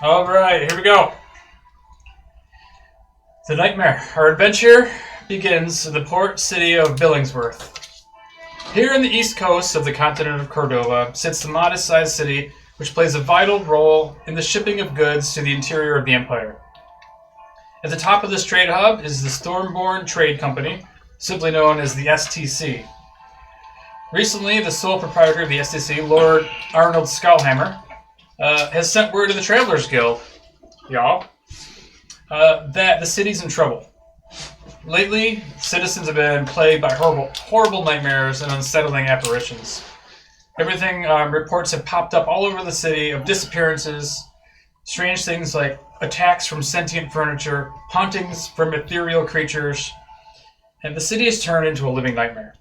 All right, here we go. The nightmare. Our adventure begins in the port city of Billingsworth. Here in the east coast of the continent of Cordova sits the modest-sized city which plays a vital role in the shipping of goods to the interior of the empire. At the top of this trade hub is the Stormborn Trade Company, simply known as the STC. Recently, the sole proprietor of the STC, Lord Arnold Skullhammer, has sent word to the Travelers Guild, y'all, that the city's in trouble. Lately, citizens have been plagued by horrible nightmares and unsettling apparitions. Everything reports have popped up all over the city of disappearances, strange things like attacks from sentient furniture, hauntings from ethereal creatures, and the city has turned into a living nightmare.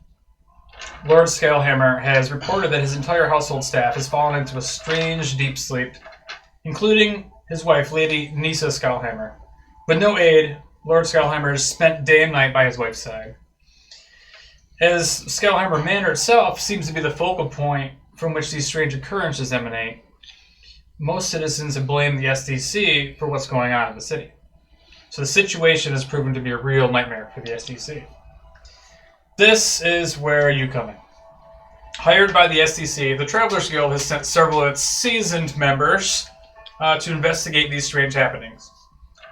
Lord Skullhammer has reported that his entire household staff has fallen into a strange deep sleep, including his wife, Lady Nisa Skullhammer. With no aid, Lord Skullhammer has spent day and night by his wife's side. As Skullhammer Manor itself seems to be the focal point from which these strange occurrences emanate, most citizens have blamed the SDC for what's going on in the city. So the situation has proven to be a real nightmare for the SDC. This is where you come in. Hired by the SDC, the Travelers Guild has sent several of its seasoned members to investigate these strange happenings.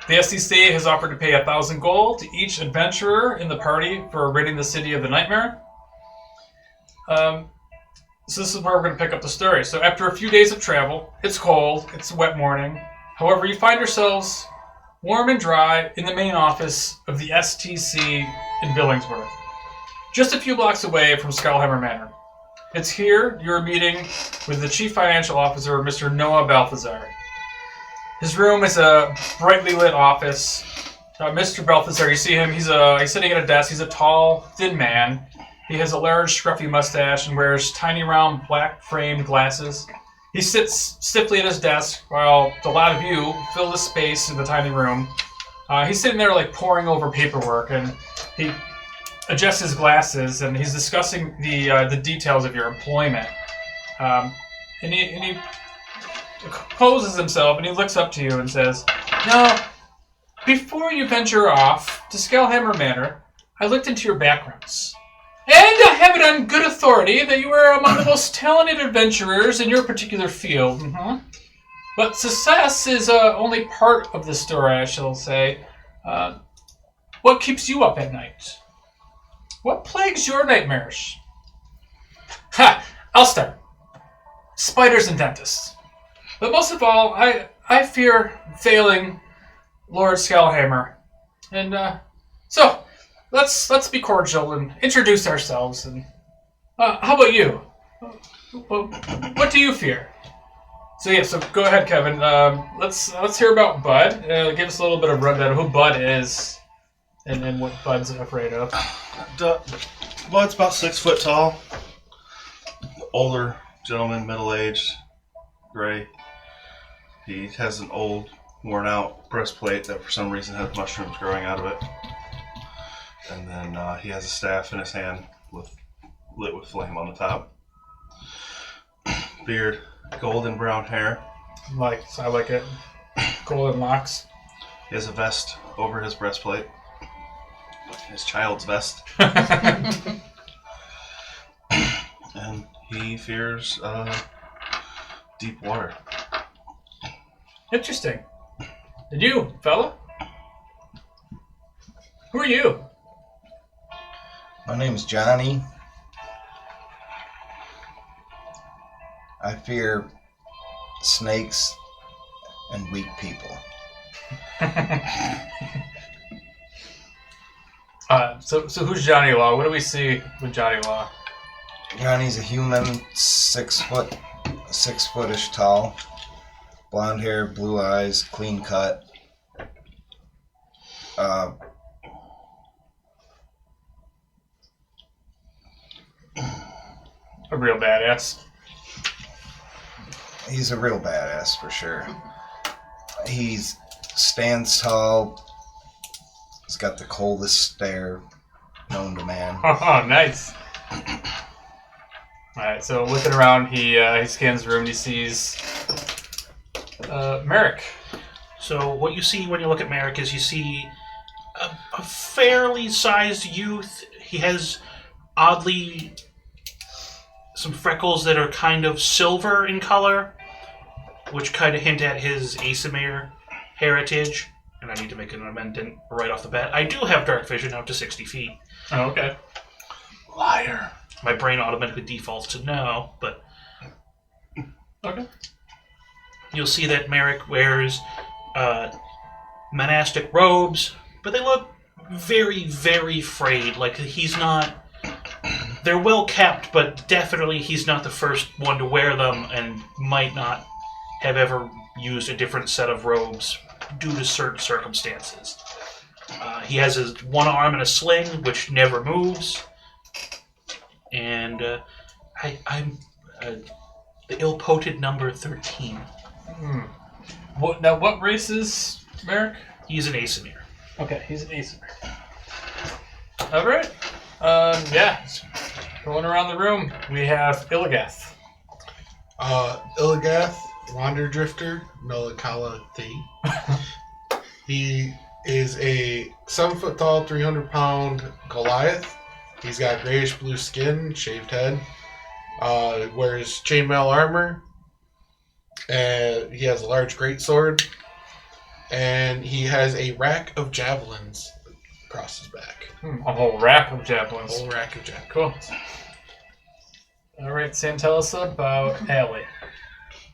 The SDC has offered to pay 1,000 gold to each adventurer in the party for ridding the city of the nightmare. So this is where we're going to pick up the story. So after a few days of travel, it's cold, it's a wet morning. However, you find yourselves warm and dry in the main office of the STC in Billingsworth, just a few blocks away from Skullhammer Manor. It's here you're meeting with the Chief Financial Officer, Mr. Noah Balthazar. His room is a brightly lit office. Mr. Balthazar, you see him, he's sitting at a desk. He's a tall, thin man. He has a large, scruffy mustache and wears tiny, round, black-framed glasses. He sits stiffly at his desk while a lot of you fill the space in the tiny room. He's sitting there like poring over paperwork, and he adjusts his glasses and he's discussing the details of your employment. And he composes himself and he looks up to you and says, "Now, before you venture off to Skullhammer Manor, I looked into your backgrounds. And I have it on good authority that you are among the most talented adventurers in your particular field. But success is only part of the story, I shall say. What keeps you up at night? What plagues your nightmares?" I'll start. Spiders and dentists. But most of all, I fear failing Lord Skullhammer. And so, let's be cordial and introduce ourselves. And how about you? What do you fear? So go ahead, Kevin. Let's hear about Bud. Give us a little bit of rundown of who Bud is and what Bud's afraid of. Bud's about 6 foot tall. Older gentleman, middle-aged, gray. He has an old, worn-out breastplate that for some reason has mushrooms growing out of it. And then he has a staff in his hand lit with flame on the top. Beard, golden brown hair. I like it. Golden locks. He has a vest over his breastplate. His child's vest. And he fears deep water. Interesting. And you, fella? Who are you? My name's Johnny. I fear snakes and weak people. So who's Johnny Law? What do we see with Johnny Law? Johnny's a human, 6-foot-ish tall, blonde hair, blue eyes, clean cut. A real badass. He's a real badass for sure. He stands tall. He's got the coldest stare known to man. Oh, nice. Alright, so looking around, he scans the room and he sees Merrick. So what you see when you look at Merrick is you see a fairly sized youth. He has oddly some freckles that are kind of silver in color, which kind of hint at his Asimir heritage. And I need to make an amendment right off the bat. I do have dark vision out to 60 feet. Oh, okay. Liar. My brain automatically defaults to no, but Okay. you'll see that Merrick wears monastic robes, but they look very, very frayed. Like he's not... They're well kept, but definitely he's not the first one to wear them and might not have ever used a different set of robes due to certain circumstances. He has his one arm in a sling, which never moves. And I'm the ill-poted number 13. What race is Merrick? He's an Asimir. Okay, he's an Asimir. All right. Yeah. Going around the room, we have Illigath. Illigath, Wander Drifter, Melanchola Thee. He is a 7 foot tall, 300 pound Goliath. He's got grayish blue skin, shaved head. Wears chainmail armor. And he has a large greatsword. And he has a rack of javelins across his back. A whole rack of javelins. A whole rack of javelins. Cool. All right, Sam, tell us about Allie.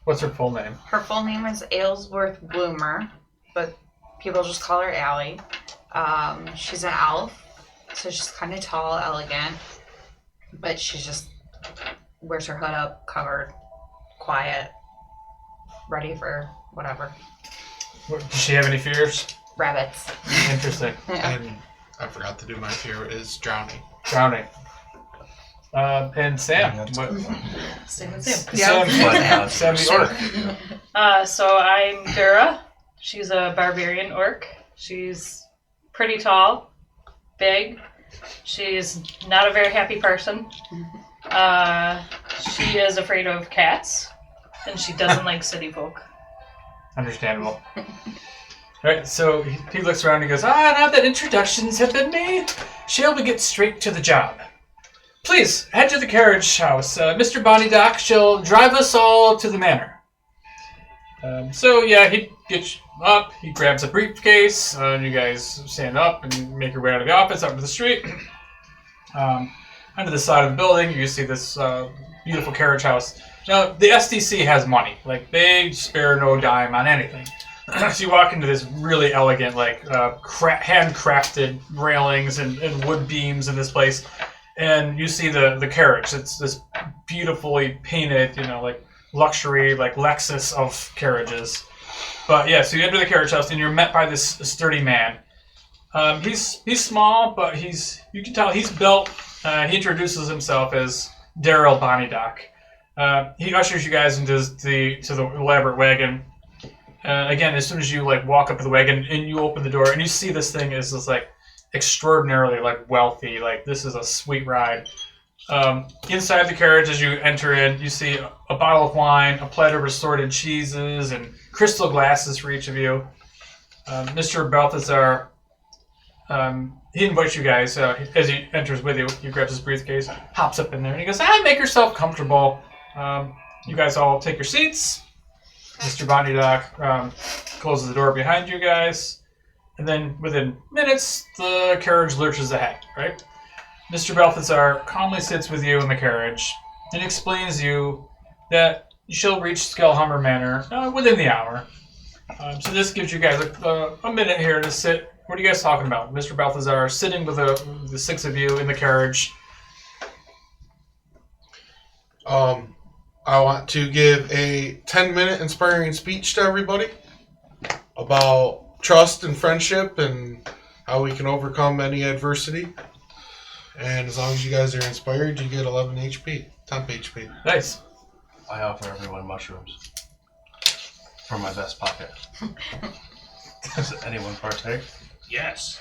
What's her full name? Her full name is Aylesworth Bloomer, but people just call her Allie. She's an elf, so she's kind of tall, elegant, but she just wears her hood up, covered, quiet, ready for whatever. Does she have any fears? Rabbits. Interesting. And I forgot to do my fear is drowning. Drowning. And Sam. What? Same with Sam. Yeah. Sam the orc. So I'm Dura. She's a barbarian orc. She's pretty tall, big. She's not a very happy person. She is afraid of cats, and she doesn't like city folk. Understandable. Alright, so he looks around and he goes, now that introductions have been made, shall we get straight to the job? Please, head to the carriage house. Mr. Bonnie Doc shall drive us all to the manor. He gets up, he grabs a briefcase, and you guys stand up and make your way out of the office, out to the street. Onto the side of the building, you see this beautiful carriage house. Now, the SDC has money. Like, they spare no dime on anything. So you walk into this really elegant, handcrafted railings and wood beams in this place, and you see the carriage. It's this beautifully painted, luxury, Lexus of carriages. But yeah, so you enter the carriage house and you're met by this sturdy man. He's small, but you can tell he's built. He introduces himself as Daryl Bonidoc. He ushers you guys into the elaborate wagon. Again, as soon as you walk up to the wagon and you open the door and you see this thing is this extraordinarily wealthy. This is a sweet ride. Inside the carriage, as you enter in, you see a bottle of wine, a platter of assorted cheeses, and crystal glasses for each of you. Mr. Balthazar, he invites you guys as he enters with you. He grabs his briefcase, hops up in there, and he goes, make yourself comfortable. You guys all take your seats. Mr. Bondidoc closes the door behind you guys, and then within minutes, the carriage lurches ahead, right? Mr. Balthazar calmly sits with you in the carriage and explains to you that you shall reach Skellhammer Manor within the hour. So this gives you guys a minute here to sit. What are you guys talking about? Mr. Balthazar sitting with the six of you in the carriage. I want to give a 10-minute inspiring speech to everybody about trust and friendship and how we can overcome any adversity. And as long as you guys are inspired, you get 11 HP, temp HP. Nice. I offer everyone mushrooms from my vest pocket. Does anyone partake? Yes.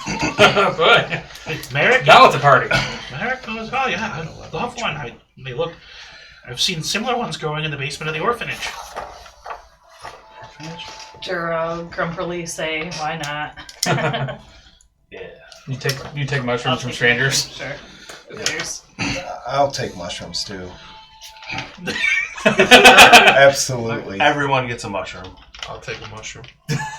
Boy. Merrick? Now it's a party. Merrick goes, oh yeah, I love one. I've seen similar ones growing in the basement of the orphanage. orphanage? Duro grumpily say, "Why not?" Yeah. You take mushrooms from take strangers. Sure. Who cares? I'll take mushrooms too. Absolutely. Everyone gets a mushroom. I'll take a mushroom.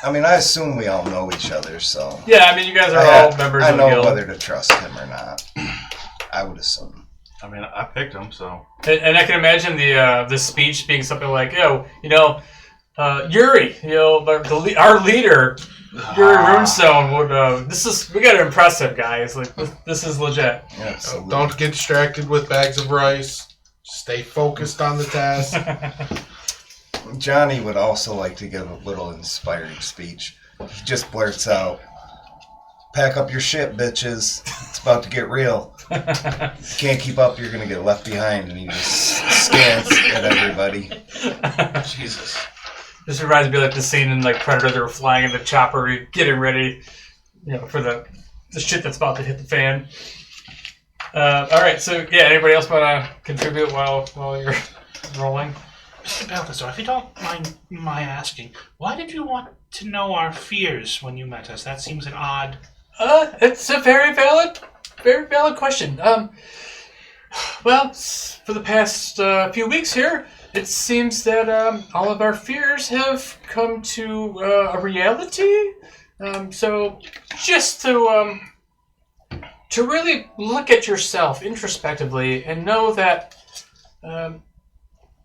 I mean, I assume we all know each other, so Yeah, I mean, you guys are all members I of the know guild. whether to trust him or not. I would assume. I mean, I picked them, so. And I can imagine the speech being something like, Yuri, our leader, Yuri Runestone would. We got to impress him, guys. Like this is legit. Absolutely. Don't get distracted with bags of rice. Stay focused on the task. Johnny would also like to give a little inspiring speech. He just blurts out, "Pack up your shit, bitches. It's about to get real. If you can't keep up, you're going to get left behind." And he just scans at everybody. Jesus. This reminds me of like the scene in like Predator. They're flying in the chopper, getting ready, for the shit that's about to hit the fan. All right, so yeah, anybody else want to contribute while you're rolling? Mr. Balthazar, if you don't mind my asking, why did you want to know our fears when you met us? That seems an odd... It's a very valid question. Well, for the past few weeks here, it seems that all of our fears have come to a reality. So just to really look at yourself introspectively and know that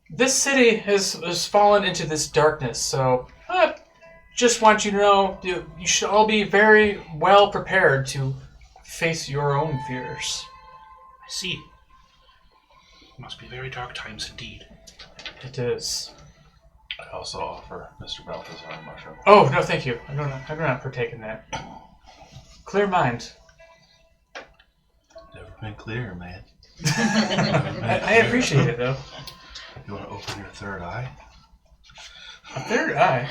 this city has fallen into this darkness. So I just want you to know you should all be very well prepared to face your own fears. I see. Must be very dark times indeed. It is. I also offer Mr. Balthazar a mushroom. Oh, no, thank you. I do not partake in that. Clear mind. Never been clearer, man. I appreciate it, though. You want to open your third eye? A third eye?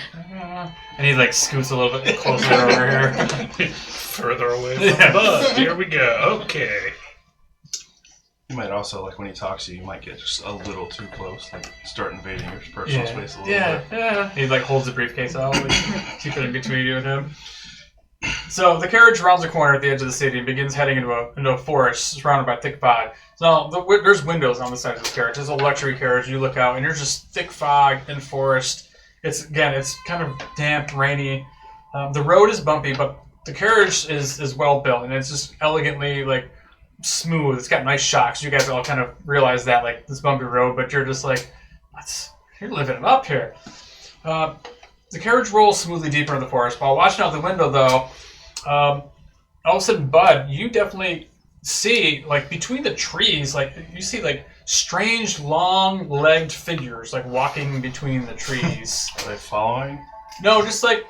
And he, like, scoots a little bit closer over here. Further away from the bud. Here we go. Okay. You might also, like, when he talks to you, you might get just a little too close, like, start invading your personal space a little bit. Yeah. He, like, holds the briefcase out, like, keep it in between you and him. So the carriage rounds a corner at the edge of the city and begins heading into a forest surrounded by thick fog. So there's windows on the side of the carriage. It's a luxury carriage. You look out and there's just thick fog and forest. It's kind of damp, rainy. The road is bumpy, but the carriage is well built and it's just elegantly like smooth. It's got nice shocks. You guys all kind of realize that, like this bumpy road, but you're just like, you're living it up here. The carriage rolls smoothly deeper into the forest. While watching out the window, though, all of a sudden, Bud, you definitely see, like, between the trees, like, you see, like, strange, long-legged figures, like, walking between the trees. Are they following? No, just, like,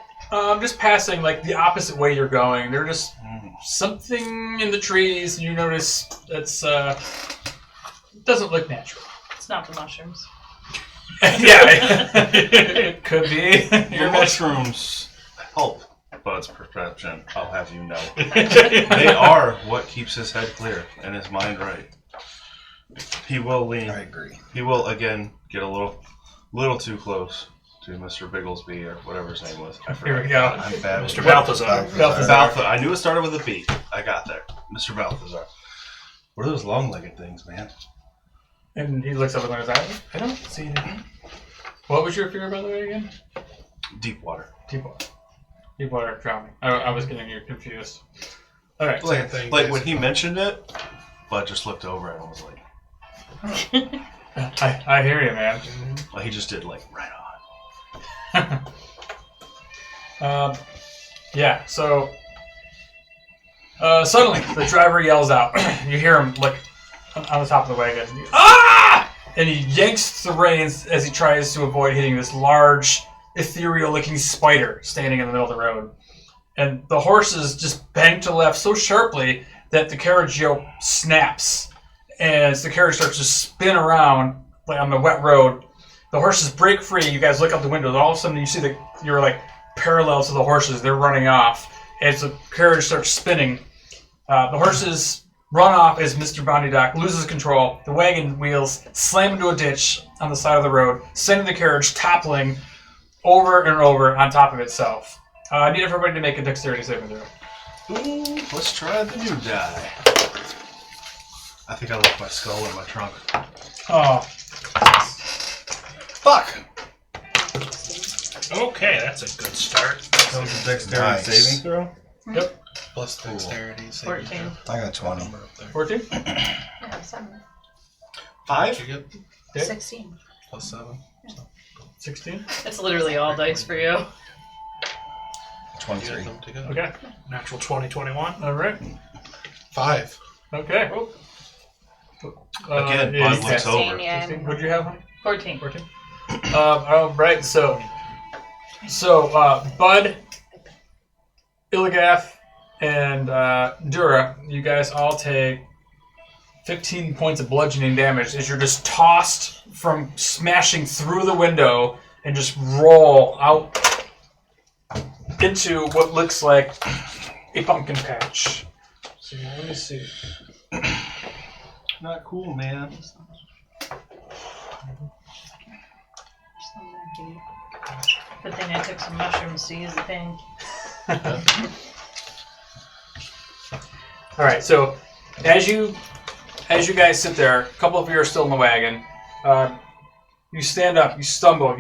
just passing, like, the opposite way you're going. They're just something in the trees, and you notice it's, doesn't look natural. It's not the mushrooms. Yeah, it could be. Your mushrooms help Bud's perception, I'll have you know. They are what keeps his head clear and his mind right. He will lean. I agree. He will, again, get a little too close to Mr. Bigglesby or whatever his name was. I forgot. Here we go. I'm bad with Mr. Balthazar. Balthazar. I knew it started with a B. I got there. Mr. Balthazar. What are those long-legged things, man? And he looks up at his eyes. I don't see anything. What was your fear, by the way, again? Deep water. Deep water. Deep water drowning. I was getting you confused. All right. Like, thing, like when he mentioned it, Bud just looked over and was like, I hear you, man. well, he just did like right Yeah, so suddenly the driver yells out. You hear him like on the top of the wagon. Ah! And he yanks the reins as he tries to avoid hitting this large, ethereal-looking spider standing in the middle of the road. And the horses just bang to the left so sharply that the carriage yoke snaps. And as the carriage starts to spin around like on the wet road, the horses break free. You guys look out the window, and all of a sudden you see that you're like parallel to the horses. They're running off. As the carriage starts spinning, the horses run off as Mr. Bounty Doc loses control. The wagon wheels slam into a ditch on the side of the road, sending the carriage toppling over and over on top of itself. I need everybody to make a dexterity saving throw. Ooh, let's try the new die. I think I left my skull in my trunk. Oh, Fuck! Okay, that's a good start. That was a dexterity Nice. saving throw? yep. Plus dexterity. 14. I got 20. Number up there. 14? Yeah, 7. 5? What'd you get? Okay. 16. Plus 7. 16? It's literally all dice for you. You 23. get them together. Okay. Natural 2021. All right. 5. Okay. Again, yeah, Bud you looks passed. over. 16, yeah. 16. What'd you have, honey? 14. 14? All right, so Bud, Illigath, and Dura, you guys all take 15 points of bludgeoning damage as you're just tossed from smashing through the window and just roll out into what looks like a pumpkin patch. So let me see. Not cool, man. Good thing I took some mushrooms to use the thing. All right, so as you guys sit there, a couple of you are still in the wagon. You stand up, you stumble.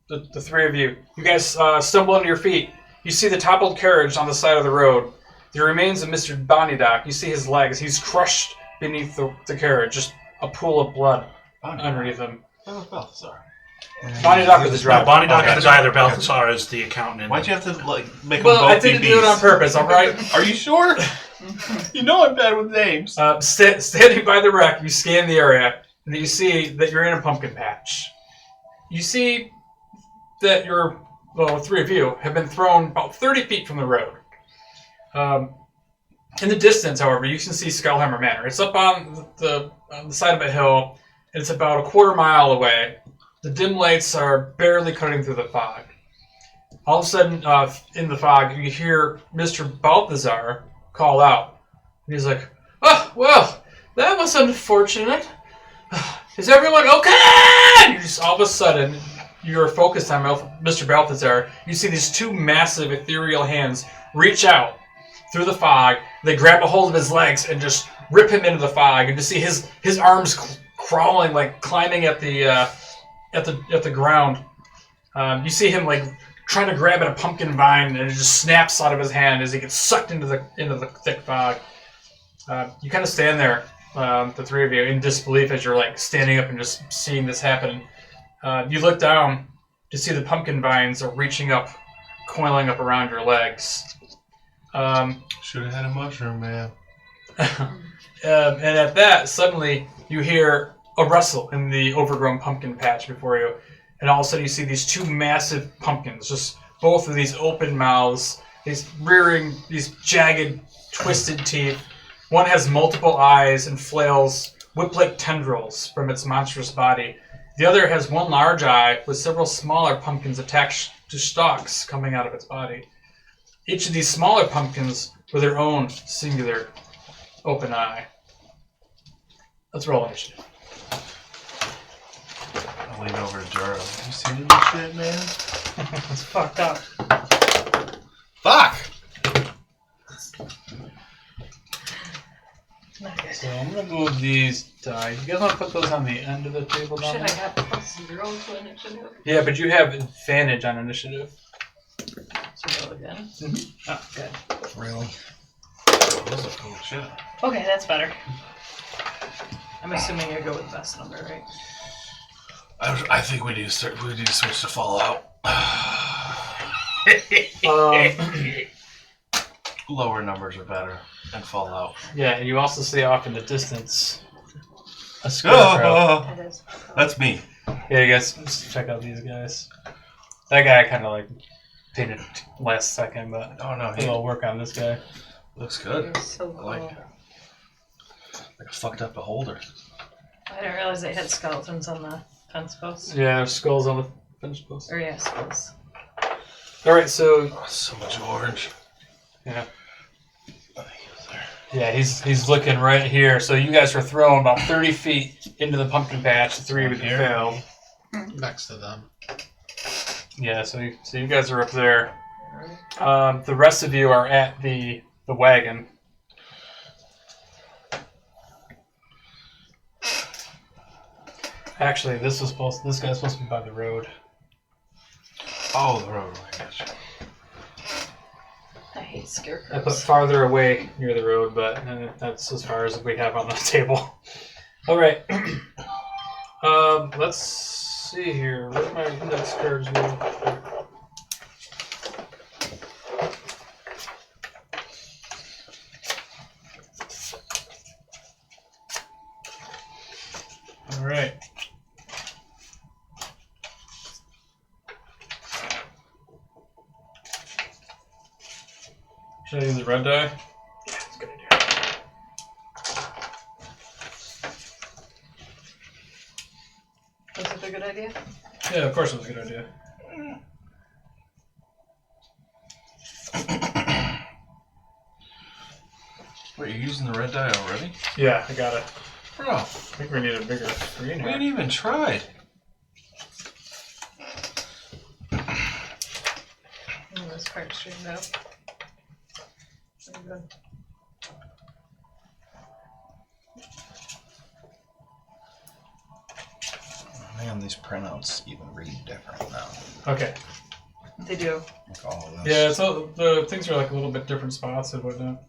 The three of you guys stumble onto your feet. You see the toppled carriage on the side of the road. The remains of Mr. Bonnydock. You see his legs. He's crushed beneath the carriage, just a pool of blood underneath him. That was Balthazar. Bonnydock is the No, driver. Bonnie Doc Okay. is either Balthazar is the accountant. Why'd you have to make them Well, both I didn't be do it on beasts? purpose. All right. Are you sure? You know I'm bad with names. Standing by the wreck, you scan the area, and you see that you're in a pumpkin patch. You see that three of you have been thrown about 30 feet from the road. In the distance, however, you can see Skullhammer Manor. It's up on the side of a hill, and it's about a quarter mile away. The dim lights are barely cutting through the fog. All of a sudden, in the fog, you hear Mr. Balthazar call out. And he's like, "Oh, well, that was unfortunate. Is everyone okay?" And you just all of a sudden, you're focused on Mr. Balthazar. You see these two massive ethereal hands reach out through the fog. They grab a hold of his legs and just rip him into the fog. And you see his arms crawling, like climbing at the ground. You see him like trying to grab at a pumpkin vine, and it just snaps out of his hand as he gets sucked into the thick fog. You kind of stand there, the three of you, in disbelief as you're like standing up and just seeing this happen. You look down to see the pumpkin vines are reaching up, coiling up around your legs. Should have had a mushroom, man. And at that, suddenly you hear a rustle in the overgrown pumpkin patch before you, and all of a sudden you see these two massive pumpkins, just both of these open mouths, these jagged, twisted teeth. One has multiple eyes and flails, whip-like tendrils from its monstrous body. The other has one large eye with several smaller pumpkins attached to stalks coming out of its body. Each of these smaller pumpkins with their own singular open eye. Let's roll initiative. I'll lean over to Jaro. Have you seen this shit, man? It's fucked up. Fuck! Not good. So I'm gonna move these die. You guys want to put those on the end of the table down Shit, I there? got plus 0 to initiative. Yeah, but you have advantage on initiative. So roll again. Oh, good. Really? Those are cool shit. Okay, that's better. I'm assuming you go with best number, right? I think we need to switch to Fallout. Lower numbers are better than Fallout. Yeah, and you also see off in the distance a scarecrow. That is. That's me. Yeah, you guys just check out these guys. That guy I kind of like painted last second, but Oh no, I think he I'll work on this guy. looks good. You're so I cool. like it. Like a fucked up beholder. I didn't realize they had skeletons on the fence posts. Yeah, there's skulls on the fence post. Or yeah, skulls. All right, so Oh, so much orange. yeah, Oh, he was there. yeah, he's looking right here. So you guys were thrown about 30 feet into the pumpkin patch. The three of you Here. failed. Next to them. Yeah, so you guys are up there. The rest of you are at the wagon. Actually, this guy's supposed to be by the road. Oh, the road. I got you. I hate scarecrows. I put farther away near the road, but that's as far as we have on the table. All right. Let's see here. Where are my index cards go? All right. Should I use the red die? Yeah, that's a good idea. Was it a good idea? Yeah, of course it was a good idea. Wait, you're using the red die already? Yeah, I got it. Bro, I think we need a bigger screen we here. ain't even tried. This part straightened out. Very good. Man, these printouts even read different now. Okay. They do. Like all of this. Yeah, so the things are like a little bit different spots and whatnot.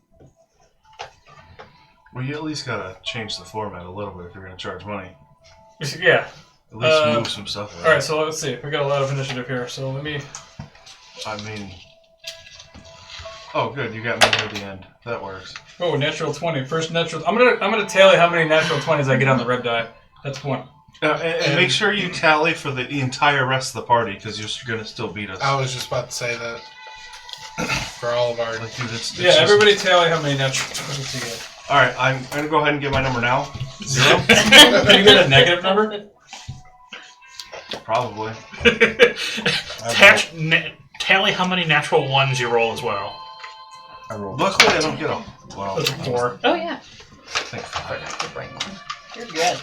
Well, you at least gotta change the format a little bit if you're gonna charge money. Yeah. At least move some stuff around. All right, so let's see. We got a lot of initiative here, so let me. I mean... Oh, good. You got me near the end. That works. Oh, natural 20. First natural. I'm gonna tally how many natural 20s I get on the red die. That's one. And make sure you tally for the entire rest of the party, because you're gonna still beat us. I was just about to say that for all of our. Like, dude, it's Yeah, just... everybody tally how many natural 20s you get. All right, I'm gonna go ahead and get my number now. 0. Can you get a negative number? Probably. Tally how many natural ones you roll as well. I rolled Luckily, I don't get a... Well, That's a 4. Oh yeah. I think 5. You're good.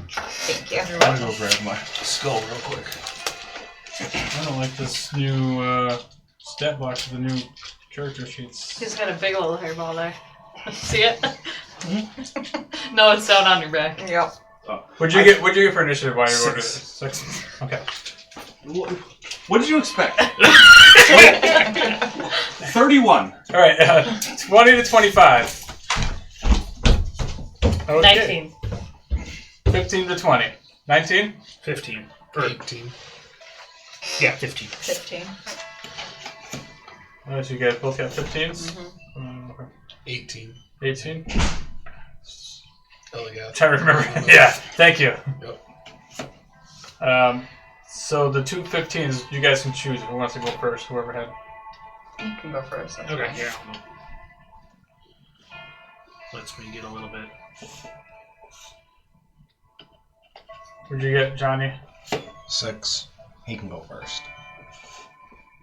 Thank you. I'm gonna go grab my skull real quick. I don't like this new stat block for the new character sheets. He's got a big old hairball there. See it? No, it's down on your back. Yep. What'd you get for initiative while you wrote it? 6. 6. Okay. What did you expect? 31. All right. 20 to 25. Okay. 19. 15 to 20. 19? 15. 18. Yeah, 15. 15. All right, so you guys both got 15s? Mm-hmm. Okay. 18. 18? Oh, yeah. Trying to remember. Yeah, thank you. Yep. So the two 15s, you guys can choose who wants to go first, whoever had. You can go first. That's Okay, fine. here. Lets me get a little bit. What'd you get, Johnny? 6. He can go first.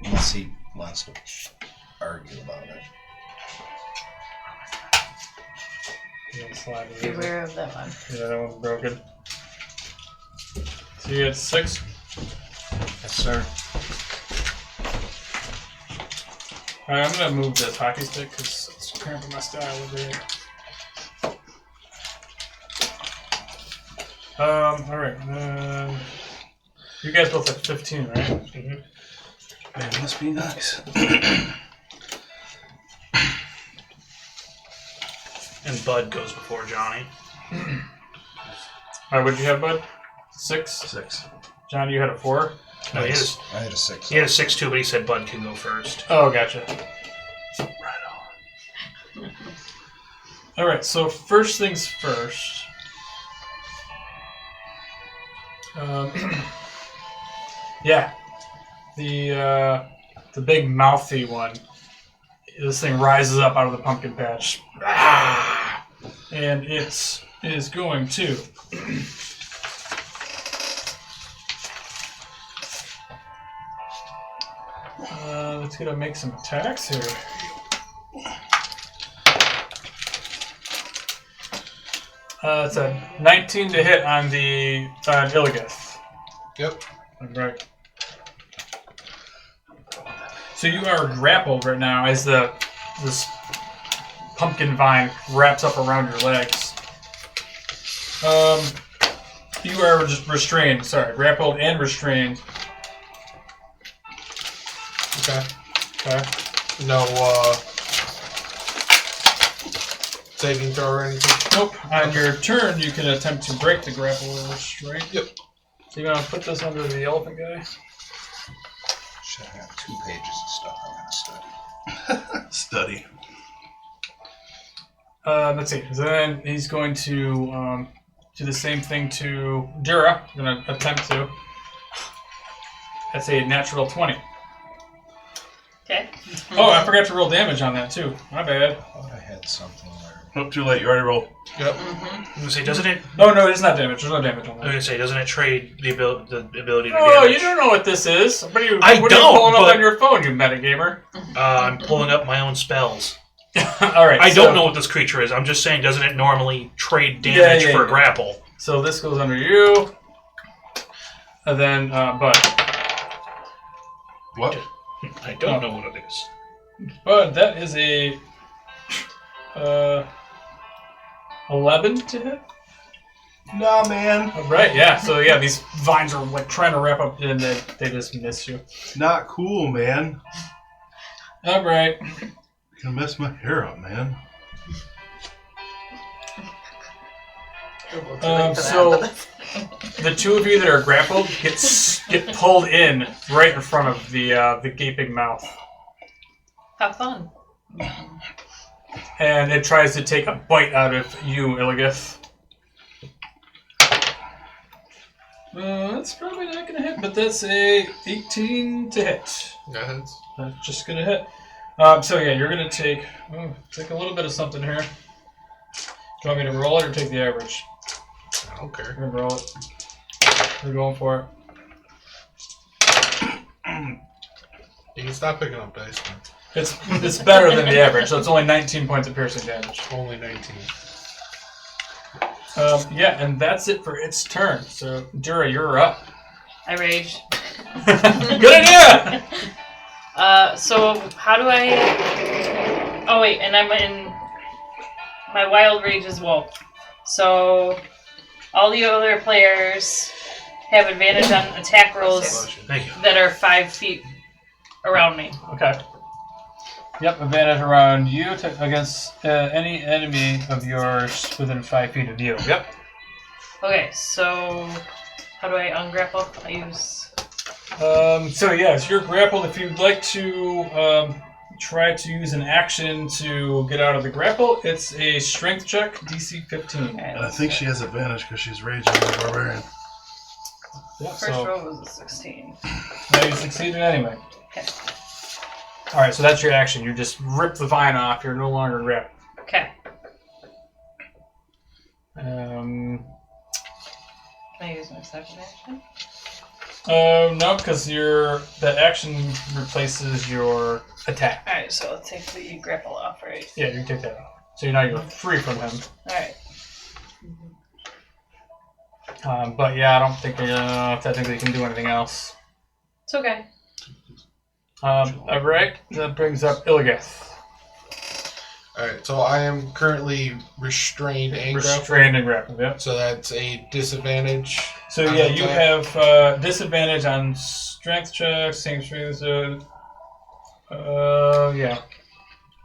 Unless he wants to argue about it. Yeah, slide it over. Beware of that one. Yeah, that one's broken. So you get 6. Yes, sir. Alright, I'm gonna move this hockey stick because it's cramping my style over here. Alright. You guys both have 15, right? Mm-hmm. Man, it must be nice. And Bud goes before Johnny. Alright, what'd you have, bud? 6? 6. Johnny, you had a 4? No, he has, I had a 6. he had a 6 too, but he said Bud can go first. Oh, gotcha. Right on. Alright, so first things first. Yeah. The big mouthy one. This thing rises up out of the pumpkin patch. And it is going to it's gonna make some attacks here. It's a 19 to hit on the Illigith. Yep. Right. So you are grappled right now as this pumpkin vine wraps up around your legs. You are just restrained. Sorry, grappled and restrained. Okay. Okay. No saving throw or anything? Nope. On your turn, you can attempt to break the grapple or restraint. Yep. So you want to put this under the elephant guy? Should have 2 pages of stuff I'm going to study. Study. Let's see. So then he's going to do the same thing to Dura. I'm going to attempt to. That's a natural 20. Okay. Oh, I forgot to roll damage on that too. My bad. I thought I had something there. Oh, too late. You already rolled. Yep. I'm gonna say, doesn't it? Oh no, it's not damage. There's no damage on I'm that. gonna say, doesn't it trade the ability to Oh, damage? you don't know what this is. What are you, I what are you don't, pulling up but- on your phone, you metagamer? I'm pulling up my own spells. All right. I so, don't know what this creature is. I'm just saying, doesn't it normally trade damage Yeah, for yeah. a grapple? So this goes under you, and then Bud. What? I don't know what it is. Bud, that is a 11 to hit. Nah, man. All right. Yeah. So yeah, these vines are like trying to wrap up, and they just miss you. Not cool, man. All right. You're gonna mess my hair up, man. So the two of you that are grappled get pulled in right in front of the gaping mouth, Have fun. and it tries to take a bite out of you, Illigith. That's probably not going to hit, but that's a 18 to hit. That hits. That's just going to hit. So yeah, you're going to take a little bit of something here. Do you want me to roll it or take the average? I don't care. We're going to roll it. We're going for it. You can stop picking up dice, man. It's better than the average, so it's only 19 points of piercing damage. Only 19. Yeah, and that's it for its turn. So, Dura, you're up. I rage. Good idea! So how do I... Oh wait, and I'm in... My wild rage is wolf. So all the other players have advantage on attack rolls Thank you. that are 5 feet around me. Okay. Yep, advantage around you against any enemy of yours within 5 feet of you. Yep. Okay, so how do I ungrapple? I use... So yes, you're grappled. If you'd like to try to use an action to get out of the grapple, it's a strength check, DC 15. And I think she has advantage because she's raging like a barbarian. Yeah, First so roll was a 16. now you succeeded anyway. Okay. All right, so that's your action. You just rip the vine off. You're no longer grappled. Okay. Um, Can I use my second action? no, because that action replaces your attack. Alright, so let's take the grapple off, right? Yeah, you can take that off. So now you're free from him. Alright. But yeah, I don't think technically you can do anything else. It's okay. Alright, that brings up Illigith. Alright, so I am currently restrained and grappled. Restrained and grappled, yep. So that's a disadvantage. So on yeah, you attack. have disadvantage on strength checks, same strength, yeah.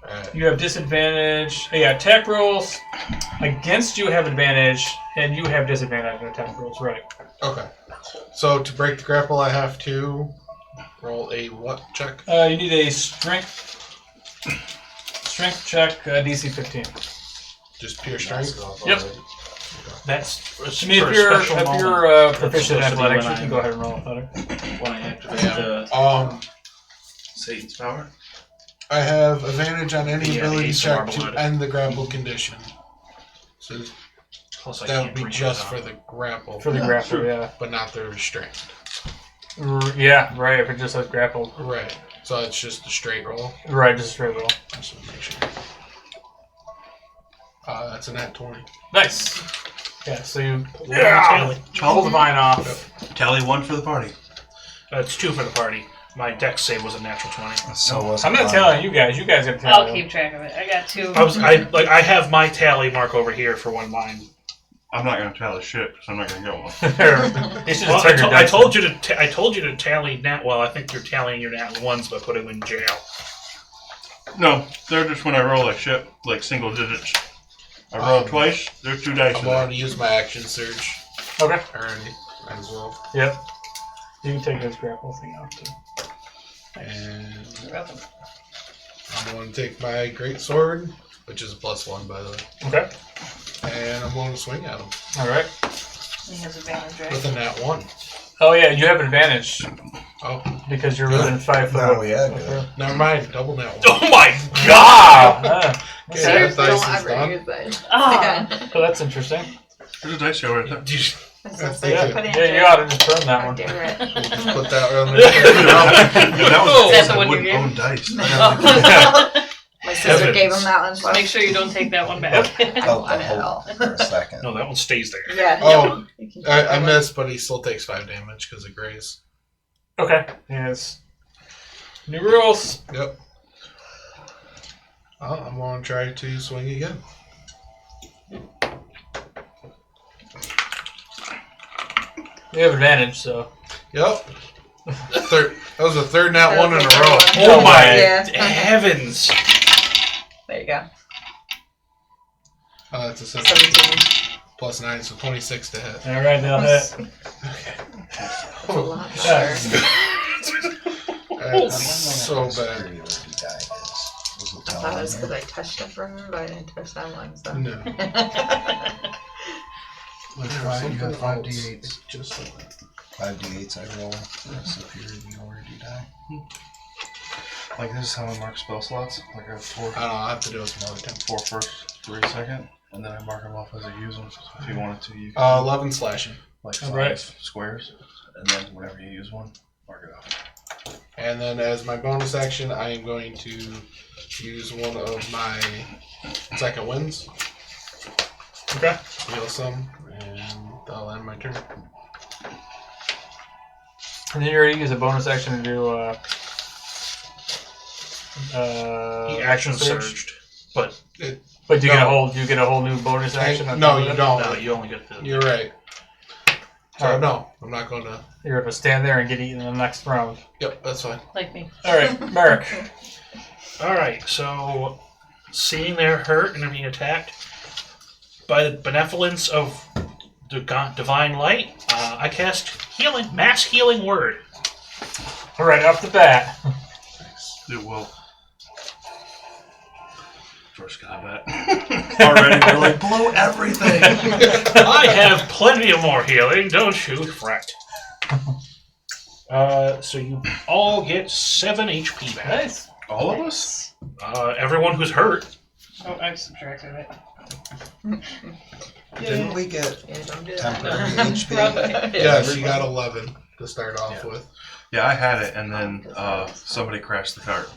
Alright. You have disadvantage. Yeah, attack rolls against you have advantage, and you have disadvantage on attack rolls, right? Okay. So to break the grapple, I have to roll a what check? You need a strength check, DC 15. Just pure strength? Yep. That's I mean, if you're proficient in athletics, you can go ahead and roll athletics. When I activate Yeah. Satan's power. I have advantage on any Yeah, ability he's check smart to blood. end the grapple condition. So Plus, I that can't would be bring just it for up. the grapple, For the grapple, yeah. but not the restraint. Yeah, right, if it just says grappled. Right. So it's just a straight roll. Right, just a straight roll. Just to make sure. That's a nat 20. Nice. Yeah, so you Tally. pull the vine off. Tally 1 for the party. It's 2 for the party. My dex save was a natural 20. So was I'm not mine. telling you guys. You guys got to tell I'll them. keep track of it. I got 2. I have my tally mark over here for when mine. I'm not gonna tally shit because I'm not gonna get one. You should Well, have turned your I dice told you to. I told you to tally nat. Well, I think you're tallying your nat ones by putting them in jail. No, they're just when I roll like shit, like single digits. I roll twice. There's 2 dice. I'm in going there. to use my action surge Okay. already as well. Yep. You can take this grapple thing out too. And You're welcome. I'm going to take my great sword, which is a +1 by the way, Okay. and I'm going to swing at him All right. He has advantage, right? with a nat 1. Oh yeah, you have advantage Oh, because you're within 5 foot. Oh, of- yeah, of good. her. never mind. Double nat 1. Oh my Wow. Okay, So that dice don't is ever done. use it. Ah. Again. So that's interesting. There's a dice show right there. I'm so Yeah, sick Yeah, of putting yeah, you ought to just burn that one. Damn it. We'll just put that on That there. was Is that the I one you wouldn't gave? own dice. My sister Heavens. gave him that one. So Make sure you don't take that one back. I Felt want the it all. hope for a second. No, that one stays there. Yeah. Oh, you can I keep that one. missed, but he still takes 5 damage because of grace. Okay. Yes. New rules. Yep. Well, I'm going to try to swing again. You have advantage, so. Yep. That was the third nat That 1 was in the a third row. one. Oh my Yeah. heavens! There you go. That's a 17. plus 9, so 26 to hit. All right, now hit. That's a lot. Yeah. That's so bad. Superiority die is. Was it I thought it was telling because I touched it for her, but I didn't touch that one. So. No. Which one? You got 5 else. d8s. Just like that. 5 d8s I roll for a superiority die. Like this is how I mark spell slots. Like I have 4, I don't know, I'll have to do it some other time. 4 first, 3 second, and then I mark them off as I use them. So if you wanted to, you can 11 slashing. like 5 Alright. squares, and then whenever you use one, mark it off. And then as my bonus action, I am going to use one of my second winds. Okay. Heal some, and that'll end my turn. And then you already use a bonus action to do He action surged, but But you No. get a whole new bonus action. on No, top of you it? don't. no, you only get the. You're right. So Alright. no, I'm not going to. You're gonna stand there and get eaten in the next round. Yep, that's fine. Like me. All right, Merrick. All right, so seeing they're hurt and they're being attacked by the benevolence of the divine light, I cast mass healing word. All right, off the bat. It will. First combat. Already, they're like, blow everything. I have plenty of more healing, don't you fret. So you all get 7 HP back. Nice. All of us? Everyone who's hurt. Oh, I've subtracted it. Didn't we get Yeah, don't do that. temporary Wrong HP? way. Yeah, she got 11 to start off Yeah. with Yeah, I had it, and then somebody crashed the cart.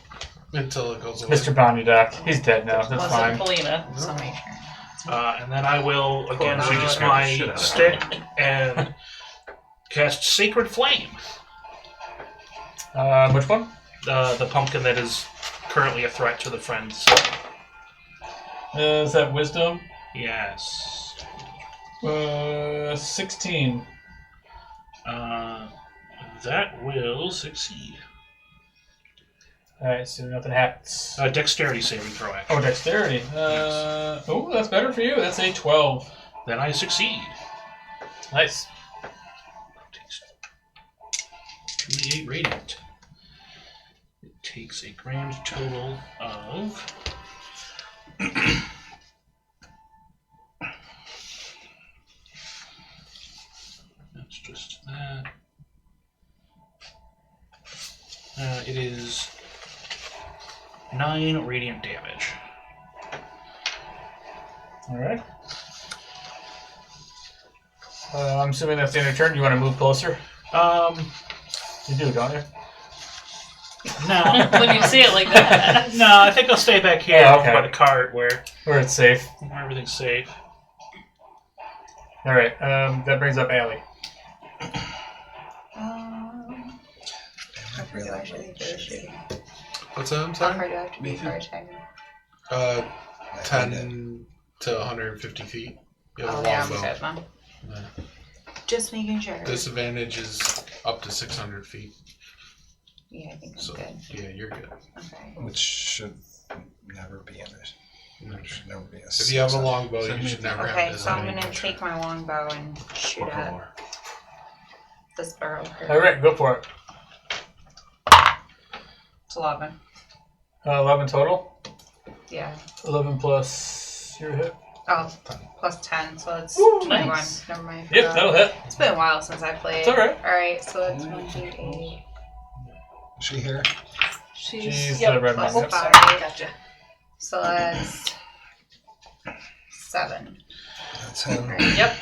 until it goes away. Mr. Bounty Doc. He's dead now. That's Wasn't fine. Polina. So make sure. And then I will again Cool. use Shit my out of stick and cast Sacred Flame. Which one? The pumpkin that is currently a threat to the friends. Is that wisdom? Yes. 16. That will succeed. All right, so nothing happens. Dexterity saving throw action. Oh, dexterity. Oh, that's better for you. That's a 12. Then I succeed. Nice. Takes 2d8 radiant. It takes a grand total of. That's just that. It is 9 radiant damage. All right. I'm assuming that's the end of your turn. You want to move closer? You do, don't you? No. When you say it like that. No, I think I'll stay back here Oh, over okay. by the cart where Where it's safe. everything's safe. All right. That brings up Allie. really do I actually like do the shooting? What's that? I'm How sorry. far do I have to be for attacking? I hate it. 10 to 150 feet. You have Oh a yeah, I'm longbow. good, man. Yeah. Just making sure. Disadvantage is up to 600 feet. Yeah, I think I'm So good. yeah, you're good. Okay. Which should never be in it. Should never be a If you have a 600. longbow, you Send me should the- never Okay, have so I'm disadvantage. gonna take my longbow and shoot Or at more. this barrel. All right, go for it. It's 11. 11 total. Yeah. 11 plus your hit. Oh, plus 10, so it's Ooh, 21. nice. Never mind. I Yep, forgot. that'll hit. It's been a while since I played. It's alright. Alright, so that's 1d8 Is she here? She's yep, the red plus one. Yep. 5. Gotcha. So that's 7. That's him. Right. Yep.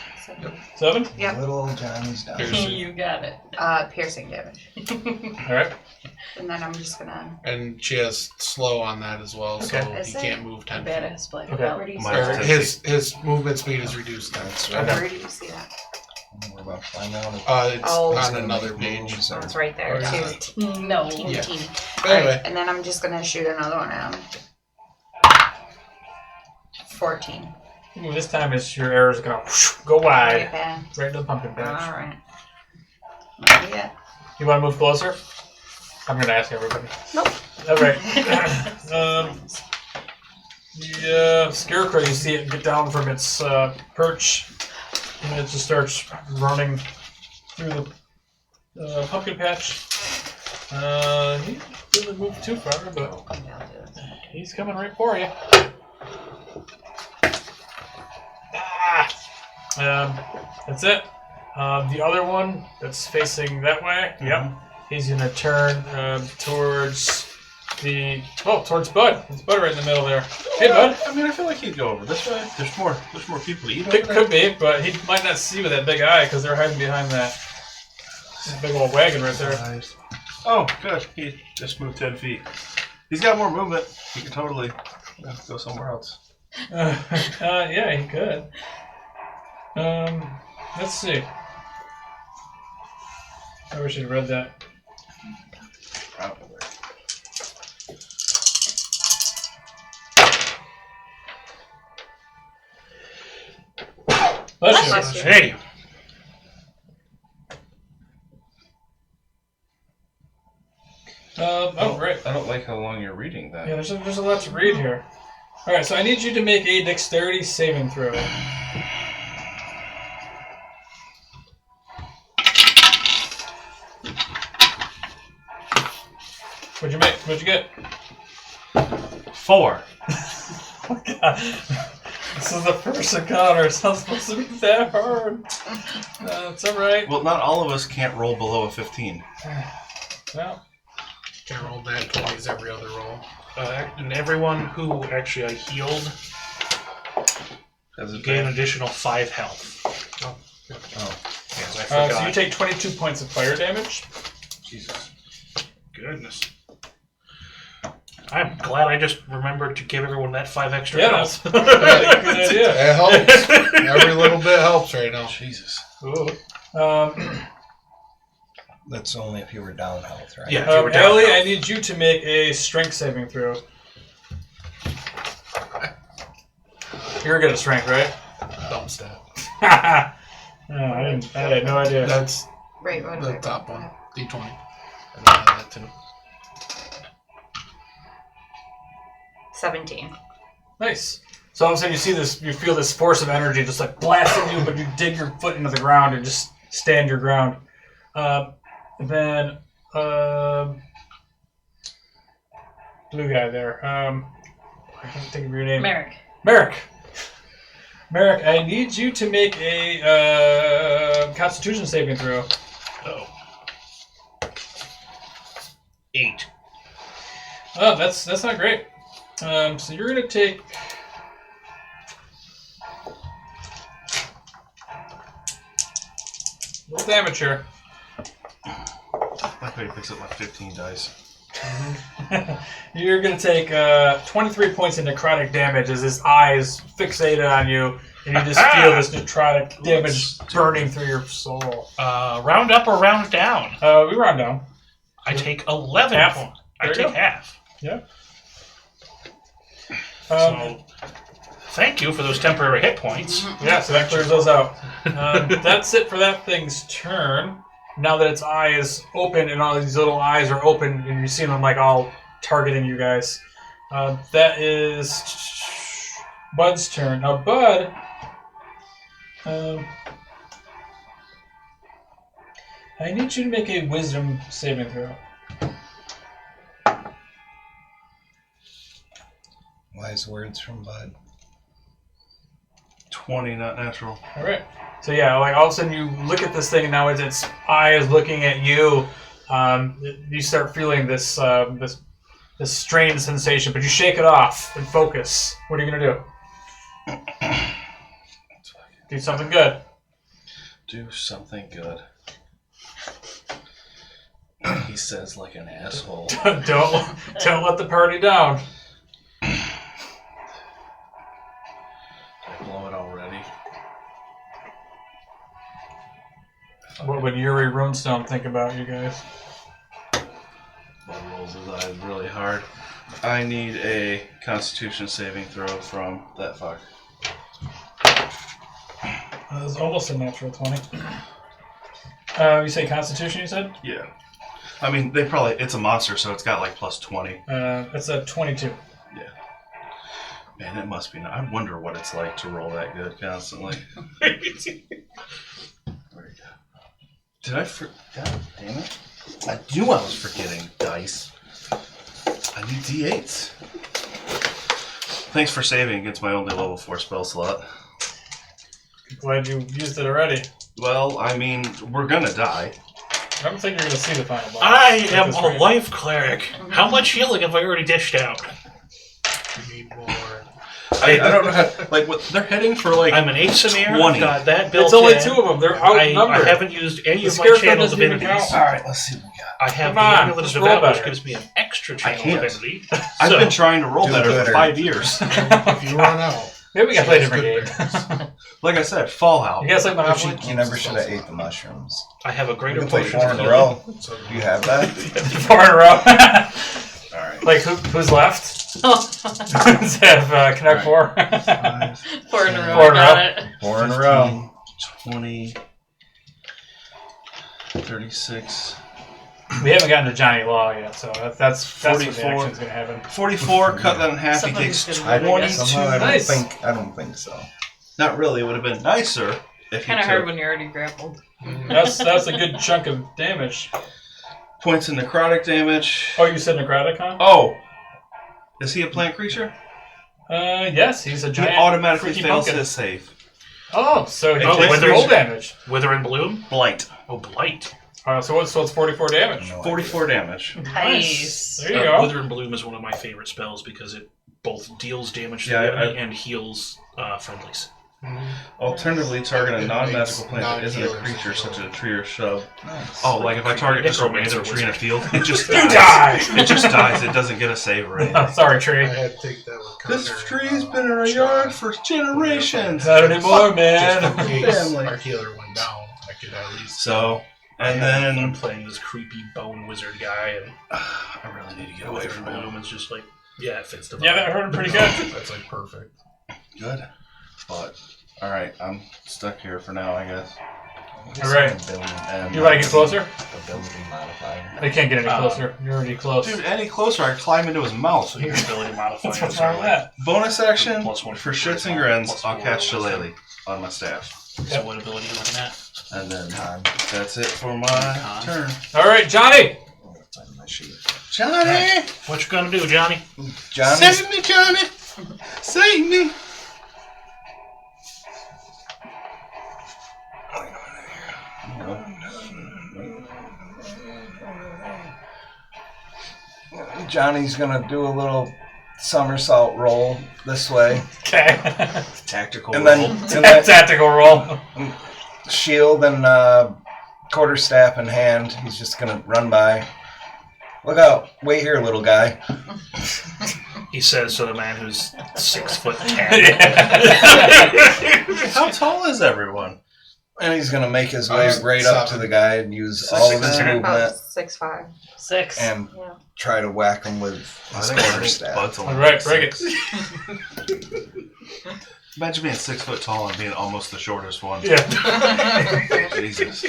7. Yep. Little Johnny's down. Piercing. You got it. Piercing damage. All right. And then I'm just gonna. And she has slow on that as well, so Okay. Is he it? can't move 10 feet. Badass black Okay. belt. Where do you see Mine's Or that? 10. his movement speed is reduced now. That's Okay. right. Where do you see that? We're about to find out. if It's Oh. he's on gonna another make page. moves or- It's right there, Or is too. it? Teeny, No. teeny, Yeah. teeny. Anyway, Alright, and then I'm just gonna shoot another one at him. 14. Ooh, this time it's your arrows gonna go Right wide, there. right into the pumpkin patch. Alright. Yeah. You want to move closer? I'm gonna ask everybody. Nope. All right. The scarecrow, you see it get down from its perch, and it just starts running through the pumpkin patch. He didn't move too far, but Yeah, I'll do it. he's coming right for you. That's it. The other one that's facing that way, yep. He's gonna turn towards towards Bud. It's Bud right in the middle there. Hey, Bud. I mean, I feel like he'd go over this way. There's more people to eat It over could be, but he might not see with that big eye because they're hiding behind that big old wagon right there. Nice. Oh, good. He just moved 10 feet. He's got more movement. He could totally go somewhere else. Yeah, he could. Let's see. I wish I'd read that. Probably. Bless you. Hey! Right. I don't like how long you're reading that. Yeah, there's a lot to read here. All right, so I need you to make a dexterity saving throw. What'd you make? What'd you get? 4. Oh, God. This is the first encounter. It's not supposed to be that hard. It's all right. Well, not all of us can't roll below a 15. Well, can't roll that 20s every other roll. And everyone who actually I healed As a gain an additional 5 health. Oh, Yes, I so forgot. you take 22 points of fire damage. Jesus. Goodness. I'm glad I just remembered to give everyone that 5 extra Yeah, health. that's a good idea. It helps. Every little bit helps right now. Jesus. Ooh. that's only if you were down health, right? Yeah. If you were down Ellie, health. I need you to make a strength saving throw. You're good at strength, right? Dumb stat. No, I had no idea. That's Right, what is the it? top one. D20. And I had that too. 17. Nice. So all of a sudden you see this, you feel this force of energy just like blasting you, but you dig your foot into the ground and just stand your ground. And then blue guy there. I can't think of your name. Merrick. Merrick. Merrick, I need you to make a Constitution saving throw. Oh. 8. Oh, that's not great. So you're gonna take. A little damage here. My player picks up my 15 dice. You're gonna take 23 points of necrotic damage as his eyes fixated on you, and you just feel this necrotic damage burning through your soul. Round up or round down? We round down. I take 11 Half. points. There I you take go. half. Um, So, thank you for those temporary hit points. Yeah, so that clears those out. That's it for that thing's turn. Now that its eye is open and all these little eyes are open and you see them like all targeting you guys. That is Bud's turn. Now, Bud, I need you to make a wisdom saving throw. Wise words from Bud. 20, not natural. All right. So yeah, like all of a sudden you look at this thing and now as its eye is looking at you, you start feeling this this strange sensation, but you shake it off and focus. What are you gonna do? Do something good. Do something good. He says like an asshole. don't let the party down. Did I blow it already? What would Yuri Runestone think about you guys? Bud rolls his eyes really hard. I need a Constitution saving throw from that fuck. That was almost a natural 20. You say Constitution, you said? Yeah. I mean, it's a monster, so it's got like plus 20. That's a 22. Yeah. Man, it must be. I wonder what it's like to roll that good constantly. Where'd it go? Did I God damn it. I knew I was forgetting dice. I need D8s. Thanks for saving against my only level 4 spell slot. Glad you used it already. Well, I mean, we're gonna die. I don't think you're going to see the final boss. I At am this a rate. life cleric. How much healing have I already dished out? You need more. I don't know how. Like, what they're heading for, like. I'm an Asamir. 20. I've got that built It's only in. 2 of them. They're I outnumbered. haven't used any The of my Scarecrow channel doesn't even divinities. count. Alright, let's see what we got. I have Come the on, Amulet of just roll Development, which better. gives me an extra I channel can't. divinity. I've been trying to roll Do better for better. 5 years. If you run out, Maybe we got to play a Sounds different good. game. Like I said, Fallout. You guys like Monopoly? You never should have ate the mushrooms. I have a You greater can play potion 4 of in a healing. row. so Do you have that? 4 in a row. Alright. Like, who's left? Let's have Connect 4. 5, 4 in a row. 4 in a got row. it. 4 in a row. 20, 36, We haven't gotten to Johnny Law yet, so that's what the 44. action's going to happen. 44, cut that in half, he Somebody's takes gonna win, I 22. guess. Somehow Nice. I don't think so. Not really, it would have been nicer if he Kind of hard took when you're already grappled. That's a good chunk of damage. points in necrotic damage. Oh, you said necrotic, huh? Oh! Is he a plant creature? Yes, he's a He giant automatically freaky fails pumpkin. his save. Oh, so he Oh, takes whether full he's- damage. Wither and Bloom? Blight. Oh, Blight. So it's 44 damage. No idea. 44 damage. Nice. There you go. Wither and Bloom is one of my favorite spells because it both deals damage to Yeah, the enemy and heals friendlies. Alternatively, target a It non-magical makes plant that isn't a non-healers creature, heal. such as a tree or shrub. Nice. Oh, like if I target just a Necromancer random tree in a wizard. field, it just You dies. die! It just dies. It doesn't get a save or anything. Sorry, I tree. had to take that with This counter, tree's been in our yard for generations. Not anymore, Just man. in case Family. our healer went down, I could at least. So, and I'm then playing this creepy bone wizard guy, and I really need to get away Wither from and him. Bloom is just like, yeah, it fits the vibe. Yeah, that hurt him pretty good. That's like perfect. Good, but all right, I'm stuck here for now, I guess. All right. And You want to get closer? Ability modifier. I can't get any closer. You're already close. Dude, any closer, I climb into his mouth. So your ability modifiers What's are wrong with like, that? Bonus action Plus one for for shits and charisma, grins. plus I'll four cast wisdom. Shillelagh on my staff, so what ability are you looking at? and then Con. that's it for my Con. turn. All right, Johnny. I'm gonna find my sheet. Johnny, What you gonna do, Johnny? Johnny's save me, Johnny, save me. Johnny's gonna do a little somersault roll this way, Okay. Tactical and roll. then Tactical roll. shield and quarterstaff in hand. He's just gonna run by. Look out! Wait here, little guy. He says to the man who's 6'10". How tall is everyone? And he's going to make his way was right up to 7. the guy and use 6'9". all of his About movement 6'5". 6. and Yeah. try to whack him with his quarterstaff. Bud's only All right, 6'6". break it. Imagine being 6 foot tall and being almost the shortest one. Yeah. Jesus.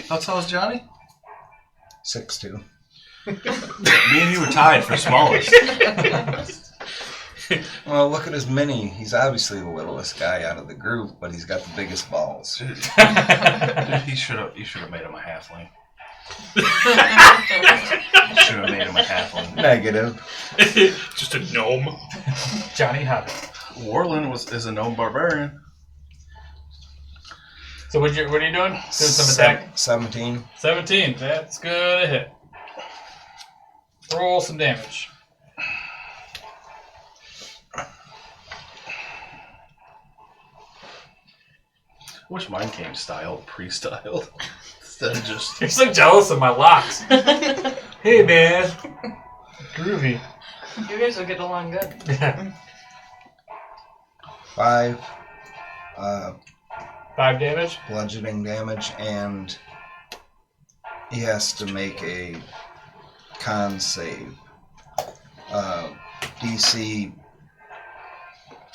How tall is Johnny? 6'2". Me and you were tied for smallest. Well, look at his mini. He's obviously the littlest guy out of the group, but he's got the biggest balls. Dude, you should have made him a halfling. You should have made him a halfling. Negative. Just a gnome. Johnny Hobbit. Warland is a gnome barbarian. So what are you doing? Doing some attack? 17. 17. That's good. A hit. Roll some damage. I wish mine came styled, pre-styled. Instead of just... You're so jealous of my locks. Hey, man. Groovy. You guys will get along good. Yeah. 5 5 damage. bludgeoning damage, and he has to make a con save. DC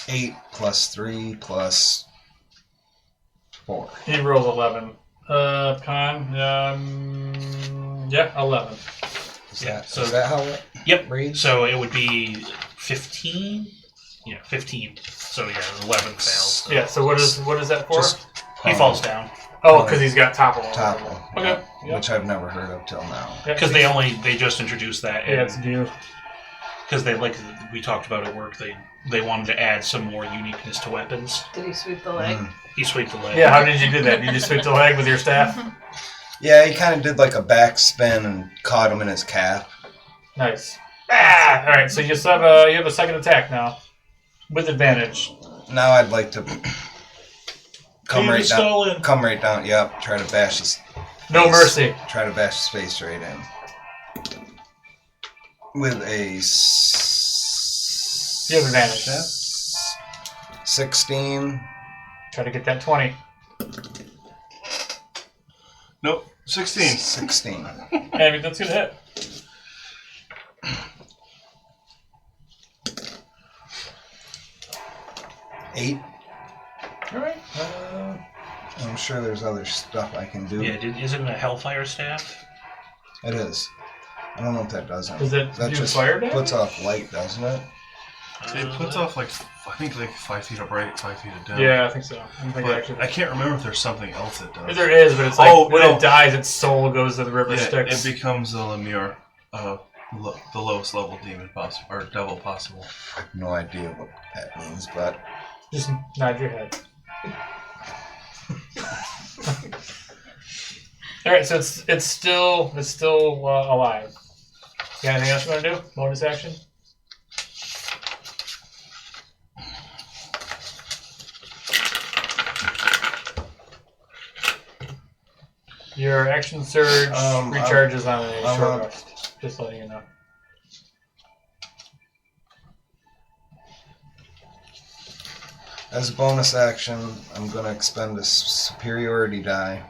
8 plus 3 plus 4. He rolls 11. Con. Yeah, 11. Is that how it Yep. reads? So it would be 15. Yeah, 15. So yeah, 11 fails. So Yeah. So what is that for? Just he falls down Oh, because he's got topple. Topple. Okay. Yeah. Which I've never heard of till now. Yeah, because they just introduced that. Yeah, it's new. Because they we talked about at work. They wanted to add some more uniqueness to weapons. Did he sweep the leg? He swept the leg. Yeah. How did you do that? You just sweep the leg with your staff. Yeah, he kind of did like a back spin and caught him in his calf. Nice. Ah. All right. So you have a second attack now, with advantage. Now I'd like to come Leave right the skull down. in. Come right down. Yep. Try to bash his. No mercy. Try to bash his face right in. With a. You have advantage. 16. Try to get that 20. Nope. 16. 16. Hey, that's gonna hit. Eight. All right. I'm sure there's other stuff I can do. Yeah, isn't it a Hellfire Staff? It is. I don't know what that does. Does it that do just fire damage? puts off light, doesn't it? It puts off I think 5 feet of bright, 5 feet of dim. Yeah, I think so. I think But actually. I can't remember if there's something else it does. There is, but it's like Oh, when no. it dies, its soul goes to the river Yeah, Styx. it becomes a Lemure, the lowest level demon possible, or devil possible. I have no idea what that means, but Just nod your head. All right, so it's still alive. You got anything else you want to do? Bonus action. Your action surge recharges on a I'm short up. rest. Just letting you know. as a bonus action, I'm going to expend a superiority die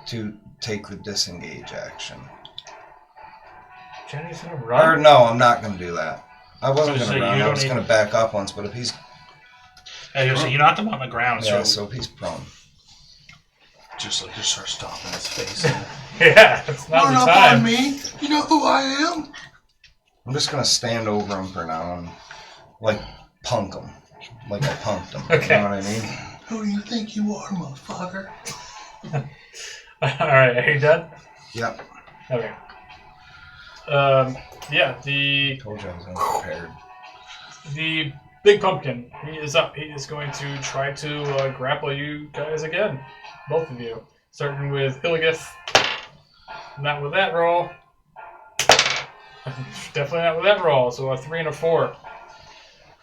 to take the disengage action. Jenny's gonna Or run. no, I'm not going to do that. I wasn't So going to you run. I don't was need- going to back up once, but if he's So you knocked him on the ground. yeah, so so if he's prone. Just start stomping his face. Yeah, it's not the time. me! You know who I am? I'm just going to stand over him for now and like punk him, like I punked him. Okay. You know what I mean? Who do you think you are, motherfucker? All right, are you done? Yep. Okay. Yeah, Told you I was unprepared. the big pumpkin. He is up. He is going to try to grapple you guys again, both of you. Starting with Illigith. Not with that roll. Definitely not with that roll. So a 3 and a 4.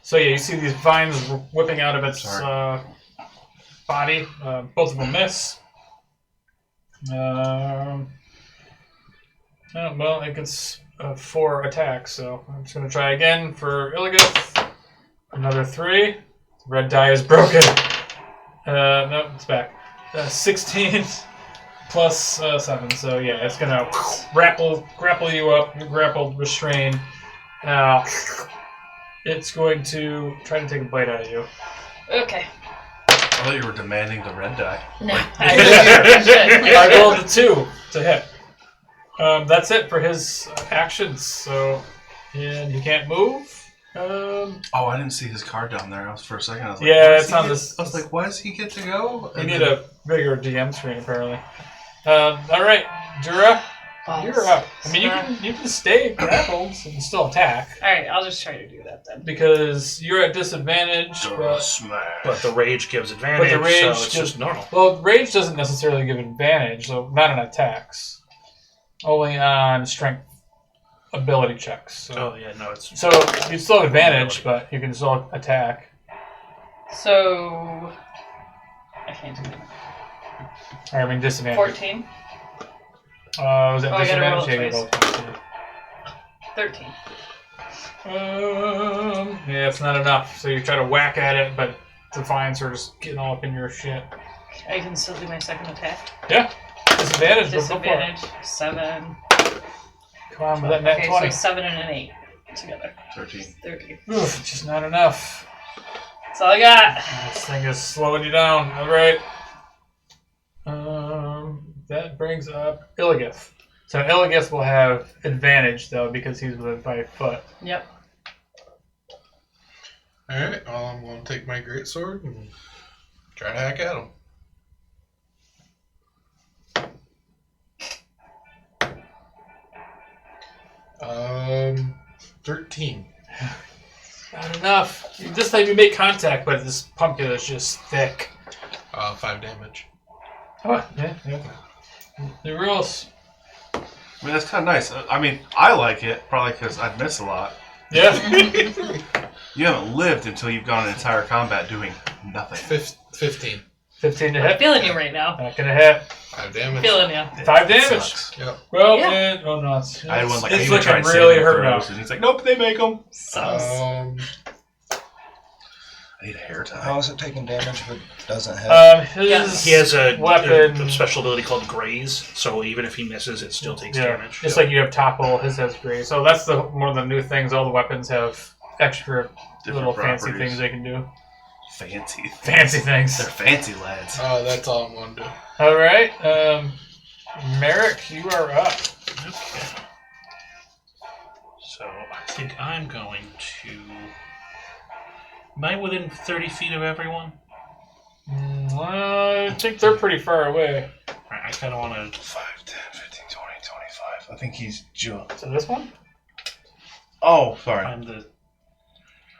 So yeah, you see these vines whipping out of its body. Both of them miss. Oh, well, it gets 4 attacks, so I'm just going to try again for Illigith. Another 3. Red die is broken. No, it's back. 16 plus 7. So yeah, it's gonna grapple you up. You're grappled, restrained. It's going to try to take a bite out of you. Okay. I thought you were demanding the red die. No. I rolled a 2 to hit. That's it for his actions. So, and he can't move. Oh, I didn't see his card down there. For a second, I was like, Yeah, why does it's he on get- this. I was like, why does he get to go? We And need then- a bigger DM screen apparently. All right, Jura, you're up. I mean, you can stay grappled and still attack Alright, I'll just try to do that then. because you're at disadvantage. But, Smash. But the rage gives advantage, But the rage so it's gives- just normal. well, rage doesn't necessarily give advantage, so not on attacks, only on strength ability checks. So, Oh yeah, no, it's so you still have advantage, but you can still attack. So I can't do that. Or I mean disadvantage. 14. Was that Oh, I gotta roll disadvantage? it Yeah, 13. yeah, it's not enough. So you try to whack at it, but Defiance are just getting all up in your shit. I can still do my second attack. Yeah, disadvantage. But go for it. Disadvantage 7. Come on with that net Okay, 20. so 7 and an 8 together. 13. 30. Oof, just not enough. That's all I got. This thing is slowing you down. All right. That brings up Illigith. So Illigith will have advantage though because he's within 5 foot. Yep. Alright, well, I'm going to take my greatsword and try to hack at him. 13. Not enough. This time you make contact, but this pumpkin is just thick. 5 damage. Oh, yeah. The rules. I mean, that's kind of nice. I mean, I like it, probably because I'd miss a lot. Yeah. You haven't lived until you've gone an entire combat doing nothing. 15. 15 to I'm hit. feeling you right now. Not gonna hit. 5 damage. Feeling you. 5 damage. Sucks. Yep. Well, Yeah. yeah. Oh no, it's I had one like, it's I even tried looking really saving hurt now. throws, and he's like, nope, they make them. Sucks. I need a hair tie. How is it taking damage but doesn't have? His he has a weapon. special ability called Graze, so even if he misses, it still takes damage. Just like you have topple, his has graze. So that's one of the new things. All the weapons have extra Different little fancy properties. things they can do. Fancy. Fancy things. They're fancy lads. That's all I'm going to do. All right, Merrick, you are up. Okay. So I think I'm going to. Am I within 30 feet of everyone? I think they're pretty far away. Alright, I kind of want to. 5, 10, 15, 20, 25. I think he's just. So this one? Oh, sorry. I'm the.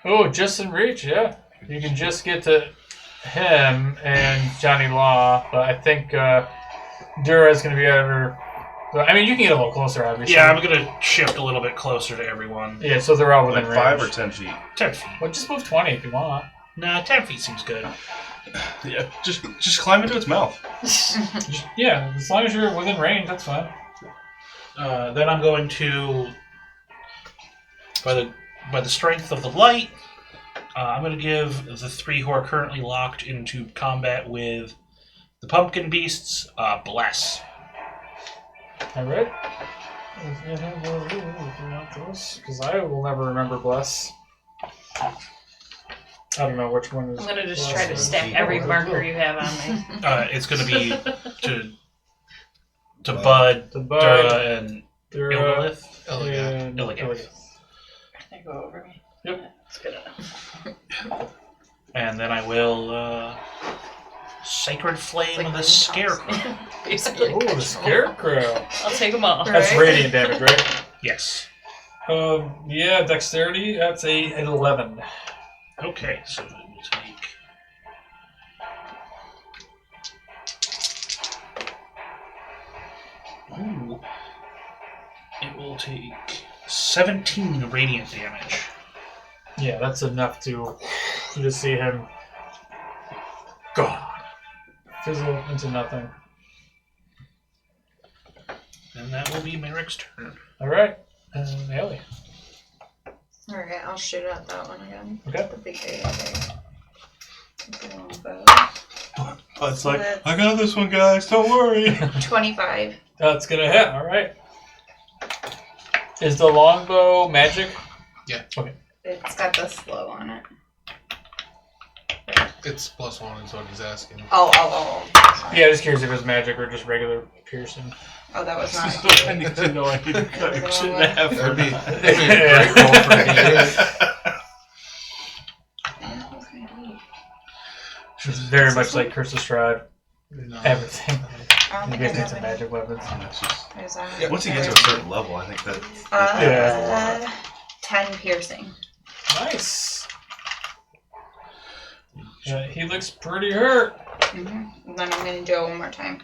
Oh, just in reach. Yeah, you can just get to him and Johnny Law, but I think Dura's going to be over. I mean, you can get a little closer, obviously. Yeah, I'm gonna shift a little bit closer to everyone. Yeah, so they're all within Like range. 5 or 10 feet. 10 feet. Well, just move 20 if you want. Nah, 10 feet seems good. Yeah, just climb into its mouth. Yeah, as long as you're within range, that's fine. Then I'm going to, by the strength of the light, I'm going to give the 3 who are currently locked into combat with the pumpkin beasts bless. All right. Because I will never remember bless. I don't know which one is. I'm gonna just try to bless. stack every marker you have on me. It's going to be to Bud, The Dura, bud, and Dura, Ilgalith. and Illigith. Illigith. Can I go over me? Yep. That's good enough. And then I will Sacred Flame of the Scarecrow. Basically. Oh, the scarecrow. I'll take them all. That's Right. radiant damage, right? Yes. Yeah, dexterity. That's an 11. Okay, so it will take. Ooh. It will take 17 radiant damage. Yeah, that's enough to just see him gone, fizzle into nothing. And that will be Merrick's turn. All right, Ellie. Alright, I'll shoot at that one again. Okay. The big A. The long bow. Oh, it's like, I got this one, guys. Don't worry. 25. That's gonna hit. All right. Is the longbow magic? It's got the slow on it. It's +1 is what he's asking. Oh. Yeah, just curious if it was magic or just regular piercing. Oh, that was not. I need to know. I need to cut your shit in half. That'd be a great roll for a It's very much like Curse of Strahd. No. Everything. I don't You think I guys need have some any. magic weapons. There's a, Once you get to a certain level, I think that. Yeah. 10 piercing. Nice. He looks pretty hurt. And then I'm going to do it one more time.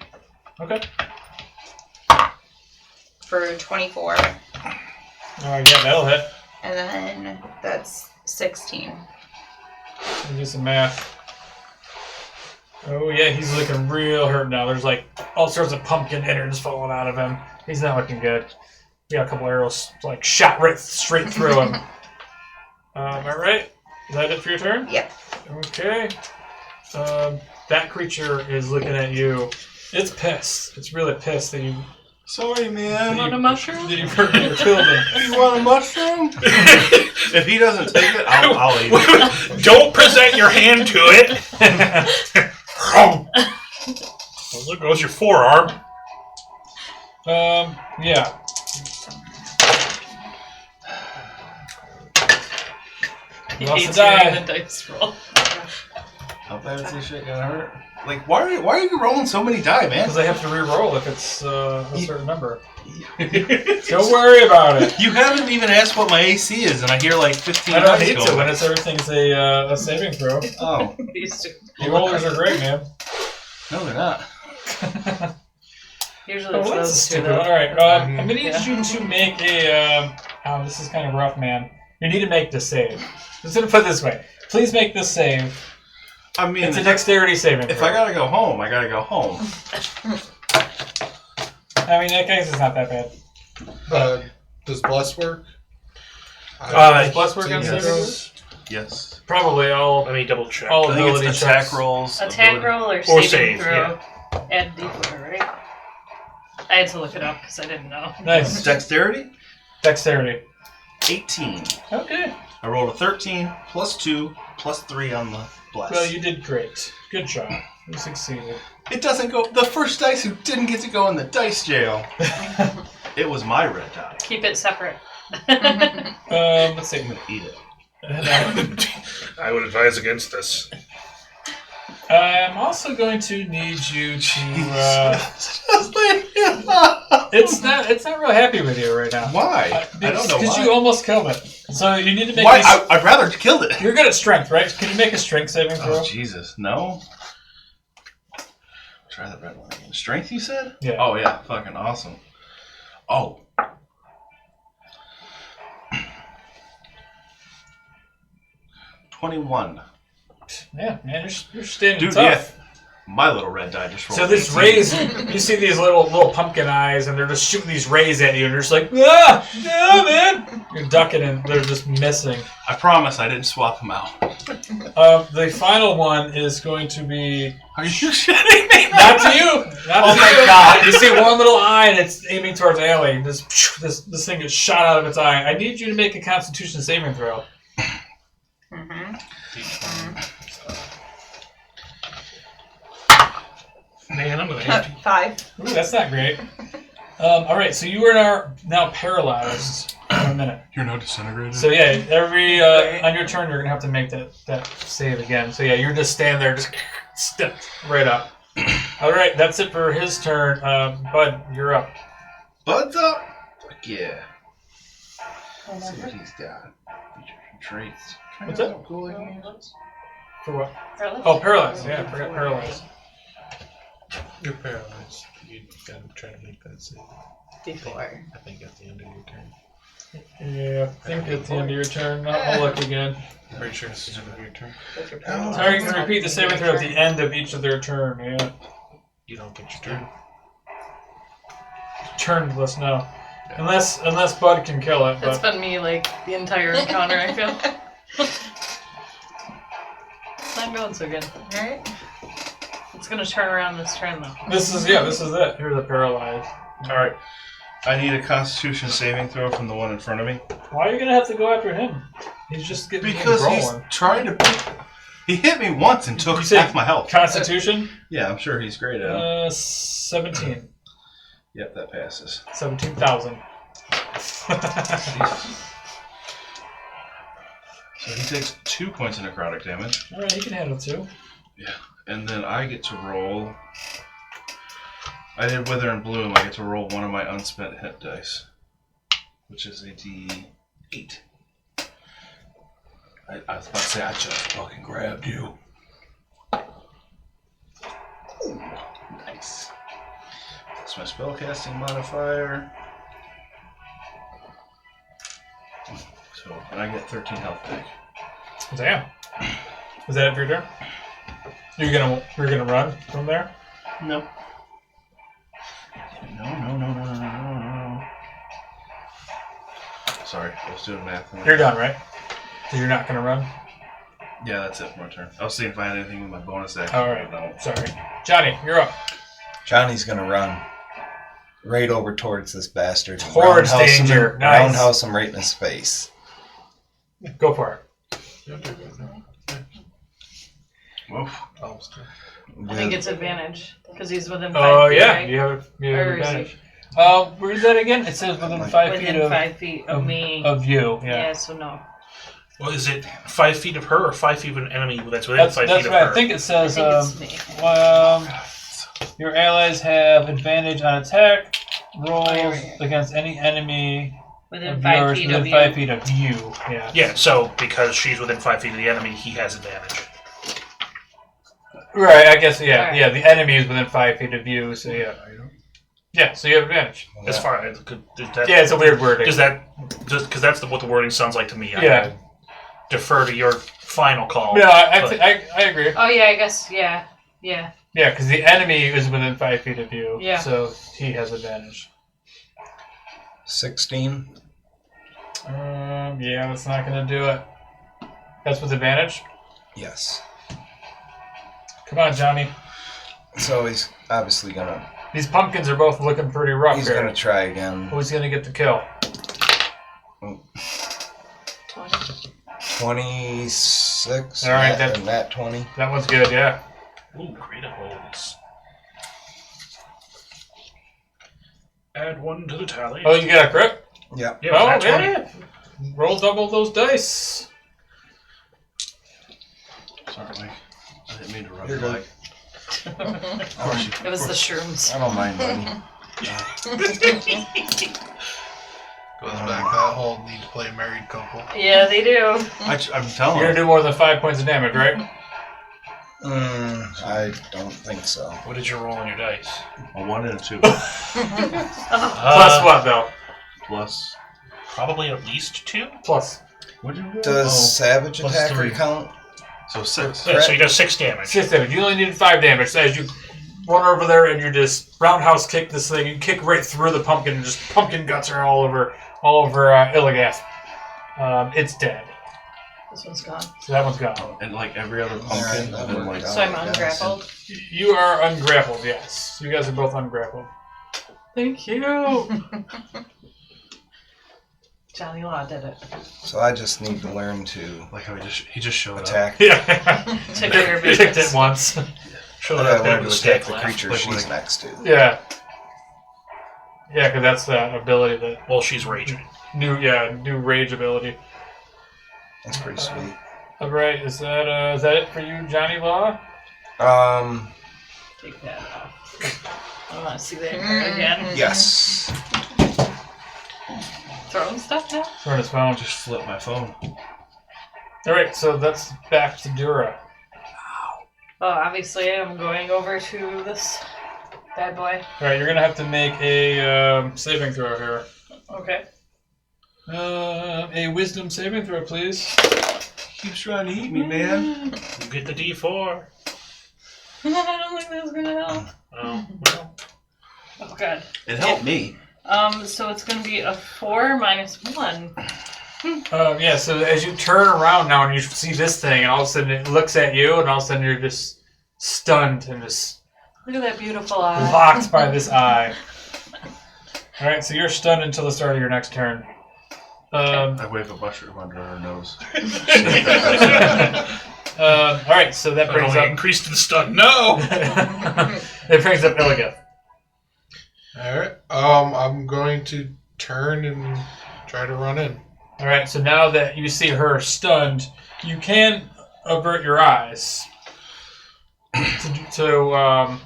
Okay. For 24. Yeah, that'll hit. And then that's 16. Let me do some math. Oh yeah, he's looking real hurt now. There's like all sorts of pumpkin innards falling out of him. He's not looking good. We got a couple arrows like shot right straight through him. Alright. Is that it for your turn? Yep. Okay. That creature is looking at you. It's pissed. It's really pissed that you Sorry, man. Want a mushroom? that you killed him. You want a mushroom? If he doesn't take it, I'll eat it. Don't present your hand to it. Well, there goes your forearm. Yeah. He Lost hates a die. hearing the dice roll. How bad is this shit gonna hurt? Like, why are you rolling so many die, man? Because I have to re-roll if it's a certain number. Don't worry about it. You haven't even asked what my AC is, and I hear like 15 I don't dice hate going. to when it's everything's a saving throw. Oh, These two. The rollers are great, man. no, they're not. Usually Oh, it's that's a those two stupid though. one. Alright, I'm going to need Yeah. you to make a... this is kind of rough, man. You need to make this save. Just going to put it this way. Please make this save. I mean, It's a dexterity saving if throw. I gotta go home, I gotta go home. I mean, that case is not that bad. Does Bless work? Does Bless work on Yes. saving throws? Yes. Probably all Let me double check. all I think ability it's attack checks. rolls. Attack ability- roll or Or saving save, throw? Add D4, right? I had to look it up because I didn't know. Nice. Dexterity? Dexterity. 18. Okay. I rolled a 13, plus 2, plus 3 on the bless. Well, you did great. Good job. You succeeded. It doesn't go. The first dice who didn't get to go in the dice jail. It was my red die. Keep it separate. Let's see. I'm gonna eat it. I would advise against this. I'm also going to need you to. Why? It's not real happy with you right now. I don't know Because why. you almost killed it. So you need to make. Why? These, I'd rather kill it. you're good at strength, right? Can you make a strength saving throw? Oh Jesus, no. Try that red one again. Strength, you said? Yeah. Oh yeah, fucking awesome. Oh. $21. Yeah, man, you're standing Dude, tough. My little red die just rolled. So this 18. rays, you see these little pumpkin eyes, and they're just shooting these rays at you, and you're just like, ah, no, man. You're ducking, and they're just missing. I promise I didn't swap them out. The final one is going to be Are you shitting me? not to you. Not Oh to my you. God. You see one little eye, and it's aiming towards Allie. This thing gets shot out of its eye. I need you to make a Constitution saving throw. Man, I'm gonna have to. 5. Ooh, that's not great. All right, so you are now paralyzed for a minute. You're not disintegrated. So yeah, every on your turn you're gonna have to make that save again. So yeah, you're just standing there, just step right up. All right, that's it for his turn. Bud, you're up. Bud's up. Fuck yeah. Let's see what he's got. Features and traits. What's that? Cool like he is. For what? Really? Oh, paralyzed. Yeah, I forgot paralyzed. You're paralyzed. You gotta try to make that save. Before. I think at the end of your turn. Yeah, I think at the end of your turn. I'll look again. I'm pretty sure it's the end of your turn. If you're Sorry, you can repeat the saving throw at the end of each of their turn. Yeah, You don't get your turn. turnless now. Unless Bud can kill it, That's but been me like the entire encounter, I feel. It's not going so good. Alright. It's gonna turn around this turn though. This is it. Here's the paralyzed. All right. I need a Constitution saving throw from the one in front of me. Why are you gonna have to go after him? He's just getting Because he's rolling. trying to. He hit me once and took You say half my health. Constitution. Yeah, I'm sure he's great at it. 17. Yep, that passes. 17,000. So he takes 2 points of necrotic damage. All right, he can handle 2. Yeah, and then I get to roll. I did Wither and Bloom. I get to roll one of my unspent hit dice, which is a D8. I was about to say I just fucking grabbed you. Ooh, nice. That's my spellcasting modifier. So, and I get 13 health back. Damn. Is that it for your turn? You're gonna run from there? No. No. Sorry, I was doing math. You're done, right? So you're not gonna run? Yeah, that's it for my turn. I was seeing if I had anything with my bonus action. All right. No. Sorry, Johnny, you're up. Johnny's gonna run right over towards this bastard. Towards danger. Nice. Roundhouse him right in his face. Go for it. Woof. I think it's advantage because he's within 5 Oh feet. yeah, right? you have Or is advantage. Where's that again? It says within 5 feet Within of 5 feet of me. of you. yeah. Yeah. So no. Well, is it 5 feet of her or 5 feet of an enemy that's within That's 5 that's feet what of her? I think it I says. think it's me. Your allies have advantage on attack rolls Right. against any enemy Within of 5 yours feet within of 5 you. feet of you. Yeah. Yeah, so because she's within 5 feet of the enemy, he has advantage. Right. I guess. Yeah. Alright. Yeah. The enemy is within 5 feet of you. So yeah. Yeah. So you have advantage. As far as Yeah. It's a weird wording. Does that just because that's what the wording sounds like to me? Yeah. I defer to your final call. No, I but- agree. Oh yeah, I guess yeah. Yeah, because the enemy is within 5 feet of you. Yeah. So he has advantage. 16. Yeah, that's not going to do it. That's with advantage? Yes. Come on, Johnny. So he's obviously gonna. These pumpkins are both looking pretty rough He's here. gonna try again. Who's going to get the kill? 26. All right, nat, that- and nat 20. That one's good, yeah. Ooh, great rolls. Add 1 to the tally. Oh, you got a crit? Yep. Yeah, Oh, that's yeah. Roll double those dice. Sorry, Mike. I didn't mean to rub You're your good. leg. It was the shrooms. I don't mind, buddy. Goes back that whole need to play married couple. Yeah, they do. I'm You're going telling to you. do more than 5 points of damage, right? I don't think so. What did you roll on your dice? A 1 and a 2. Plus what, though? Plus. Probably at least 2. Plus. What did you do? Does Savage plus Attacker 3. count? So 6. Yeah, so he does 6 damage. 6 damage. You only needed 5 damage. So as you run over there and you just roundhouse kick this thing, you kick right through the pumpkin and just pumpkin guts are all over Illigath. It's dead. This one's gone. So that one's gone. And like every other Alright, pumpkin, that and then worked like out. So I'm yeah, ungrappled. You are ungrappled, yes. You guys are both ungrappled. Thank you. Johnny Law did it. So I just need to learn to like how he just showed up. attack. Yeah. Took care of You kicked business. it once. Showed I up there learn with to a attack stack the left. creature Like, she's like- next to. Yeah. Yeah, because that's that ability that Well, she's raging. new rage ability. That's pretty sweet. All right, is that it for you, Johnny Law? Take that off. I want to see that again. Yes. Throwing stuff now? Turn his phone. Just flip my phone. All right, so that's back to Dura. Well, obviously I'm going over to this bad boy. All right, you're gonna have to make a saving throw here. Okay. A wisdom saving throw, please. Keeps trying to eat me, man. You get the D4. I don't think that's gonna help. Oh, well. Oh god. It helped me. So it's gonna be a 4 minus 1. Yeah, so as you turn around now and you see this thing, and all of a sudden it looks at you, and all of a sudden you're just stunned and just Look at that beautiful eye. locked by this eye. All right, so you're stunned until the start of your next turn. I wave a mushroom under her nose. All right, so that brings up increased the stun. No. it brings up Illigith. All right. I'm going to turn and try to run in. All right, so now that you see her stunned, you can avert your eyes to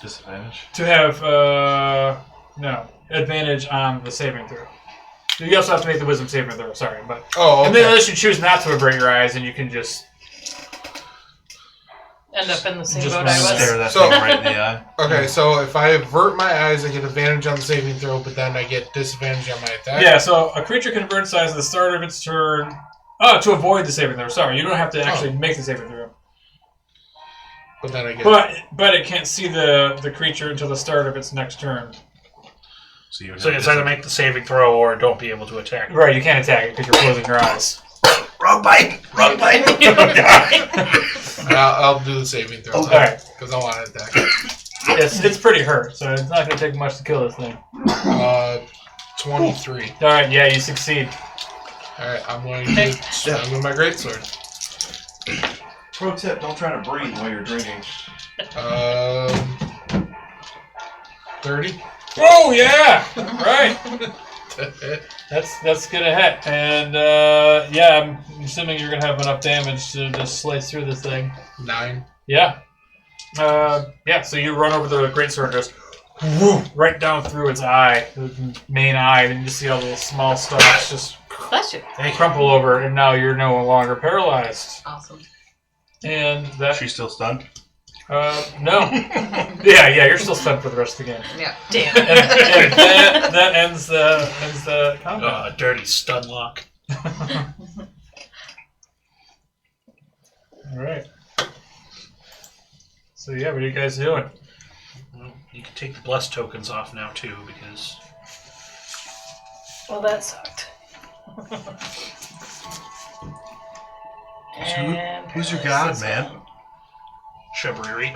Disadvantage. have advantage on the saving throw. You also have to make the wisdom saving throw. Sorry, but Oh, and then okay. unless you choose not to avert your eyes, and you can just End up in the same Just boat I was. Stare that So- thing right in the eye. Okay, so if I avert my eyes, I get advantage on the saving throw, but then I get disadvantage on my attack. yeah. So a creature can avert its eyes at the start of its turn. Oh, to avoid the saving throw. Sorry, you don't have to actually make the saving throw. But then I get. But it can't see the creature until the start of its next turn. So, you would So have it's either make the saving throw or don't be able to attack. Right, you can't attack it because you're closing your eyes. Wrong bite! Wrong bite! I'll do the saving throw. All right. Because I want to attack it. It's pretty hurt, so it's not going to take much to kill this thing. 23. All right, yeah, you succeed. All right, I'm going to swing with my greatsword. Pro tip, don't try to breathe while you're drinking. 30. Oh yeah, right. That's gonna hit, and yeah, I'm assuming you're gonna have enough damage to just slice through this thing. 9. Yeah. Yeah. So you run over the greatsword, just whoo, right down through its eye, the main eye, and you just see all the little small stalks just Bless you. crumple over, and now you're no longer paralyzed. Awesome. And that She's still stunned? no. Yeah, you're still stunned for the rest of the game. Yeah. Damn. And that ends the combat. Dirty stun lock. All right. So yeah, what are you guys doing? Well, you can take the bless tokens off now too, because Well, that sucked. And Who's your god, man? Shabriri.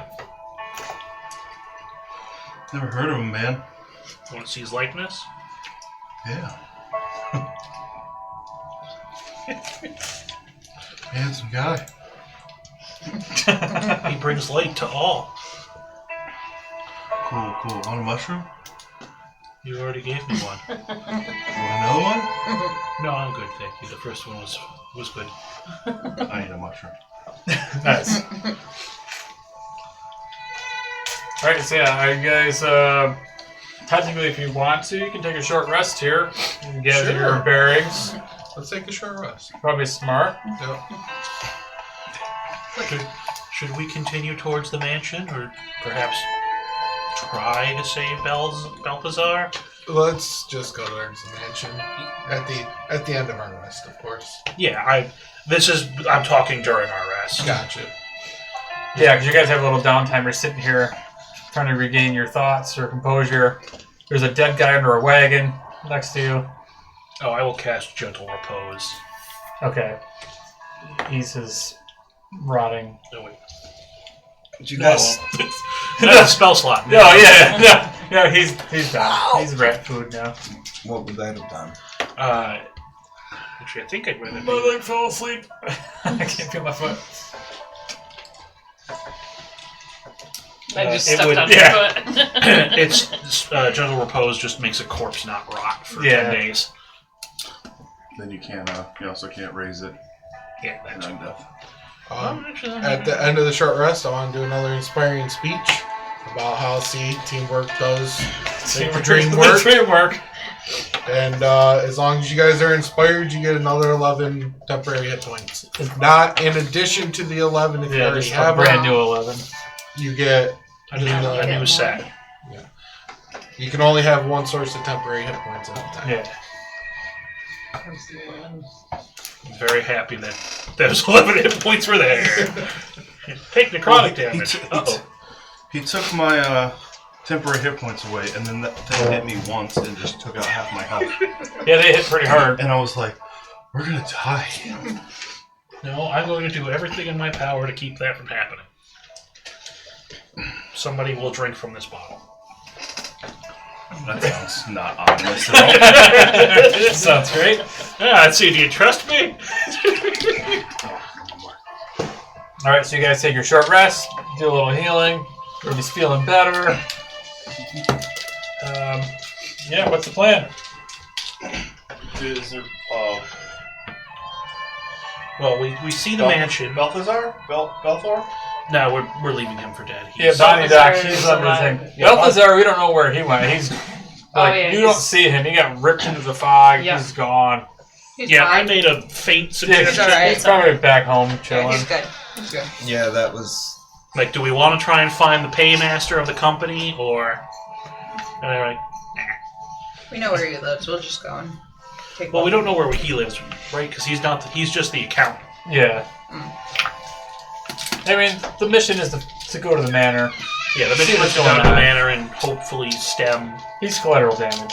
Never heard of him, man. Want to see his likeness? Yeah. Handsome guy. He brings light to all. Cool. Want a mushroom? You already gave me one. You want another one? No, I'm good, thank you. The first one was good. I need a mushroom. Nice. All right, so yeah, you guys. Technically, if you want to, you can take a short rest here and gather Sure. your bearings. Let's take a short rest. Probably smart. Yep. Should we continue towards the mansion, or perhaps try to save Balthazar? Let's just go towards the mansion at the end of our rest, of course. Yeah, I'm talking during our rest. Gotcha. Yeah, because you guys have a little downtime. You're sitting here trying to regain your thoughts or composure. There's a dead guy under a wagon next to you. Oh, I will cast Gentle Repose. Okay. Ease his rotting. No, wait. Did you guys? Not a spell slot. No, yeah, he's done. He's rat food now. What would that have done? Actually, I think I'd rather My leg fell asleep. I can't feel my foot. I just it stepped would- on yeah. your foot. It's Gentle Repose just makes a corpse not rot for Yeah. 10 days. Then you can't. You also can't raise it. Yeah, And that's I'm deaf. actually, At the end of the short rest, I want to do another inspiring speech about how teamwork does make the dream work. Dream work. And as long as you guys are inspired, you get another 11 temporary hit points. Not in addition to the 11 if you Yeah, already just a have brand them. new 11. You get. a new set. You can only have one source of temporary hit points at a time. Yeah. I'm very happy that those 11 hit points were there. Take necrotic damage. Uh-oh. He took my temporary hit points away, and then that thing hit me once and just took out half my health. Yeah, they hit pretty hard. And I was like, we're gonna die. No, I'm going to do everything in my power to keep that from happening. somebody will drink from this bottle. That sounds not ominous at all. Sounds great. Yeah, I'd say, do you trust me? All right, so you guys take your short rest, do a little healing. Everybody's feeling better. Yeah, what's the plan? Is there, Well, we see the mansion. Balthazar? Belthor? No, we're leaving him for dead. Yeah, He's, Bonnie Balthazar Doc, he's is under the alive. thing. Balthazar, we don't know where he went. He's like, yeah, you don't he's- see him. He got ripped into the fog. Yeah. He's gone. He's yeah, I fine. made a faint Yeah, suggestion. alright. he's probably back home Yeah, chilling. he's good. He's good. Yeah, that was. Like, do we want to try and find the paymaster of the company, or... And they're like, We know where he lives. We'll just go and take well, we one. don't know where he lives, right? Because he's not. He's just the accountant. Yeah. I mean, the mission is to go to the manor. Yeah, the See mission what's is to go going to the on. manor and hopefully stem. He's collateral damage.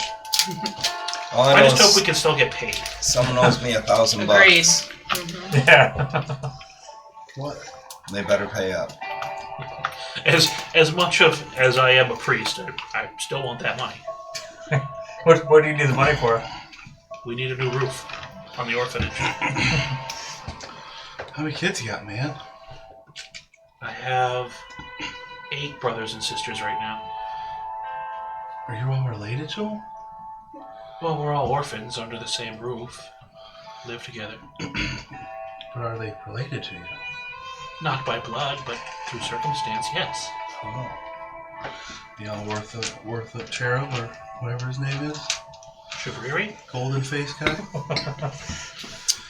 All I I know just is hope we can still get paid. someone owes me $1,000 Agreed. bucks. Yeah. What? They better pay up. As much as I am a priest, I still want that money. What do you need the money for? We need a new roof on the orphanage. How many kids you got, man? I have 8 brothers and sisters right now. Are you all related to them? Well, we're all orphans under the same roof. Live together. But are they related to you? Not by blood, but through circumstance, yes. Oh. You know, worth of cherub or whatever his name is? Shivariri? Golden face guy?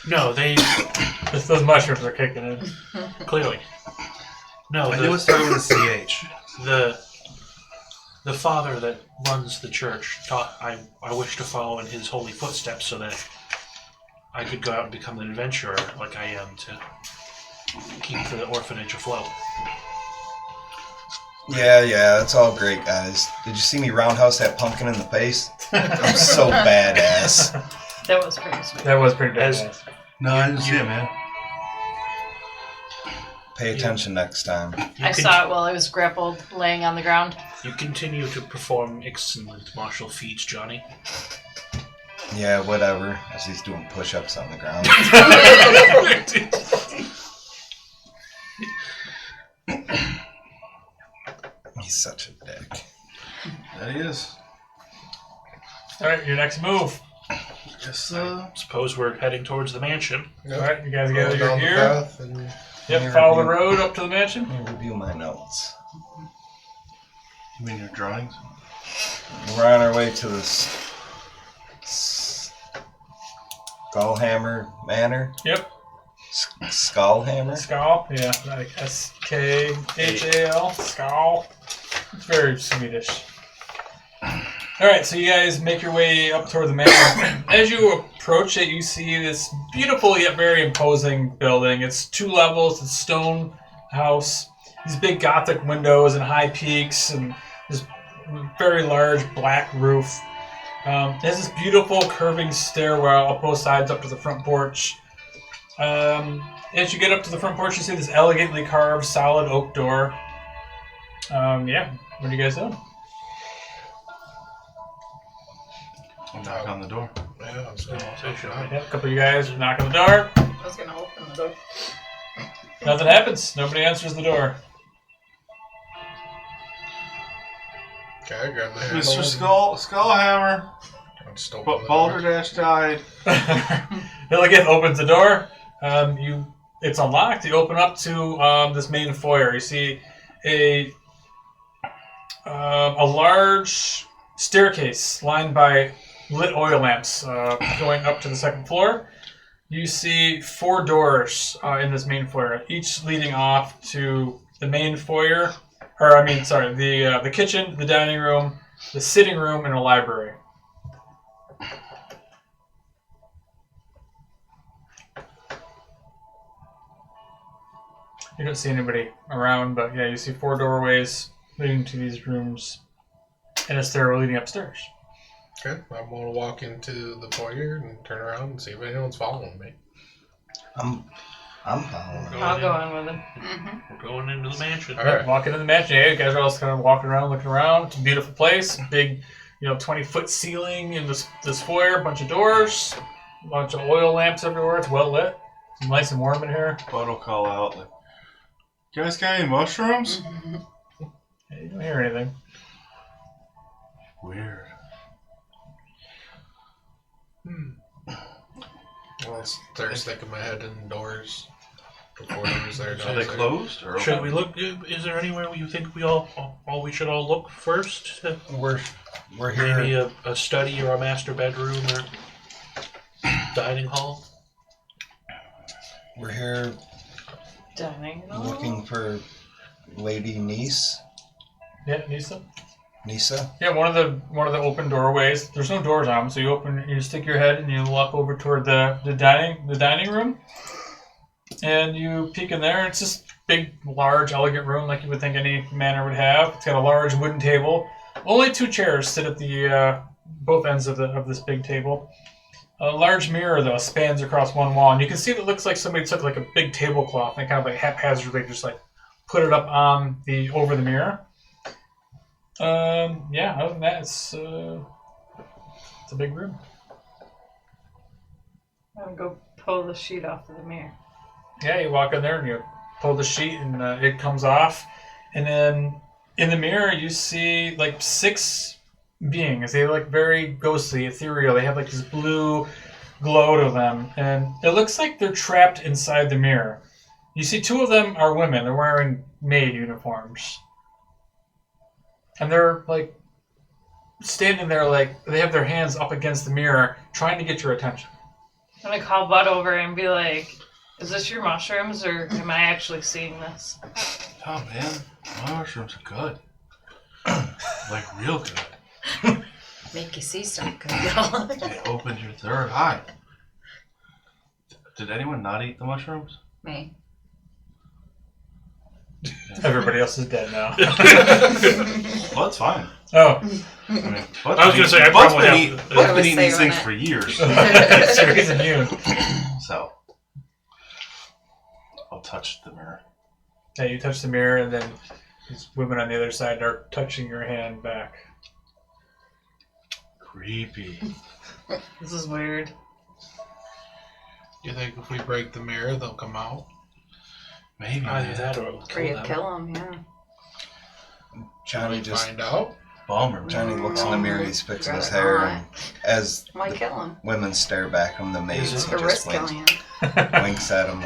No, they... Just those mushrooms are kicking in. Clearly. No, I knew it started with a CH. The father that runs the church taught I wish to follow in his holy footsteps so that I could go out and become an adventurer like I am to keep the orphanage afloat. Yeah, it's all great, guys. Did you see me roundhouse that pumpkin in the face? I'm so badass. That was pretty sweet. That was pretty As- badass. No, I didn't see it, man. Pay attention next time. I saw it while I was grappled, laying on the ground. You continue to perform excellent martial feats, Johnny. Yeah, whatever. As he's doing push-ups on the ground. He's such a dick. That he is. All right, your next move. Yes, Suppose we're heading towards the mansion. All right, you guys gather Roll your down the gear. path and Yep, Let me follow the review- road up to the mansion. Let me review my notes. You mean your drawings? We're on our way to the Skullhammer Manor. Yep, Skullhammer? Skal. Yeah, like SKHAL. Skal. It's very Swedish. All right, so you guys make your way up toward the manor. As you approach it, you see this beautiful yet very imposing building. It's 2 levels. It's a stone house. These big Gothic windows and high peaks, and this very large black roof. It has this beautiful curving stairwell up both sides up to the front porch. As you get up to the front porch, you see this elegantly carved solid oak door. Yeah, what are you guys doing? I'll knock on the door. yeah, I was going to say shit. Yeah, a couple of you guys knock on the door. I was gonna open the door. Nothing happens. Nobody answers the door. Okay, I grabbed the handle. Mr. Skullhammer. and just opened the door. Balderdash died. Illigith opens the door. It's unlocked. You open up to this main foyer. You see a large staircase lined by lit oil lamps going up to the second floor. You see 4 doors in this main foyer, each leading off to the main foyer, the kitchen, the dining room, the sitting room, and a library. You don't see anybody around, but yeah, you see 4 doorways leading to these rooms, and a stairwell leading upstairs. Okay, I'm going to walk into the foyer and turn around and see if anyone's following me. I'm I'm following. I'll go on with him. Mm-hmm. We're going into the mansion. All right. Walking in the mansion. Yeah, you guys are all kind of walking around, looking around. It's a beautiful place. Big, 20-foot ceiling in this foyer. A bunch of doors. A bunch of oil lamps everywhere. It's well lit. It's nice and warm in here. Bud will call out, like, you guys got any mushrooms? Yeah, you don't hear anything. Weird. I'll start sticking my head in doors before there's there. Are they closed? Or Should open? we look? Is there anywhere you think we we should all look first? We're here. Maybe a study or a master bedroom or dining hall? We're here Dining. looking for Lady Niece. Yeah, Nisa. Nisa. Yeah, one of the open doorways. There's no doors on them, so you stick your head and you walk over toward the dining room, and you peek in there. It's just big, large, elegant room like you would think any manor would have. It's got a large wooden table. Only 2 chairs sit at the both ends of this big table. A large mirror though spans across one wall, and you can see that it looks like somebody took like a big tablecloth and kind of like haphazardly just like put it up on over the mirror. Yeah, other than that, it's a big room. I'm gonna go pull the sheet off of the mirror. Yeah, you walk in there and you pull the sheet and it comes off. And then in the mirror, you see like 6 beings. They look very ghostly, ethereal. They have like this blue glow to them. And it looks like they're trapped inside the mirror. You see 2 of them are women. They're wearing maid uniforms. And they're like standing there like they have their hands up against the mirror trying to get your attention. I'm gonna call Bud over and be like, is this your mushrooms or am I actually seeing this? Oh man, my mushrooms are good. Like real good. Make you see stuff good, y'all. They opened your third eye. Did anyone not eat the mushrooms? Me. Everybody else is dead now. Well, that's fine. Oh, I mean, I was gonna say, I Bud's probably been, have- Bud's I been was eating these saving things it. for years. so he's immune. So, I'll touch the mirror. Yeah, you touch the mirror, and then these women on the other side are touching your hand back. Creepy. This is weird. You think if we break the mirror, they'll come out? Maybe. Either Man. that or it'll Or kill you them. kill him, yeah. Johnny We just find out. Bummer. Johnny looks in the mirror. He's fixing his Rather hair, not. and as Why kill him? women stare back from the Is maids, it he The just risk killing winks, him. winks at him.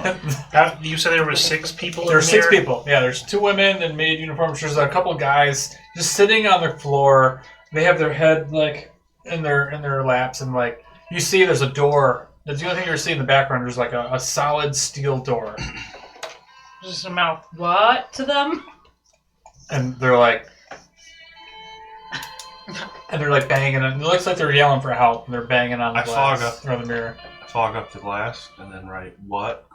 Like, You said there were 6 people There are in 6 there? people. Yeah, there's 2 women in maid uniforms. There's a couple guys just sitting on the floor. They have their head like in their laps, and like you see, there's a door. That's the only thing you're seeing in the background. There's like a solid steel door, Just a mouth. What to them? and they're like banging on. It looks like they're yelling for help, and they're banging on the I glass fog up. or the mirror. Fog up the glass and then write what? ?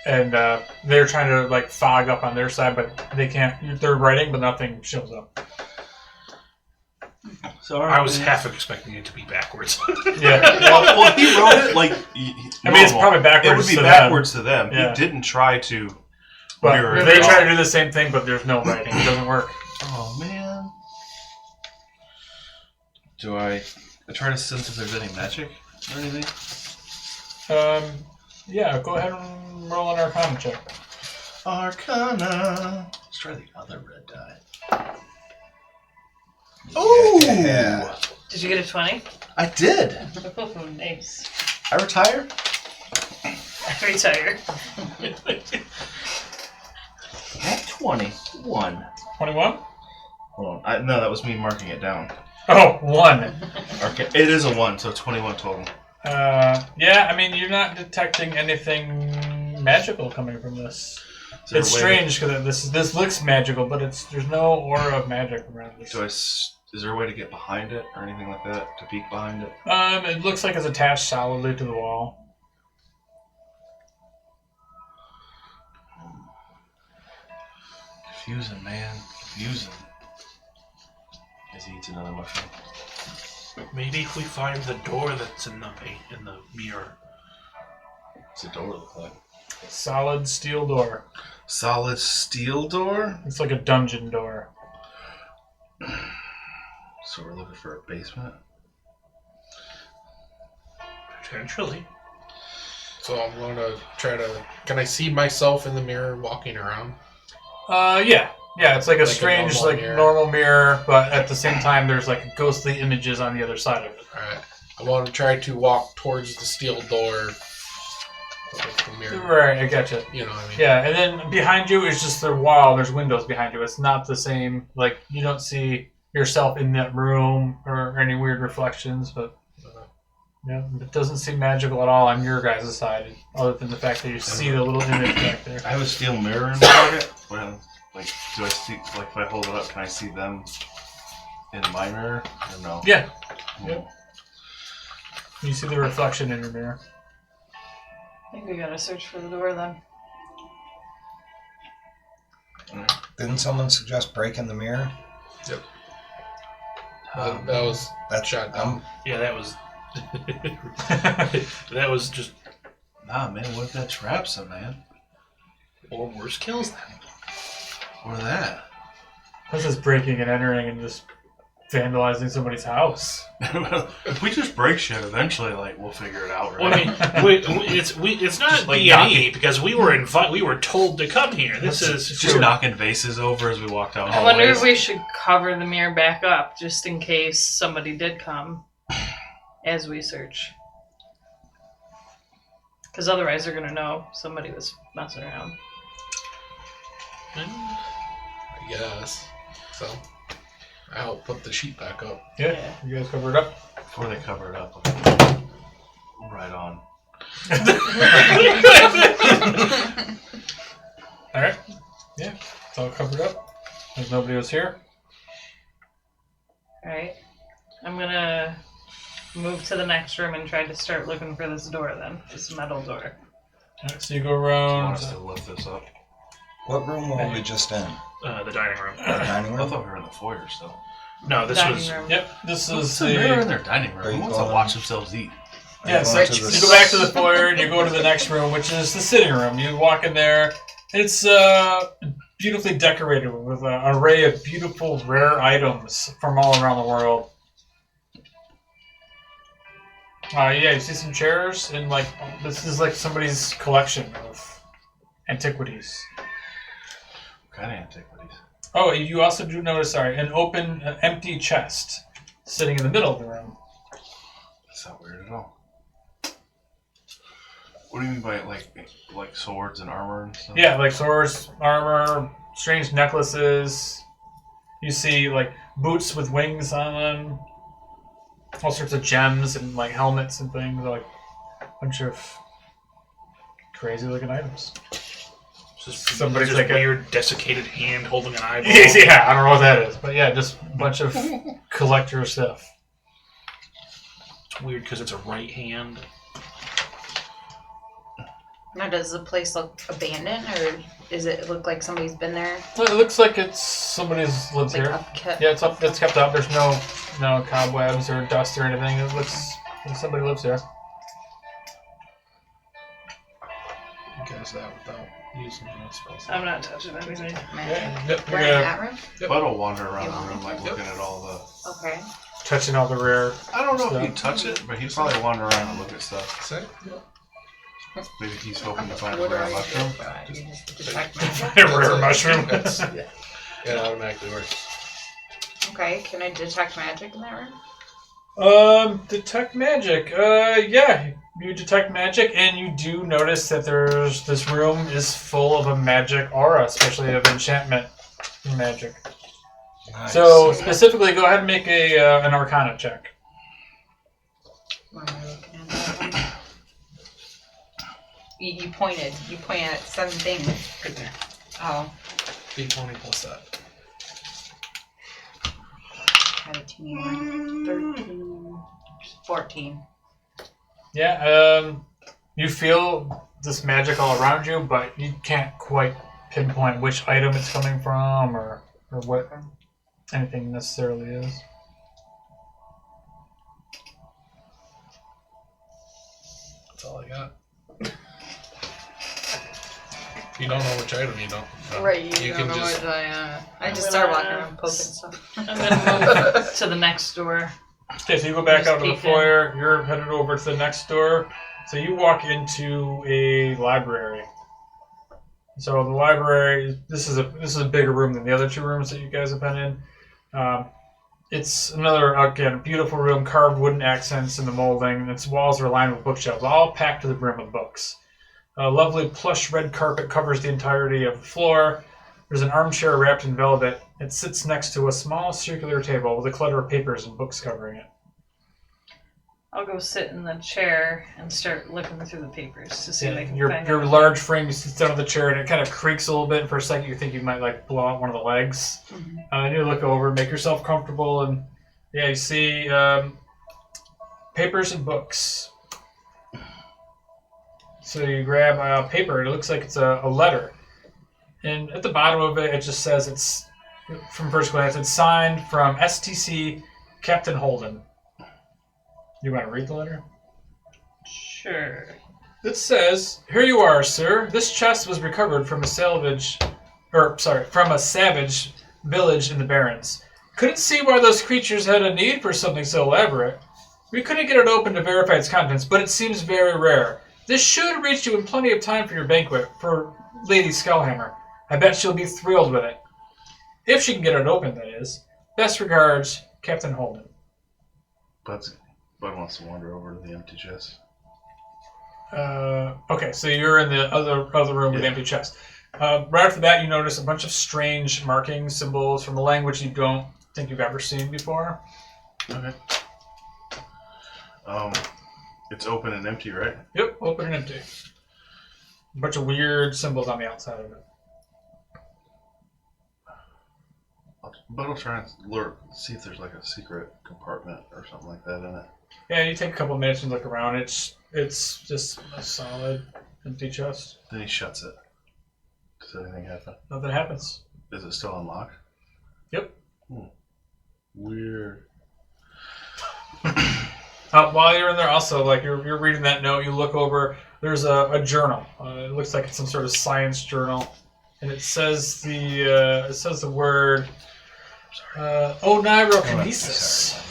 And they're trying to like fog up on their side, but they can't. They're writing, but nothing shows up. Sorry. I was half expecting it to be backwards. Yeah, Well, he wrote it like. I mean, it's probably backwards. It would be to backwards to them. Yeah. He didn't try to But mirror it they at try all. to do the same thing, but there's no writing. It doesn't work. Oh man. Do I try to sense if there's any magic or anything? Yeah, go ahead and roll an Arcana check. Arcana. Let's try the other red die. yeah. Did you get a 20? I did. Oh, nice. I retire. I retire. At 21. 21? Hold on. No, that was me marking it down. Oh, 1. Okay, it is a 1, so 21 total. Yeah, I mean, you're not detecting anything magical coming from this. Is there It's a way strange because this looks magical, but there's no aura of magic around this. Is there a way to get behind it or anything like that? To peek behind it? It looks like it's attached solidly to the wall. Confusing, man. Confusing. As he eats another mushroom. Maybe if we find the door that's in the mirror. What's the door look like? Solid steel door. Solid steel door. It's like a dungeon door. So we're looking for a basement. Potentially. So I'm going to try to. Can I see myself in the mirror walking around? Yeah. Yeah, it's like a Like a strange, normal like mirror. normal mirror, but at the same time, there's like ghostly images on the other side of it. Alright. I want to try to walk towards the steel door. With the mirror. Right, I gotcha. You know what I mean? Yeah, and then behind you is just the wall. There's windows behind you. It's not the same. Like, you don't see yourself in that room or any weird reflections, but yeah, it doesn't seem magical at all on your guys' side, other than the fact that you see the little image back there. I have a steel mirror in my pocket. Well, like, do I see? Like, if I hold it up, can I see them in my mirror or no? Yeah, yep. You see the reflection in your mirror. I think we gotta search for the door then. Didn't someone suggest breaking the mirror? That was That's shot down. Yeah, that was. That was just. Nah, man. What if that traps them, man? Or worse, kills them. What that? That's just breaking and entering and just vandalizing somebody's house. If we just break shit, eventually, like, we'll figure it out, right? Well, I mean, it's not Just like D&E knocking- because we were told to come here. This is just knocking vases over as we walk down I wonder hallways. if we should cover the mirror back up just in case somebody did come as we search. Because otherwise they're gonna know somebody was messing around. I guess. So I'll put the sheet back up. Yeah, you guys cover it up. Before they cover it up, right on. Alright. Yeah, it's all covered up. There's nobody else here. Alright. I'm gonna move to the next room and try to start looking for this door then. This metal door. Alright, so you go I want around. us to lift this up. What room were we just in? the dining room. The dining I room? thought we were in the foyer still. No, this Dining was. room. Yep, this What's is the mirror in the. their dining room? Are Who you wants to going- watch themselves eat? Yeah, Are so going to you the go back to the foyer and you go to the next room, which is the sitting room. You walk in there. It's beautifully decorated with an array of beautiful, rare items from all around the world. Yeah, you see some chairs, and like this is like somebody's collection of antiquities. What kind of antiquities? Oh, you also do notice, sorry, an open, empty chest sitting in the middle of the room. That's not weird at all. What do you mean by like swords and armor and stuff? Yeah, like swords, armor, strange necklaces. You see like boots with wings on them. All sorts of gems and like helmets and things. Like a bunch of crazy looking items. Somebody's Just like a- weird desiccated hand holding an eyeball. Yeah, I don't know what that is. But yeah, just a bunch of collector stuff. It's weird because it's a right hand. Now, does the place look abandoned, or does it look like somebody's been there? Well, it looks like it's somebody's lives Like here. upkept? Yeah, it's up. It's kept up. There's no cobwebs or dust or anything. It looks like somebody lives there. You guys that without using no spells. I'm not touching anything. Magic. Yep, We're you're in gonna that room? Bud will wander around the room like Yep. looking at all the. Okay. touching all the rare. I don't know stuff. if he'd touch it, but he'd probably wander around and look at stuff. Say? Maybe he's hoping to find a What rare are you mushroom. doing? You just detect magic? A rare mushroom. That's, yeah. It automatically works. Okay, can I detect magic in that room? Detect magic. Yeah, you detect magic, and you do notice that this room is full of a magic aura, especially of enchantment magic. Nice. So specifically, go ahead and make an Arcana check. What am I looking at that one? You pointed. You pointed at 7 things. Right there. Oh, D20 plus that. had a 13, 14. Yeah. You feel this magic all around you, but you can't quite pinpoint which item it's coming from or what anything necessarily is. That's all I got. If you don't know which item, you don't. Right, you can don't know just. what I just I'm start gonna- walking around poking stuff. I'm gonna move to the next door. Okay, so you go back Just out to the peek in. foyer. You're headed over to the next door. So you walk into a library. So the library, this is a bigger room than the other two rooms that you guys have been in. It's another, again, beautiful room, carved wooden accents in the molding. Its walls are lined with bookshelves, all packed to the brim with books. A lovely plush red carpet covers the entirety of the floor. There's an armchair wrapped in velvet. It sits next to a small circular table with a clutter of papers and books covering it. I'll go sit in the chair and start looking through the papers to see if I can Your find your anything. large frame, you sit down on the chair and it kind of creaks a little bit. And for a second, you think you might like blow out one of the legs. And you look over, make yourself comfortable, and yeah, you see papers and books. So you grab a paper. It looks like it's a letter, and at the bottom of it, it just says it's from first glance. It's signed from STC Captain Holden. You want to read the letter? Sure. It says, "Here you are, sir. This chest was recovered from a savage village in the Barrens. Couldn't see why those creatures had a need for something so elaborate. We couldn't get it open to verify its contents, but it seems very rare. This should reach you in plenty of time for your banquet, for Lady Skullhammer. I bet she'll be thrilled with it. If she can get it open, that is. Best regards, Captain Holden." Bud wants to wander over to the empty chest. Okay, so you're in the other room with the empty chest. Right off the bat, you notice a bunch of strange markings, symbols from a language you don't think you've ever seen before. Okay. It's open and empty, right? Yep, open and empty. A bunch of weird symbols on the outside of it. But I'll try and see if there's like a secret compartment or something like that in it. Yeah, you take a couple minutes and look around. It's just a solid empty chest. Then he shuts it. Does anything happen? Nothing happens. Is it still unlocked? Yep. Weird. While you're in there, also, like you're reading that note, you look over. There's a journal. It looks like it's some sort of science journal, and it says the word oneirokinesis.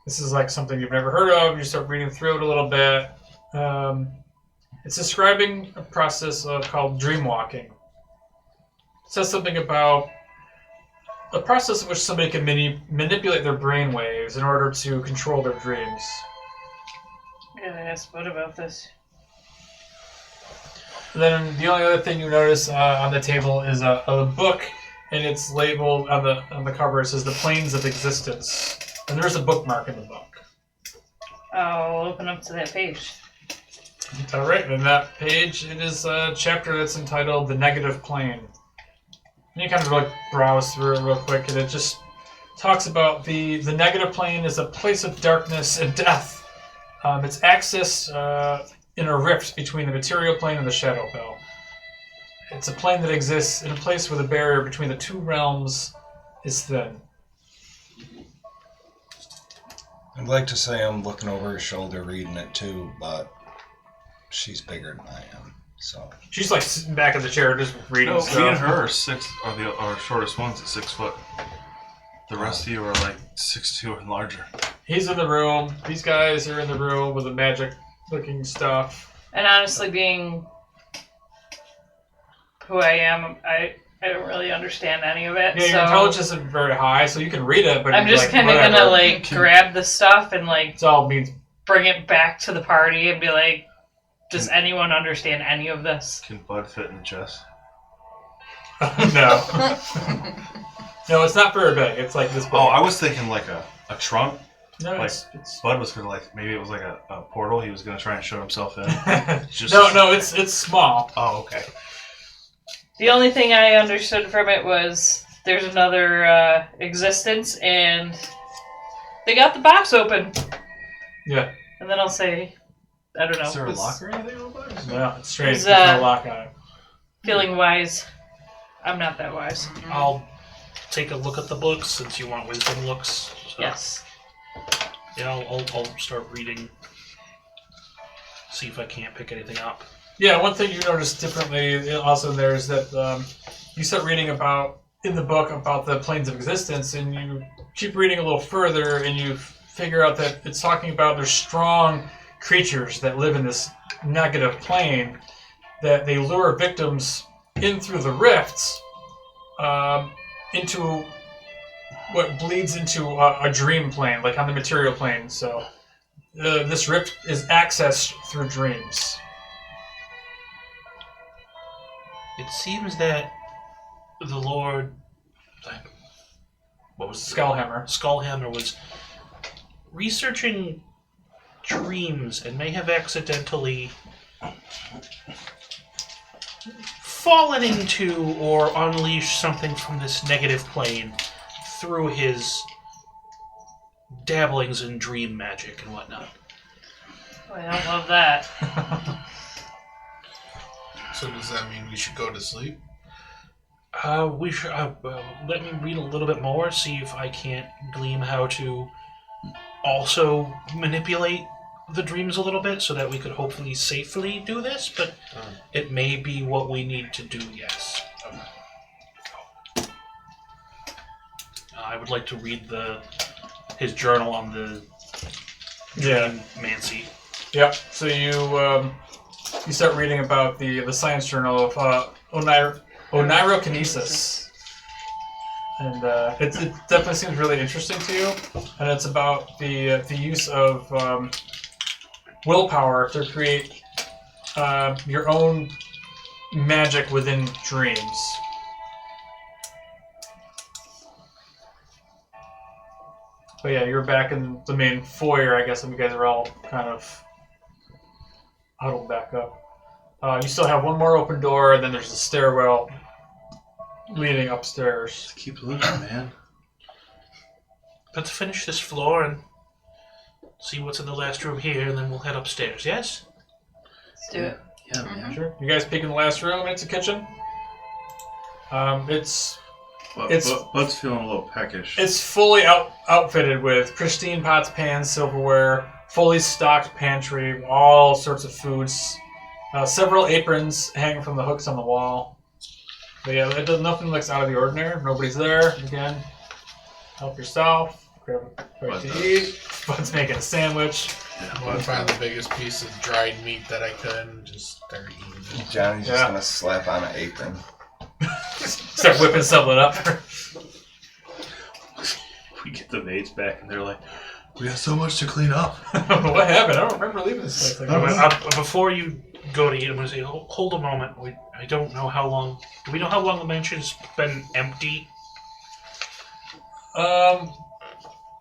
This is like something you've never heard of. You start reading through it a little bit. It's describing a process called dream walking. It says something about a process in which somebody can manipulate their brain waves in order to control their dreams. I gotta ask Bud about this. Then the only other thing you notice on the table is a book, and it's labeled on the cover. It says "The Planes of Existence," and there's a bookmark in the book. I'll open up to that page. All right, and that page, it is a chapter that's entitled "The Negative Plane." And you kind of like browse through it real quick, and it just talks about the negative plane is a place of darkness and death. It's accessed in a rift between the material plane and the shadow plane. It's a plane that exists in a place where the barrier between the two realms is thin. I'd like to say I'm looking over her shoulder reading it too, but she's bigger than I am, so. She's like sitting back in the chair just reading No, stuff. me and her are shortest ones at 6 foot. The rest of you are like 6'2" and larger. He's in the room. These guys are in the room with the magic-looking stuff. And honestly, being who I am, I don't really understand any of it. Yeah, your so intelligence isn't very high, so you can read it, but I'm you're just like, kind of whatever. gonna like grab the stuff and like It's all means. bring it back to the party and be like, does anyone understand any of this? Can Bud fit in the chest? No. No, it's not very big. It's like this big. Oh, I was thinking like a trunk. No, like- it's Bud was gonna like maybe it was like a portal. He was gonna try and show himself in. Just- no, it's small. Oh, okay. The only thing I understood from it was there's another existence and they got the box open. Yeah. And then I'll say, I don't know. Is there a locker or anything over there? No, it's straight. Is, There's no lock on it. Feeling wise. I'm not that wise. I'll take a look at the books since you want wisdom looks. So, Yes. Yeah, I'll start reading. See if I can't pick anything up. Yeah, one thing you notice differently also in there is that you start reading about, in the book, about the planes of existence, and you keep reading a little further, and you figure out that it's talking about there's strong creatures that live in this negative plane, that they lure victims in through the rifts into what bleeds into a dream plane, like on the material plane. So this rift is accessed through dreams. It seems that the Lord, what was Skullhammer was researching dreams and may have accidentally fallen into or unleashed something from this negative plane through his dabblings in dream magic and whatnot. Oh, I don't love that. So does that mean we should go to sleep? We should let me read a little bit more, see if I can't glean how to also manipulate the dreams a little bit, so that we could hopefully safely do this. But it may be what we need to do. Yes. I would like to read his journal on the dream mancy. Yep. So you start reading about the science journal of oneirokinesis, and it definitely seems really interesting to you. And it's about the use of willpower to create your own magic within dreams. But yeah, you're back in the main foyer, I guess, and you guys are all kind of huddled back up. You still have one more open door, and then there's a stairwell leading upstairs. Keep looking, man. Let's finish this floor and see what's in the last room here, and then we'll head upstairs, yes? Let's do it. Yeah, man. Sure. You guys peek in the last room. It's a kitchen. It's Bud's feeling a little peckish. It's fully outfitted with pristine pots, pans, silverware, fully stocked pantry, all sorts of foods, several aprons hanging from the hooks on the wall. But yeah, nothing looks out of the ordinary. Nobody's there. Again, help yourself. Grab a bite to eat. Bud's making a sandwich. I'm gonna find the biggest piece of dried meat that I could and just start eating it. Johnny's just gonna slap on an apron. Start whipping something up. We get the maids back, and they're like, "We got so much to clean up." What happened? I don't remember leaving this place. Before you go to eat, I'm going to say, hold a moment. I don't know how long. Do we know how long the mansion's been empty?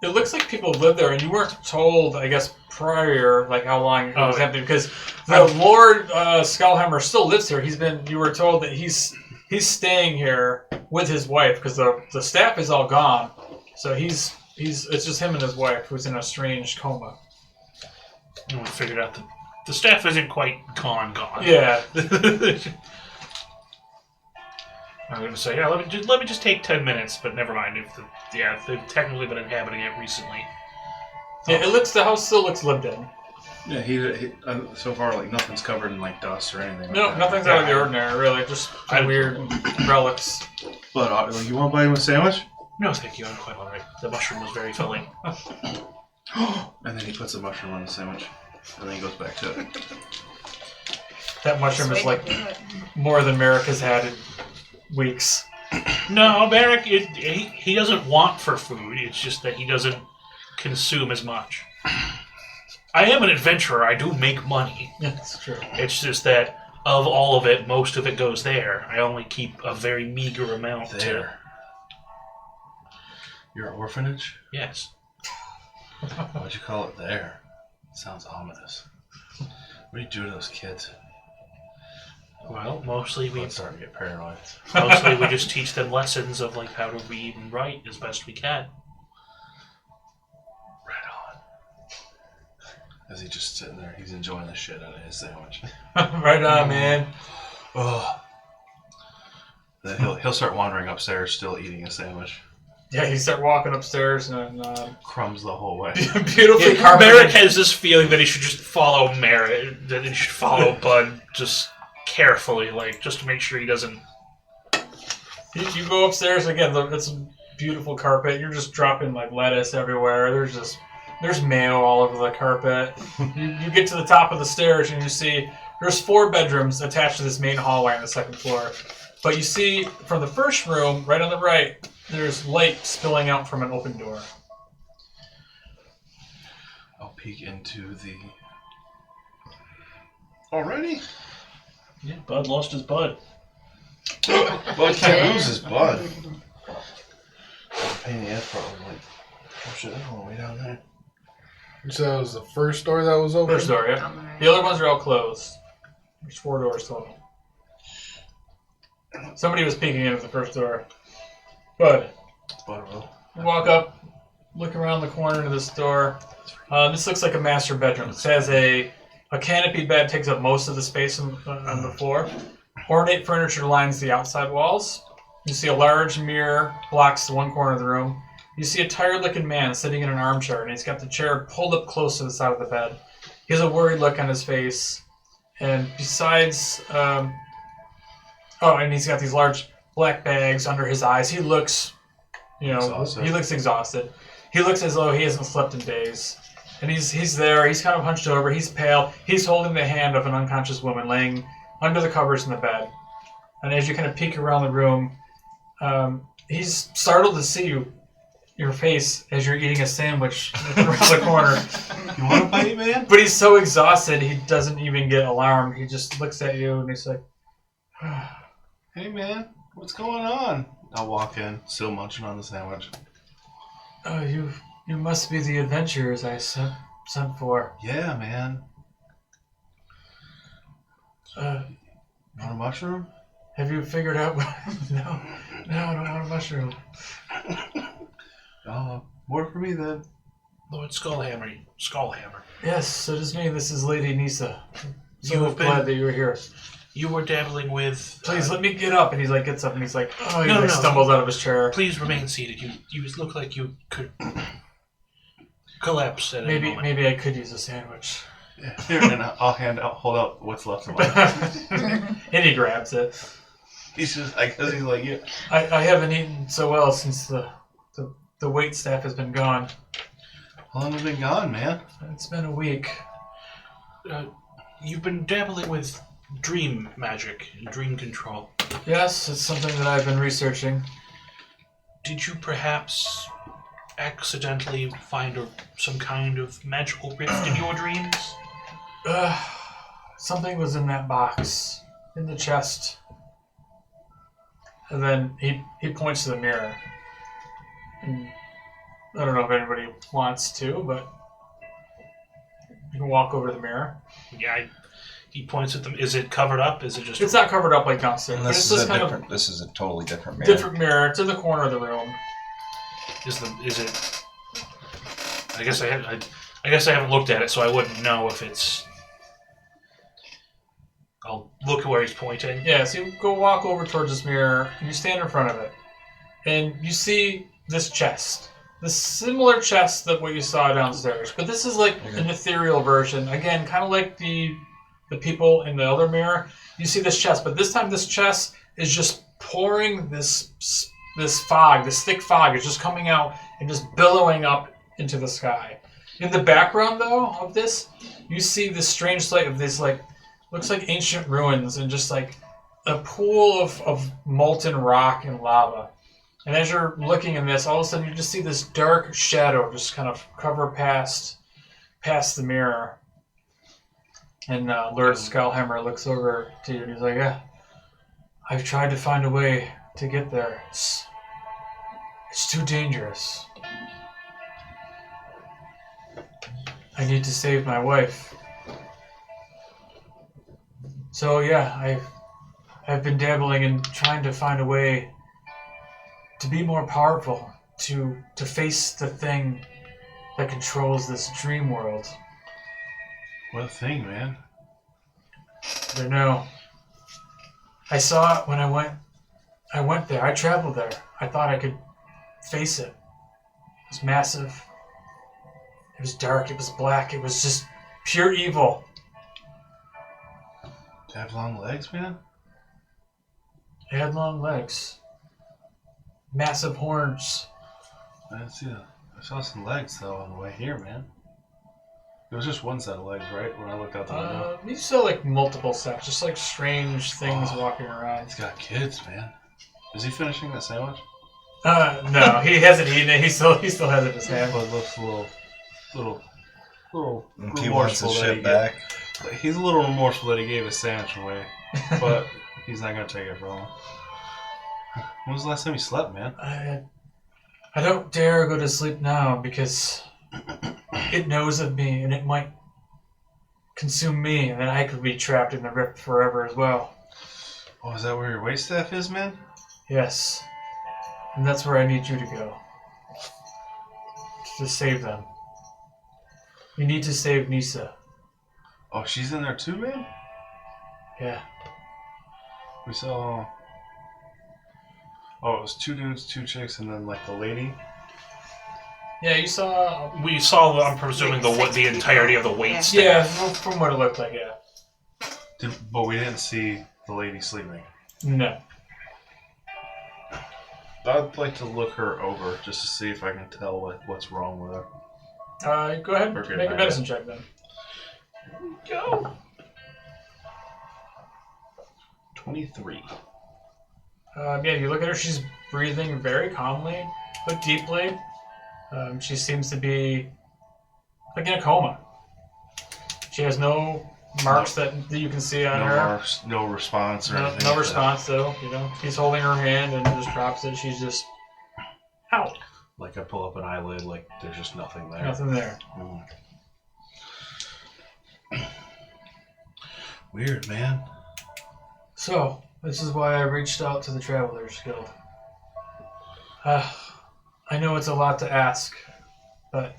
It looks like people live there, and you weren't told, I guess, prior, like how long it was empty, because the Lord Skullhammer still lives here. You were told that he's staying here with his wife because the staff is all gone. So it's just him and his wife who's in a strange coma. And we figured out that the staff isn't quite gone. Yeah. I'm going to say, let me just take 10 minutes, but never mind. They've technically been inhabiting it recently. Yeah, the house still looks lived in. Yeah, he so far like nothing's covered in like dust or anything. No, like that. nothing's out of the ordinary, really. Just weird relics. But you want to buy him a sandwich? No, thank you. I'm quite all right. The mushroom was very filling. And then he puts the mushroom on the sandwich, and then he goes back to it. That mushroom is like more than Merrick has had in weeks. No, Merrick, he doesn't want for food. It's just that he doesn't consume as much. I am an adventurer. I do make money. Yeah, that's true. It's just that of all of it, most of it goes there. I only keep a very meager amount There. Your orphanage? Yes. Why'd you call it there? Sounds ominous. What do you do to those kids? Well, mostly we I'm starting to get paranoid. just teach them lessons of like how to read and write as best we can. Right on. As he's just sitting there, he's enjoying the shit out of his sandwich. Right on, man. Oh. Then he'll start wandering upstairs, still eating a sandwich. Yeah, you start walking upstairs and Crumbs the whole way. beautifully Yeah, carpeted. Merrick has this feeling that he should just follow Merrick, that he should follow Bud just carefully, like, just to make sure he doesn't... You go upstairs again. It's a beautiful carpet. You're just dropping like lettuce everywhere. There's mayo all over the carpet. You get to the top of the stairs and you see there's 4 bedrooms attached to this main hallway on the second floor. But you see from the first room, right on the right, there's light spilling out from an open door. I'll peek into the... Already? Yeah, Bud lost his bud. Bud can't lose his bud. Pain in the ass probably. Like, oh shit, that's all the way down there. So that was the first door that was open? First door, yeah. The other ones are all closed. There's 4 doors total. Somebody was peeking into the first door. Bud, Bud will. you walk up, look around the corner to this door. This looks like a master bedroom. It has a canopy bed, takes up most of the space on the floor. Ornate furniture lines the outside walls. You see a large mirror blocks the one corner of the room. You see a tired-looking man sitting in an armchair, and he's got the chair pulled up close to the side of the bed. He has a worried look on his face, and besides, and he's got these large black bags under his eyes. He looks, Exhausted. he looks exhausted. He looks as though he hasn't slept in days. And he's there. He's kind of hunched over. He's pale. He's holding the hand of an unconscious woman laying under the covers in the bed. And as you kind of peek around the room, he's startled to see your face as you're eating a sandwich around the corner. You want to bite, man? But he's so exhausted, he doesn't even get alarmed. He just looks at you and he's like, Hey, man, what's going on? I'll walk in, still munching on the sandwich. "Oh, you must be the adventurers I sent for. Yeah, man. Uh, You want a mushroom? have you figured out what... No, I don't want a mushroom. More for me then. Lord Skullhammer. Yes, it is me. This is Lady Nisa. You So have glad been- that you were here. You were dabbling with... Please, let me get up. And he's like, gets up and he's like, oh, he No, like no. stumbles out of his chair. Please remain seated. You look like you could collapse at any moment. Maybe I could use a sandwich. Yeah. Here, and I'll hold out what's left of mine. And he grabs it. He's just, I guess he's like, yeah. I haven't eaten so well since the wait staff has been gone. How long have you been gone, man? It's been a week. You've been dabbling with dream magic and dream control. Yes, it's something that I've been researching. Did you perhaps accidentally find some kind of magical rift in your dreams? Something was in that box, in the chest. And then he points to the mirror. And I don't know if anybody wants to, but you can walk over to the mirror. Yeah, he points at them. Is it covered up? Is it just... It's not covered up like downstairs, And but this it's is just a kind different. This is a totally different of mirror. different mirror. It's in the corner of the room. Is it... I guess I haven't looked at it, so I wouldn't know if it's... I'll look where he's pointing. Yeah, so you go walk over towards this mirror, and you stand in front of it. And you see this chest. This similar chest that what you saw downstairs. But this is like an ethereal version. Again, kind of like the people in the other mirror. You see this chest, but this time this chest is just pouring this fog, this thick fog is just coming out and just billowing up into the sky. In the background, though, of this, you see this strange sight of this, like, looks like ancient ruins and just like a pool of molten rock and lava. And as you're looking in this, all of a sudden you just see this dark shadow just kind of cover past the mirror. And Lord Skullhammer looks over to you and he's like, yeah, I've tried to find a way to get there. It's too dangerous. I need to save my wife. So yeah, I've been dabbling in trying to find a way to be more powerful, to face the thing that controls this dream world. What a thing, man. I don't know. I saw it when I went there. I traveled there. I thought I could face it. It was massive. It was dark. It was black. It was just pure evil. Do you have long legs, man? It had long legs. Massive horns. I didn't see that. I saw some legs, though, on the way here, man. It was just one set of legs, right? When I looked out the window. You saw like multiple sets, just like strange things walking around. He's got kids, man. Is he finishing that sandwich? No, he hasn't eaten it. He still has it in his hand. But it looks a little He wants his remorseful that shit back. He's a little remorseful that he gave his sandwich away, but he's not gonna take it from him. When was the last time you slept, man? I don't dare go to sleep now because it knows of me and it might consume me, and then I could be trapped in the rift forever as well. Oh, is that where your waitstaff is, man? Yes. And that's where I need you to go. To save them. You need to save Nisa. Oh, she's in there too, man? Yeah. We saw... Oh, it was 2 dudes, 2 chicks, and then, like, the lady. Yeah, you saw... We saw, I'm presuming, the entirety of the wait staff. Yeah, from what it looked like, yeah. But we didn't see the lady sleeping. No. I'd like to look her over just to see if I can tell what's wrong with her. Go ahead Okay, and make a bye. medicine check then. Go. 23. Yeah, you look at her, she's breathing very calmly, but deeply. She seems to be like in a coma. She has no marks that you can see on No her. marks, no response or anything. No like response though, you know. He's holding her hand and just drops it. She's just out. that. Like I pull up an eyelid, like there's just nothing there. Nothing there. Mm. Weird, man. So, this is why I reached out to the Travelers Guild. I know it's a lot to ask, but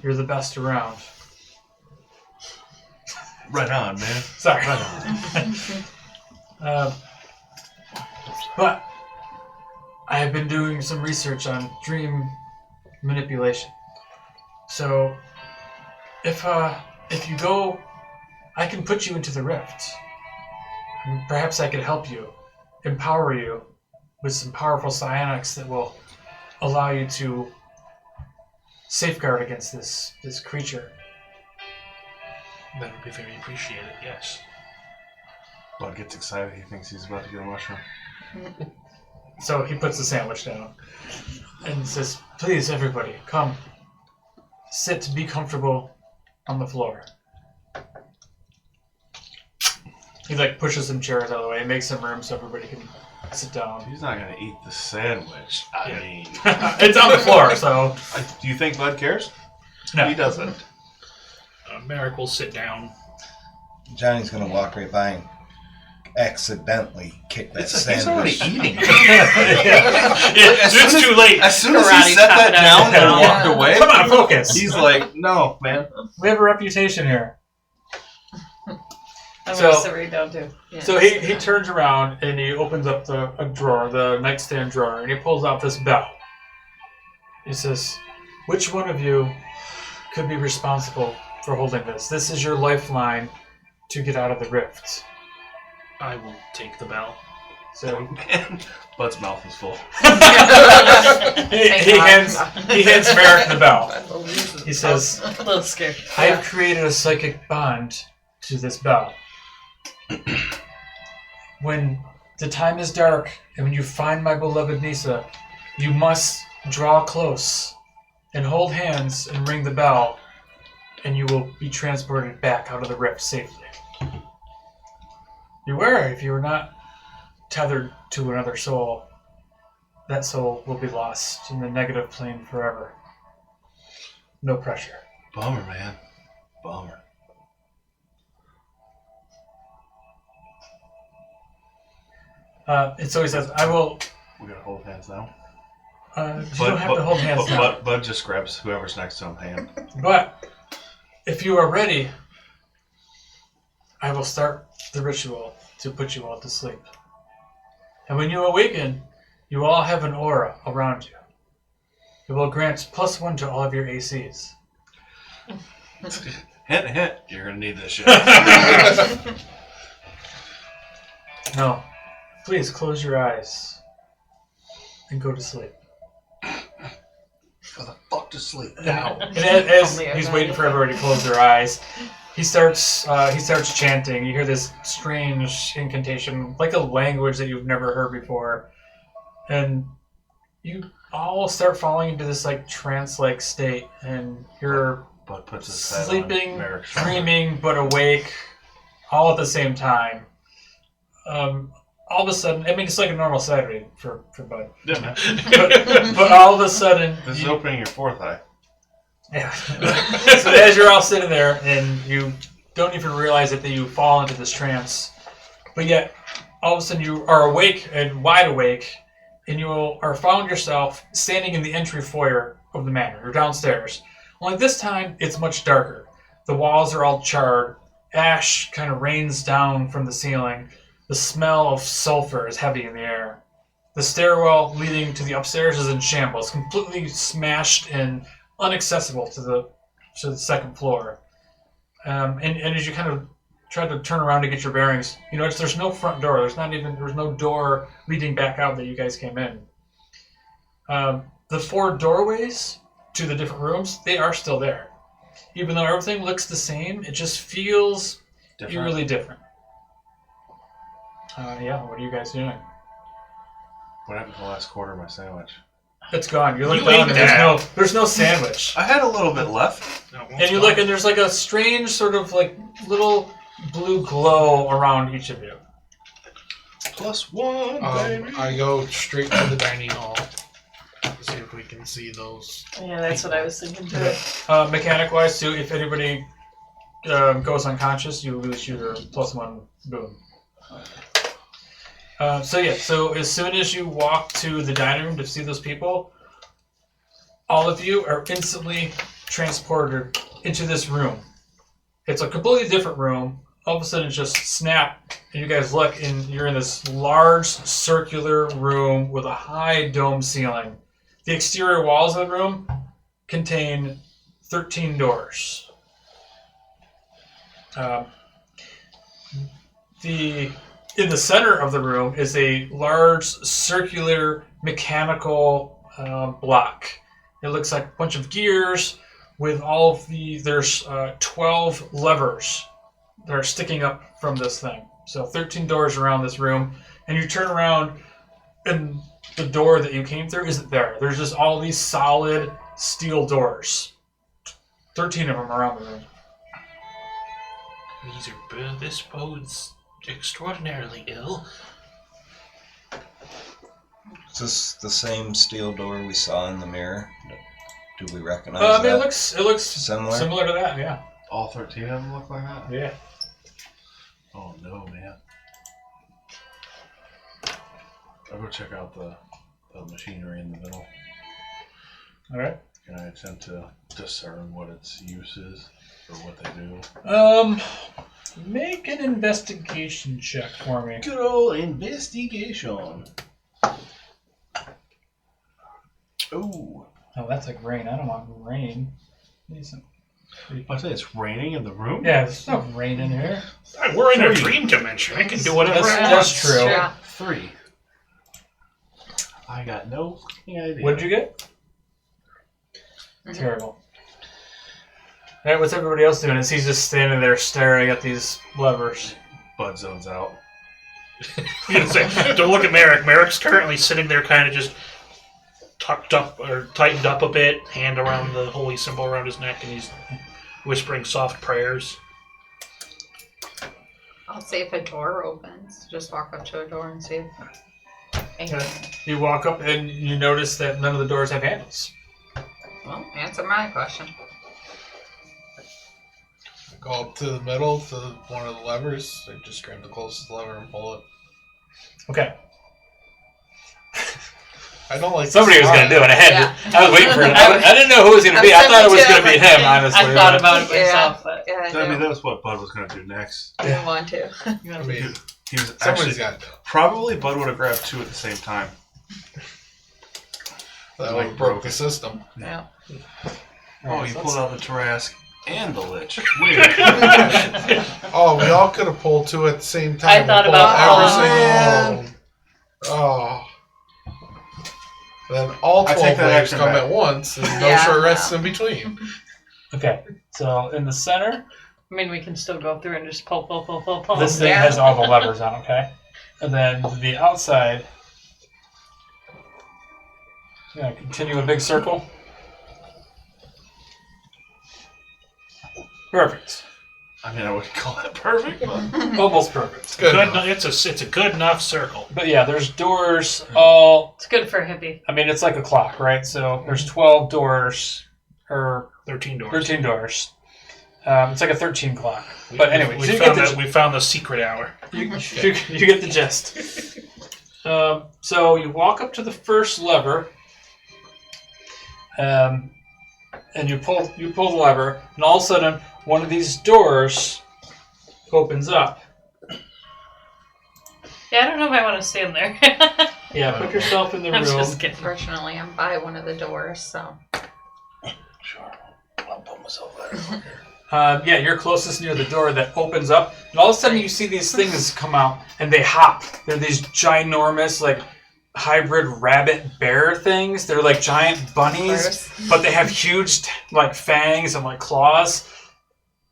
you're the best around. Right on, man. Sorry. Right on. But I have been doing some research on dream manipulation. So, if you go, I can put you into the rift. And perhaps I could help you, empower you with some powerful psionics that will allow you to safeguard against this creature. That would be very appreciated, yes. Bud gets excited. He thinks he's about to get a mushroom. So he puts the sandwich down and says, "Please, everybody, come. Sit, be comfortable on the floor." He pushes some chairs out of the way, makes some room so everybody can sit down. He's not gonna eat the sandwich. I mean, It's on the floor, so do you think Bud cares? no. He doesn't. Merrick will sit down. Johnny's gonna walk right by and accidentally kick that He's already sandwich. eating. It's too late. As soon as he Karate set that chopping down up. and walked away, Come on, focus. he's like, "No, man." We have a reputation here. I'm So- gonna sit right down too. Yeah, So he turns around and he opens up a drawer, the nightstand drawer, and he pulls out this bell. He says, "Which one of you could be responsible for holding this? This is your lifeline to get out of the rift." I will take the bell. So Bud's mouth is full. he hands Merrick the bell. He says, A little scared. "I have created a psychic bond to this bell. When the time is dark and when you find my beloved Nisa, you must draw close and hold hands and ring the bell, and you will be transported back out of the rift safely. Beware, if you are not tethered to another soul, that soul will be lost in the negative plane forever. No pressure." Bummer, man. Bummer. And so he says, "I will." We gotta hold hands now. You don't have to hold hands now. Bud just grabs whoever's next to him hand. But if you are ready, I will start the ritual to put you all to sleep. And when you awaken, you all have an aura around you. It will grant +1 to all of your ACs. Hint, hint. You're gonna need this shit. Now, please close your eyes and go to sleep. For the fuck to sleep now. And as he's waiting for everybody to close their eyes, he starts chanting. You hear this strange incantation, like a language that you've never heard before, and you all start falling into this like trance-like state, and you're Bud puts his head sleeping, on Merrick's shoulder. dreaming, but awake, all at the same time. All of a sudden, I mean, it's like a normal Saturday for Bud. Yeah, man. But all of a sudden, This is opening your fourth eye. yeah. So as you're all sitting there, and you don't even realize it, that you fall into this trance, but yet all of a sudden you are awake and wide awake, and you are found yourself standing in the entry foyer of the manor. You're downstairs. Only this time, it's much darker. The walls are all charred. Ash kind of rains down from the ceiling. The smell of sulfur is heavy in the air. The stairwell leading to the upstairs is in shambles, completely smashed and inaccessible to the second floor. And as you kind of try to turn around to get your bearings, you notice there's no front door. There's no door leading back out that you guys came in. The 4 doorways to the different rooms, they are still there. Even though everything looks the same, it just feels eerily different. Yeah, what are you guys doing? What happened to the last quarter of my sandwich? It's gone. You look You down ate and there's no sandwich. I had a little bit left. And you look and there's like a strange sort of like little blue glow around each of you. +1, baby. I go straight to the dining hall to see if we can see those. Yeah, that's what I was thinking too. Mechanic-wise too, if anybody goes unconscious, you lose your +1 boom. So as soon as you walk to the dining room to see those people, all of you are instantly transported into this room. It's a completely different room. All of a sudden, it just snap, and you guys look, and you're in this large circular room with a high dome ceiling. The exterior walls of the room contain 13 doors. In the center of the room is a large circular mechanical block. It looks like a bunch of gears with all of there's 12 levers that are sticking up from this thing. So 13 doors around this room, and you turn around and the door that you came through isn't there. There's just all these solid steel doors. 13 of them around the room. This bodes extraordinarily ill. Is this the same steel door we saw in the mirror? Do we recognize that? It looks Similar? similar to that, yeah. All 13 of them look like that? Yeah. Oh no, man. I'll go check out the machinery in the middle. Alright. Can I attempt to discern what its use is or what they do? Make an investigation check for me. Good old investigation. Ooh. Oh, that's like rain. I don't want rain. I say it's raining in the room? Yeah, there's no rain in here. We're in a dream dimension. I can do whatever I want. That's true. Yeah. 3. I got no fucking idea. What did you get? Terrible. Alright, what's everybody else doing? Is he's just standing there staring at these levers? Bud zones out. Don't look at Merrick. Merrick's currently sitting there kind of just tucked up or tightened up a bit, hand around the holy symbol around his neck, and he's whispering soft prayers. I'll see if a door opens. Just walk up to a door and see if anything. You walk up and you notice that none of the doors have handles. Well, answer my question. Go up to the middle to one of the levers. I just grab the closest lever and pull it. Okay. I don't like. Somebody was going to do it. Yeah. I was waiting for it. I didn't know who was going to be. I thought it was going to be him, honestly. I thought about it myself, but Yeah, I mean, that was what Bud was going to do next. I didn't want to. I mean, He was somebody's actually... got. Probably Bud would have grabbed 2 at the same time. That would have broke the system. Yeah. Oh, you pulled out the Tarrasque and the Lich. Weird. Oh, we all could have pulled two at the same time. I thought We about pulled every single. Oh. Then all I 12 take that waves action come back. at once, and no Yeah, short rests no. in between. Okay, so in the center, I mean, we can still go through and just pull. this thing Yeah. has all the levers on, okay? And then the outside, continue a big circle. Perfect. I mean, I wouldn't call that perfect, but Almost perfect. Good. Good. enough. It's a good enough circle. But yeah, there's doors all. It's good for a hippie. I mean, it's like a clock, right? So there's 12 doors, or 13 doors. 13 doors. It's like a 13 clock. But anyway, we so you found get that we found the secret hour. you get the gist. So you walk up to the first lever, and you pull the lever, and all of a sudden one of these doors opens up. Yeah, I don't know if I want to stand there. Yeah, put yourself in the I'm room. just kidding. Fortunately, I'm by one of the doors, so. sure. I'll put myself there. Yeah, you're closest near the door that opens up, and all of a sudden you see these things come out, and they hop. They're these ginormous, like, hybrid rabbit-bear things. They're like giant bunnies, but they have huge, like, fangs and, like, claws.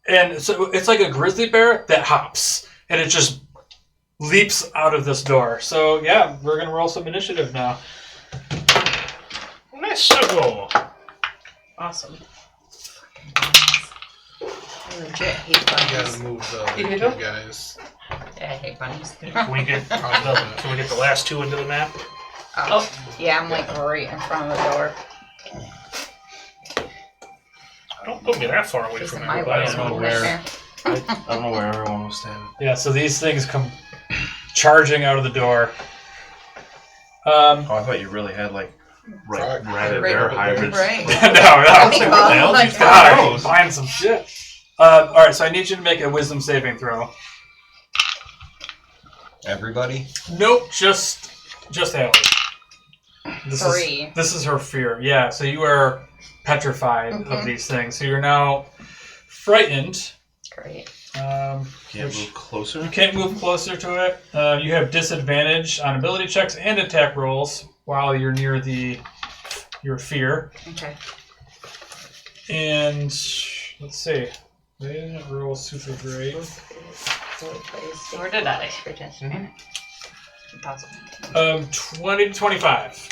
And so it's like a grizzly bear that hops, and it just leaps out of this door. So, yeah, we're going to roll some initiative now. Let's go. Awesome. I legit hate You gotta bunnies. move the other You two do? guys. Yeah, I hate bunnies. Can we get the last two into the map? Oh, yeah, I'm like right in front of the door. Don't put me that far away Just from in my everybody. way. don't know Right where. there. I don't know where everyone was standing. Yeah, so these things come charging out of the door. Oh, I thought you really had like Right. rabbit Right. bear hybrids. Right. no, I no. think what the hell like, is God, that? I keep buying some shit. All right, so I need you to make a wisdom saving throw. Everybody? Nope, just Haley. Three. This is her fear. Yeah, so you are petrified of these things. So you're now frightened. Great. Can't Which- move closer. You can't move closer to it. You have disadvantage on ability checks and attack rolls while you're near your fear. Okay. And let's see. They didn't roll super great. Or did I? Impossible. 20 to 25.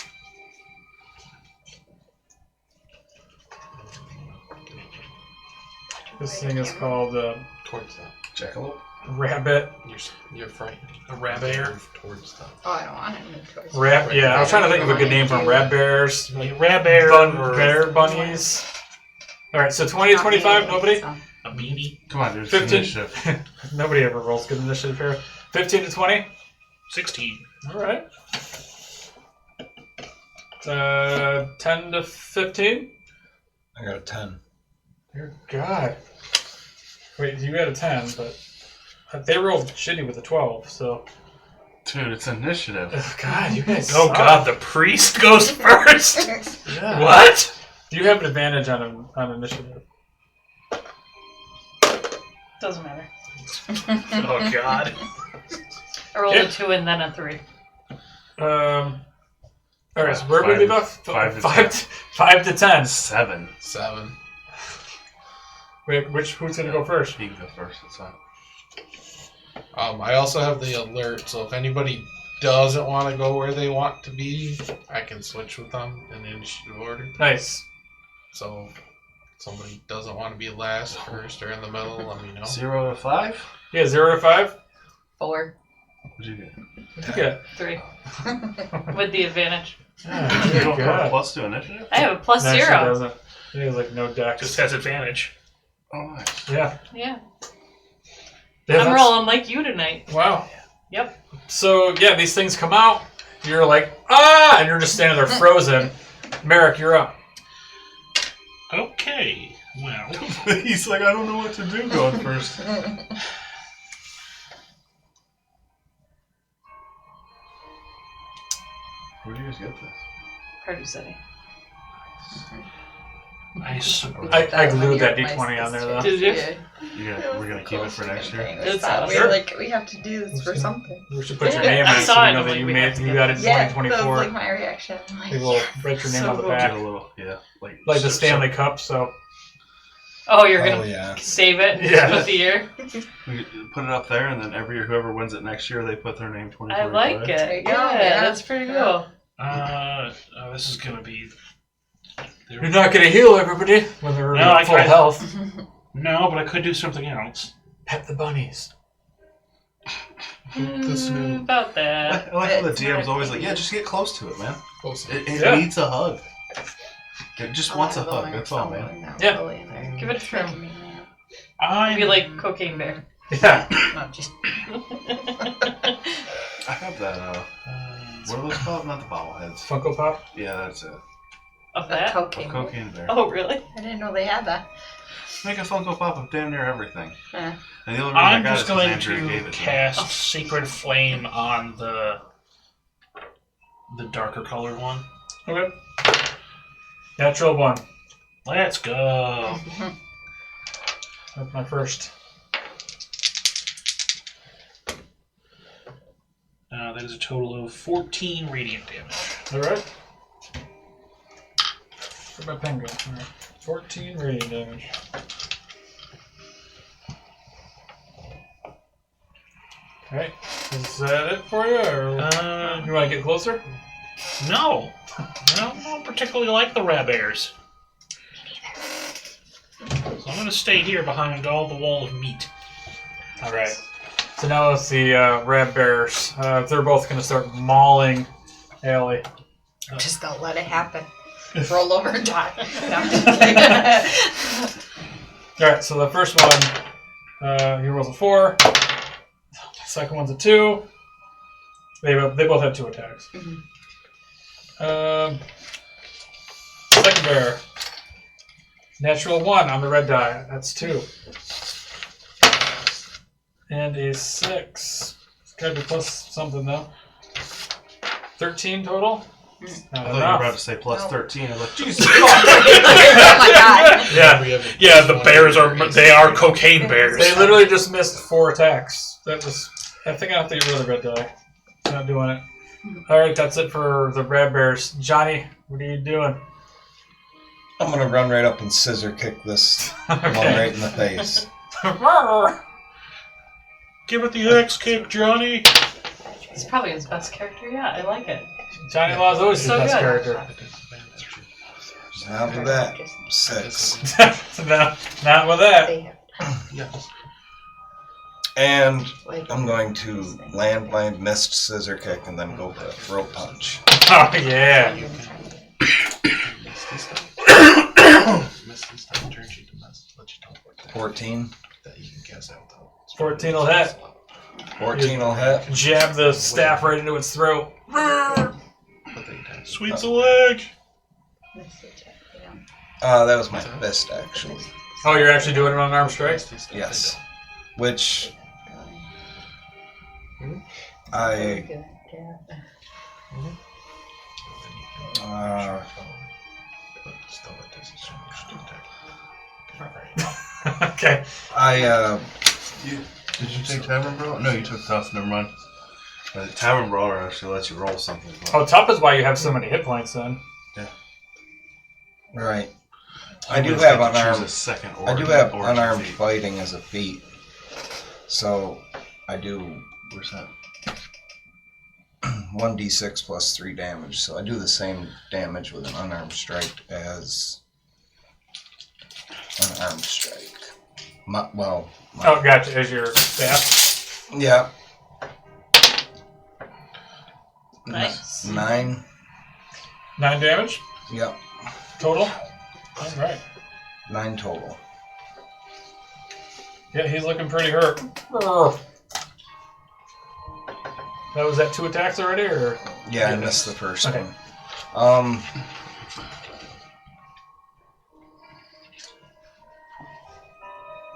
This thing is called Towards them. Jackalope. Rabbit. You're frightened. A rabbit. Move towards them. Oh, I don't want to move towards Rab. Yeah, I was trying to think of a good name for them. Rab bears. Like rabbit or Bear bunnies. All right, so 20 to 25. Nobody. So. a beanie. Come on, dude. 15. Initiative. Nobody ever rolls good initiative here. 15 to 20. 16. All right. 10 to 15. I got a 10. Dear God. Wait, you got a 10, but they rolled shitty with a 12, so. Dude, it's initiative. Oh, God, you guys. Oh suck. god, the priest goes first. Yeah. What? You have an advantage on initiative. Doesn't matter. Oh god. I rolled Yeah. a 2 and then a 3. All right, so where would we leave off? 5 to 5 to 10. 7. 7. Wait, who's gonna go first? You can go first. It's fine. I also have the alert, so if anybody doesn't want to go where they want to be, I can switch with them in the initiative order. Nice. So if somebody doesn't want to be last, first, or in the middle, let me know. 0 to 5? Yeah, 0 to 5. 4. What'd you get? What'd you get? 3. With the advantage. You Oh, don't have a God. plus to initiative? I have a plus No, she 0. doesn't. He has like no dex. Just has advantage. Oh, nice. Yeah. Yeah. Yeah, I'm that's- rolling like you tonight. Wow. Yep. So yeah, these things come out. You're like and you're just standing there frozen. Merrick, you're up. Okay. Well. He's like, I don't know what to do going first. Where do you guys get this? Party City. I I glued that D20 on there, though. Did you? We're gonna keep it for next year. It's We have to do this for something. We should put your Yeah, name I on it saw so it, we know I'm that like, you we made have it. to You get got it in Yeah, that was 2024. like my reaction. I'm like, They will write your name So on the cool. back, Get a little, like the Stanley Cup. So Oh, you're Oh gonna yeah. save it Yeah. with the year? we put it up there, and then every year, whoever wins it next year, they put their name 2025. I like There you it. go, Yeah, yeah. that's pretty Yeah. cool. This is gonna be. you're not going to heal everybody when they're No, I full tried. health. No, but I could do something else. Pet the bunnies. This new About that. I like how the It's DM's not always like, easy. yeah, just get close to it, man. close. It Yeah. needs a hug. It just wants a hug. That's all, man. Yeah. Give it a trim. I Be like Cocaine Bear. Yeah. Not just I have that. What are those called? Not the bobbleheads. Funko Pop. Yeah, that's it. Of a that? A cocaine. cocaine bear. Oh, really? I didn't know they had that. Make a Funko Pop of damn near everything. Yeah. And the only reason I'm I got just it is 'cause going Andrew gave to it to me. cast Sacred Flame on the darker colored one. Okay. Natural 1. Let's go. That's my first. That is a total of 14 radiant damage. All right. Where'd my pen go? All right. 14 radiant damage. All right. Is that it for you, or you want to get closer? No. I don't particularly like the rabbits. So I'm going to stay here behind all the wall of meat. All right. So now it's the Rab Bears. They're both going to start mauling Allie. I'm just gonna let it happen. Roll over and die. No, I'm just kidding. All right. So the first one, he rolls a 4. Second one's a 2. They both have 2 attacks. Second bear. Natural 1 on the red die. That's 2. And a 6. It's gotta be plus something though. 13 total? I Not thought you were enough. about to say plus No. 13. I was like, Jesus. Oh my god. Yeah. We have Yeah, the bears are cocaine bears. They literally just missed 4 attacks. That was. I think I have to get rid of the red die. It's not doing it. Alright, that's it for the Red Bears. Johnny, what are you doing? I'm gonna run right up and scissor kick this one right in the face. Give it the X kick, Johnny. It's probably his best character yet. I like it. Johnny Law is always So the best good. character. Not with that. 6. Not with that. They Yes. And like, I'm going to land my missed scissor kick and then go for a throat punch. Oh, yeah. Miss this time turns you to mess. Let you teleport 14. that you can cast out though. 14 will hit. 14 will hit. Jab the staff right into its throat. Put the attack. Sweet's a leg. That was my fist, actually. Oh, you're actually doing it on arm strike? Yes. Which I Okay. Did you take Tavern Brawler? No, you took Tough. Never mind. The Tavern Brawler actually lets you roll something. Oh, tough is why you have so many hit points then. right. I do Choose have a unarmed. second I do have origin unarmed feat. fighting as a feat. So I do. Where's that? 1d6 plus 3 damage. So I do the same damage with an unarmed strike as an armed strike. Oh, gotcha. As your staff. Yeah. Nice. 9. 9 damage Yep. total. All right. 9 total. Yeah, he's looking pretty hurt. That was that 2 attacks already, or? Yeah, I missed the first Okay. one.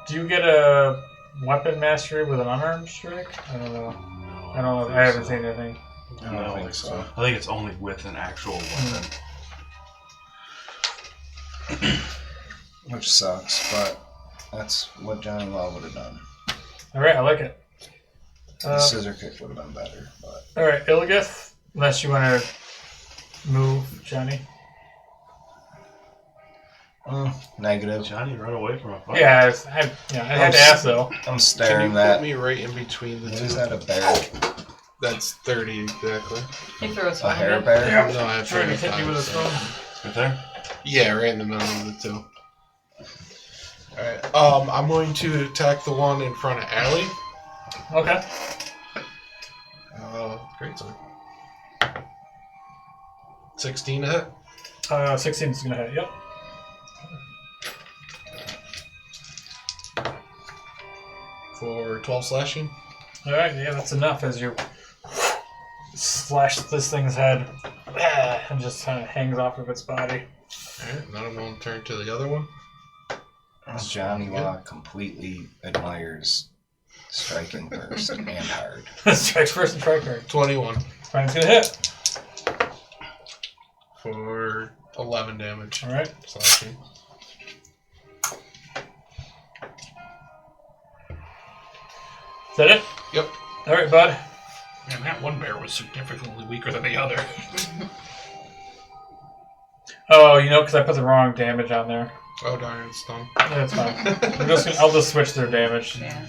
Do you get a weapon mastery with an unarmed strike? I don't know. I don't know. I haven't seen anything. I don't think so. I think it's only with an actual weapon. which sucks, but that's what Johnny Law would have done. Alright, I like it. The scissor kick would have been better, but Alright, Ilgith, unless you want to move, Johnny. negative. Johnny, run away from a fight. Yeah, I had to ask though. I'm Can staring you that. put me right in between the Is two? that a bear? That's 30 exactly. He threw us A one hair again. bear? No, I have Trying to hit you 35, with a so- phone. Right there? Yeah, right in the middle of the two. Alright, I'm going to attack the one in front of Allie. Okay. Great sword. 16 to hit. 16 is going to hit, yep. For 12 slashing. Alright, yeah, that's enough as you slash this thing's head and just kind of hangs off of its body. Alright, now I'm going to turn to the other one. Johnny Law completely admires striking first and hard. Strikes first and strike hard. 21 Ryan's going to hit. for 11 damage. Alright. Slashing. Is that it? Yep. Alright, bud. Man, that one bear was significantly weaker than the other. Oh, you know, because I put the wrong damage on there. Oh darn, it's done. That's fine. I'll just switch their damage. Yeah.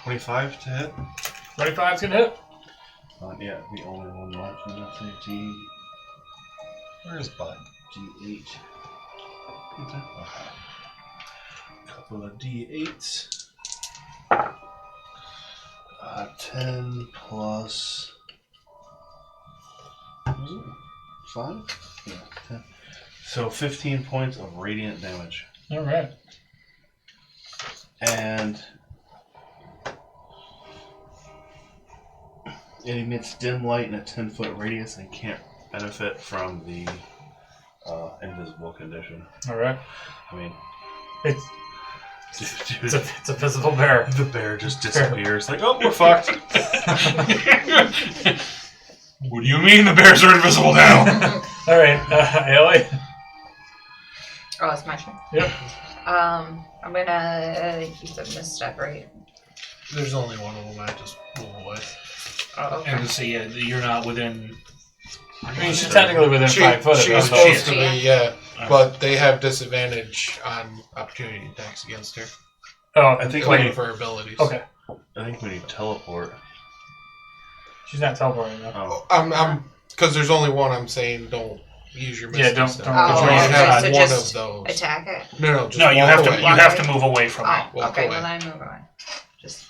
25 to hit. 25's gonna hit. Yeah, the only one left. I'm going to say G. Where's Bud? G8. Okay. Couple of D8s. 10 plus. What was it? 5? Yeah, 10. So 15 points of radiant damage. Alright. And it emits dim light in a 10-foot radius and can't benefit from the invisible condition. Alright. I mean, It's dude, it's a visible bear. the bear just disappears. Like, oh, we're fucked. What do you mean the bears are invisible now? Alright, Ellie. Oh, it's my turn. Yep. I'm gonna use a misstep, right? There's only one of them I just move away. Oh, okay. And to see you're not within. I mean, she's technically within 5 foot of She's them. supposed to Yeah. be, yeah. But they have disadvantage on opportunity attacks against her. Oh, I think Like we for her abilities. okay. I think we need teleport. She's not teleporting though. Oh, I'm because there's only one. I'm saying don't use your Yeah, misty don't- step. don't- Because Oh, you only okay, have so one just of those. Attack it. No, just No, you walk have to. away. You have to move away from Oh, it. Walk okay. away. Well, then I move on. Just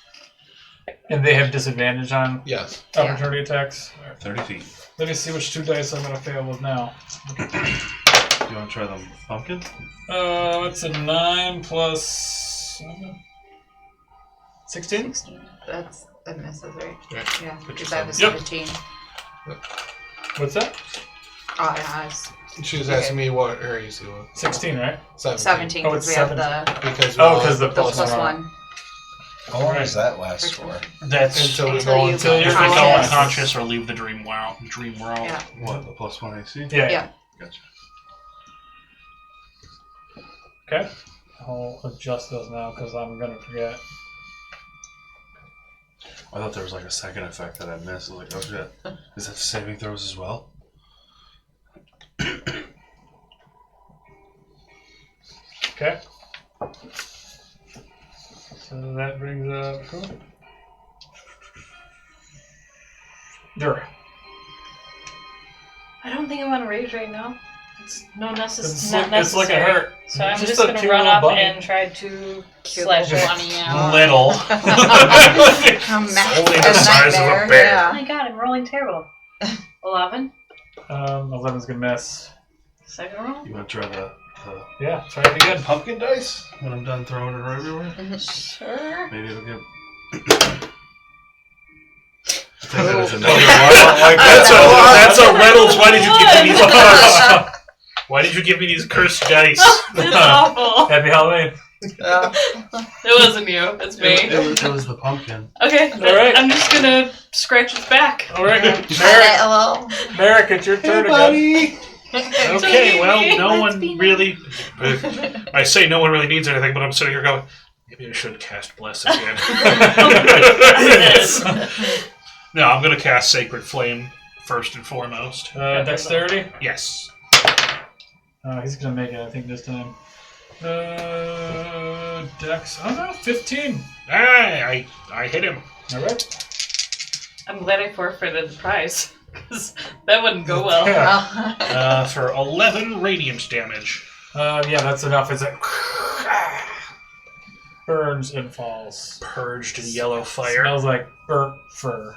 And they have disadvantage on Yes. opportunity attacks. 30 feet. Let me see which 2 dice I'm gonna fail with now. Do you want to try the pumpkin? It's a 9 plus 16? 16. That's a miss, that's right. Yeah. Yeah. Put Because I have a Yep. 17. What's that? Oh, yeah, it's She was asking me what her AC was. 16, right? 17. 17 Oh, because it's we have the Because Oh, 'cause the plus plus 1. How long does that last for? That's until we Until go you into go if we go Conscious. unconscious or leave the dream world. Yeah. What, the plus 1 AC? Yeah. Yeah. Gotcha. Okay. I'll adjust those now because I'm gonna forget. I thought there was like a second effect that I missed. I was like, oh shit. Is that saving throws as well? Okay. So that brings up who? Dura. I don't think I'm on rage right now. It's not It's necessary. looking hurt. So I'm just a gonna cute run little up bunny. and try to Cute slash little it. bunny, yeah. little. Only the size of a bear. Oh Yeah. my god, I'm rolling terrible. 11. 11's gonna miss. Second roll. You want to try the Yeah, try it again. pumpkin dice when I'm done throwing it everywhere? Sure. Maybe it'll get. That's That's a Reynolds. Why did you give me these cursed? Why did you give me these cursed dice? That's awful. Happy Halloween. Yeah. It wasn't you. It's me. It was the pumpkin. Okay, All right. I'm just gonna scratch its back. All right, Hello. Merrick, it's your turn again. Okay, well, no Let's one be really. I say no one really needs anything, but I'm sitting here going, maybe I should cast Bless again. No, I'm going to cast Sacred Flame first and foremost. Dexterity? Yes. He's gonna make it, I think, this time. Dex. Oh no, 15. I hit him. Alright. I'm glad I forfeited the prize. Because that wouldn't go well. Yeah. For 11 radiant damage. Yeah, that's enough. It's like burns and falls. Purged in yellow fire. Smells like burnt fur.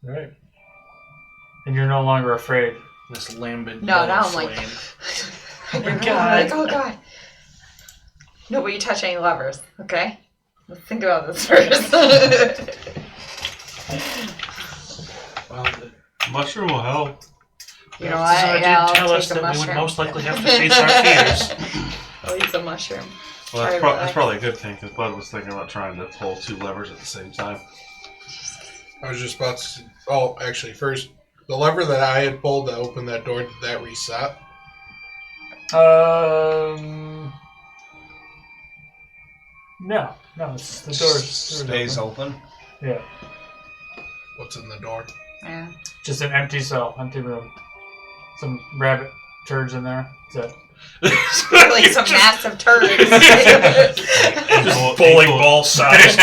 Alright. And you're no longer afraid. This lambent No, yellow now I'm flame. like, my I'm God. like, oh god. No, but you touch any levers, okay? Let's think about this first. Well, Mushroom will help. You know the what? Czar Yeah, did I'll tell us take a that we would mushroom. most likely have to face our fears. I'll use a mushroom. Well, Try that's, to that's probably a good thing because Bud was thinking about trying to pull 2 levers at the same time. I was just about to. Oh, actually, first, the lever that I had pulled to open that door, did that reset? No, it's the doors Stays open. Yeah, What's in the door? Yeah. just an empty cell, empty room. Some rabbit turds in there. That's it. Like some massive turds. Just bowling ball size.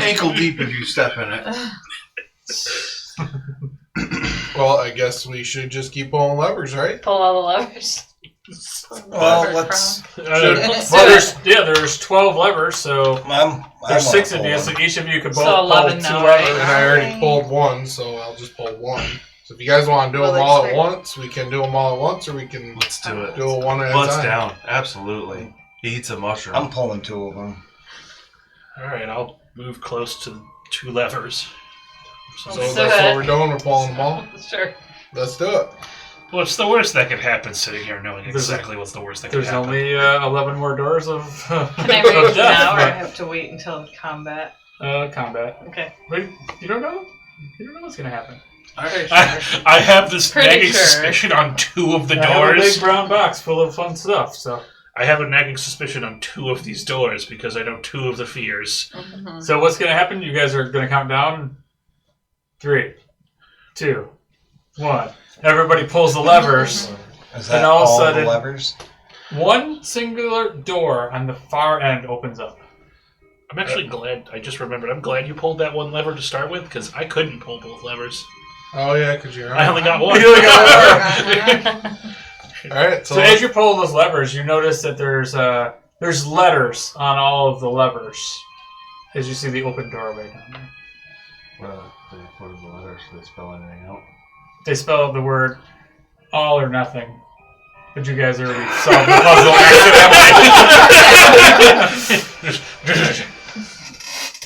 ankle deep if you step in it. Well, I guess we should just keep pulling levers, right? Pull all the levers. Well, let's. There's 12 levers, so I'm there's 6 of pull you, one. so each of you could So both 11 pull 2 now, right? And levers. I already pulled one, so I'll just pull one. So if you guys want to do Well, them all let's at start. once, we can do them all at once, or we can Let's do it. do it one at a Bud's time. down. Absolutely. He eats a mushroom. I'm pulling 2 of them. Alright, I'll move close to the 2 levers. So Let's do that's it. what we're doing. We're pulling them all. Sure. Let's do it. What's the worst that could happen sitting here knowing There's exactly what's the worst that could There's happen? only 11 more doors of, Can I of rage death, now, or I but, have to wait until combat? combat. Okay. Wait, you don't know? You don't know what's gonna happen. Pretty I sure. have this Pretty nagging sure. suspicion on 2 of the I have a doors. big brown box full of fun stuff, so. I have a nagging suspicion on 2 of these doors because I know 2 of the fears. Mhm. So what's gonna happen? You guys are gonna count down. 3, 2, 1. Everybody pulls the levers. Is that And all of a all sudden- the levers? One singular door on the far end opens up. I'm actually glad, I just remembered, I'm glad you pulled that one lever to start with because I couldn't pull both levers. Oh yeah, because you're. I only got one. You only got Oh, All right. So as you're pulling those levers, you notice that there's letters on all of the levers. As you see the open doorway down there. What are the letters? Do they spell anything out? They spell the word all or nothing. But you guys already solved the puzzle.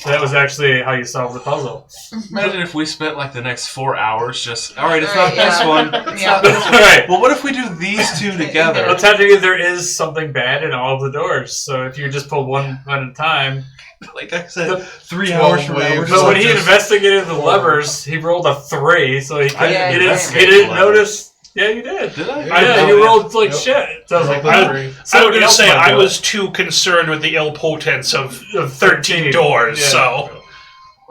That was actually how you solved the puzzle. Imagine if we spent like the next 4 hours just. All right, it's Right, not this yeah. one. Yeah. Alright. Well, what if we do these 2 together? Well, technically, there is something bad in all of the doors. So if you just pull one at a time. Like I said, The 3 12 hours from now. waves. we're But when he just- investigated the levers, he rolled a 3, so he couldn't. Yeah, he right. didn't notice. Yeah, you did. Did I? Yeah, you rolled like shit. So I was like, I- well, I was somebody going to else say, might I do was too concerned with the ill potence of 13 doors, Yeah. so.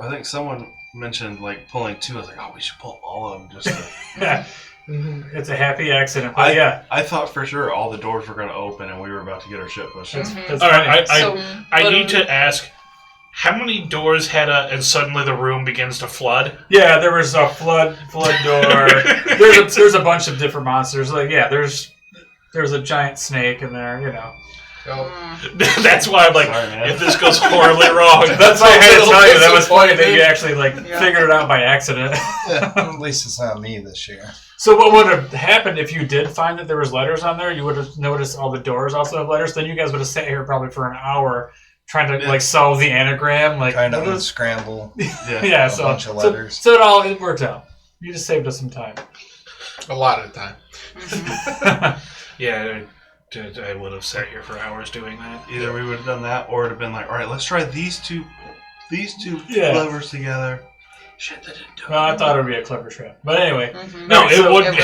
I think someone mentioned like pulling 2. I was like, oh, we should pull all of them. Just. To... Yeah. It's a happy accident, but yeah. I thought for sure all the doors were going to open and we were about to get our shit pushed. That's, Mhm. that's All right, funny. So, I what need do- to ask, how many doors had and suddenly the room begins to flood? Yeah, there was a flood door. there's a bunch of different monsters. Like there's a giant snake in there. You know. Mm. That's why I'm like, Sorry, man. if this goes horribly wrong, That's why I had to tell you. That was funny that you disappointed. actually Yeah. figured it out by accident. At least it's not me this year. So what would have happened if you did find that there was letters on there? You would have noticed all the doors also have letters. Then you guys would have sat here probably for an hour trying to Yeah. like solve the anagram. Like Trying to what is- unscramble. yeah, a so bunch of letters. So it worked out. You just saved us some time. A lot of the time. Mhm. yeah, I would have sat here for hours doing that. Either we would have done that or it would have been like, all right, let's try these two Yeah. levers together. Shit, that didn't do it. Well, I thought it would be a clever trap. But anyway. Mhm. No, Alright, it so wouldn't.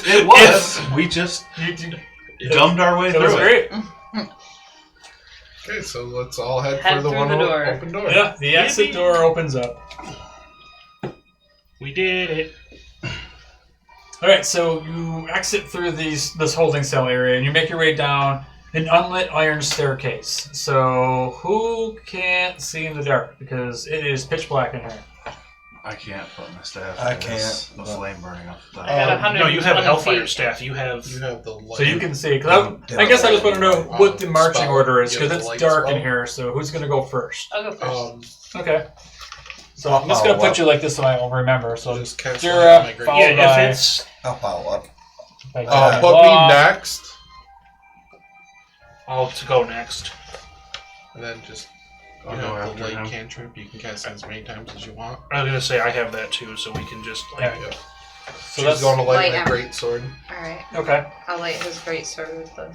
It was. We just dumbed our way It through was it. great. Okay, so let's all head Head for the through one the door. open door. Yeah, the exit door opens up. We did it. All right, so you exit through this holding cell area, and you make your way down an unlit iron staircase. So who can't see in the dark because it is pitch black in here? I can't put my staff. I in can't, this. A but- flame burning off the I got 100. No, you have a Hellfire staff. You have. You have the light. So you can see. Cause I guess I just want to know what the marching order is because it's dark in here. So who's gonna go first? I'll go first. Okay. So I'm just gonna put you like this so I will remember. So just cast Jura, light on my great follow sword. Yeah, by- if it's. I'll follow up. by Put Law. me next, I'll to go next. and then just you I'll go have after the light him. cantrip. You can cast it as many times as you want. I was gonna say I have that too, so we can just like. Okay. Yeah. So She's that's going to light Light my him. great sword. Alright. okay. I'll light his great sword with the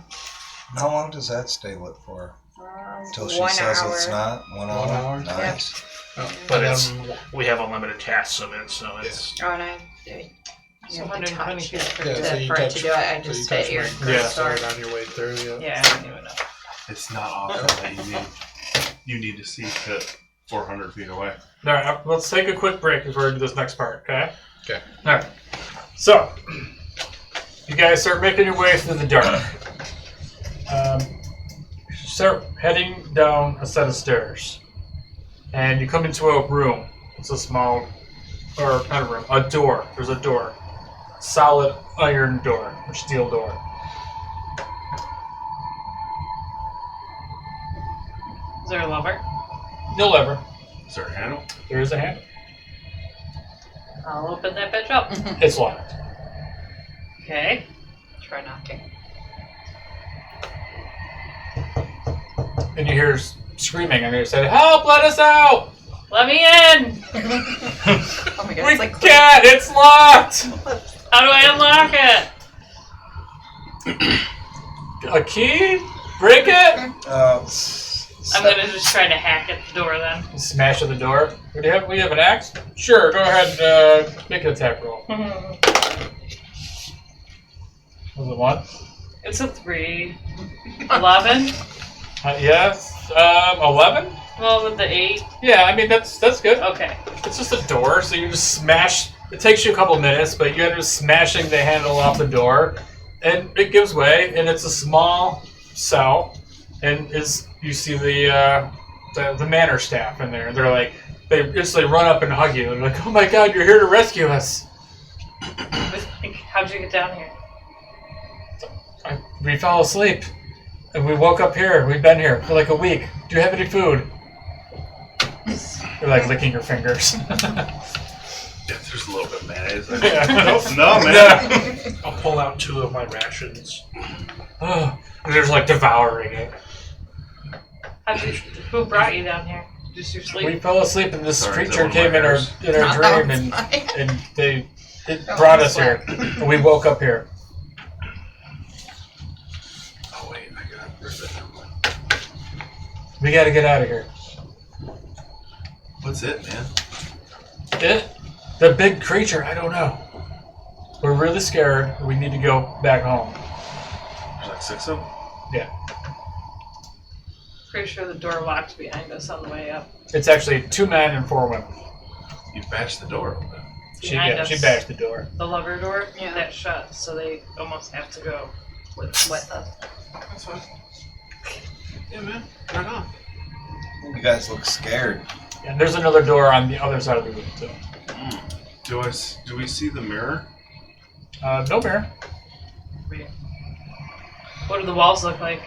How long does that stay lit for? Until she 1 says hour. it's not? 1 hour? 1 hour? Nice. Oh, But and it's then- we have unlimited casts of it, so it's. Oh, and you So have to 120 touch it feet. for, Yeah, so to, you for it touch- to do it. I so just you hit touch your my great great Yeah. sword. sword on your way through. Yeah. Yeah, I don't even know. It's not often that you need to see it 400 feet away. All right. Let's take a quick break before we do this next part. Okay. Okay. All right. So you guys start making your way through the dark. Start heading down a set of stairs, and you come into a room. It's a small, or not a room, a door. There's a door, solid iron door or steel door. Is there a lever? No lever. Is there a handle? There is a handle. I'll open that bitch up. It's locked. Okay. Try knocking. And you hear screaming, and they say, "Help! Let us out! Let me in! Oh my god, We it's like can't! It's locked! How do I unlock it? A key? Break it? I'm gonna just try to hack at the door then. Smash at the door. We have an axe? Sure, go ahead, make an attack roll. Was it 1? It's a 3. 11? Yes. 11? Well, with the 8. Yeah, I mean, that's good. Okay. It's just a door, so you just smash. It takes you a couple minutes, but you end up smashing the handle off the door, and it gives way, and it's a small cell, and you see the manor staff in there. They're like, they instantly run up and hug you. They're like, "Oh my God, you're here to rescue us!" Like, how'd you get down here? We fell asleep, and we woke up here. We've been here for like a week. Do you have any food? You're like licking your fingers. Yeah, there's a little bit of mayonnaise. Yeah. No, man. Yeah. I'll pull out 2 of my rations. Oh, and they're just like devouring it. Who brought you down here? Just your sleep? We fell asleep, and this Sorry, is creature that one of came my in our Oh, dream, it's fine. and it brought us here, and we woke up here. Oh, wait, I gotta rip it. We got to get out of here. What's it, man? The big creature, I don't know. We're really scared. We need to go back home. There's like 6 of them? Yeah. Pretty sure the door locked behind us on the way up. It's actually 2 men and 4 women. You bashed the door open. She Behind us. bashed the door. The lever door? Yeah. That shut, so they almost have to go with With us. That's fine. Yeah, man. Right on. You guys look scared. And there's another door on the other side of the room, too. Do we see the mirror? No mirror. What do the walls look like?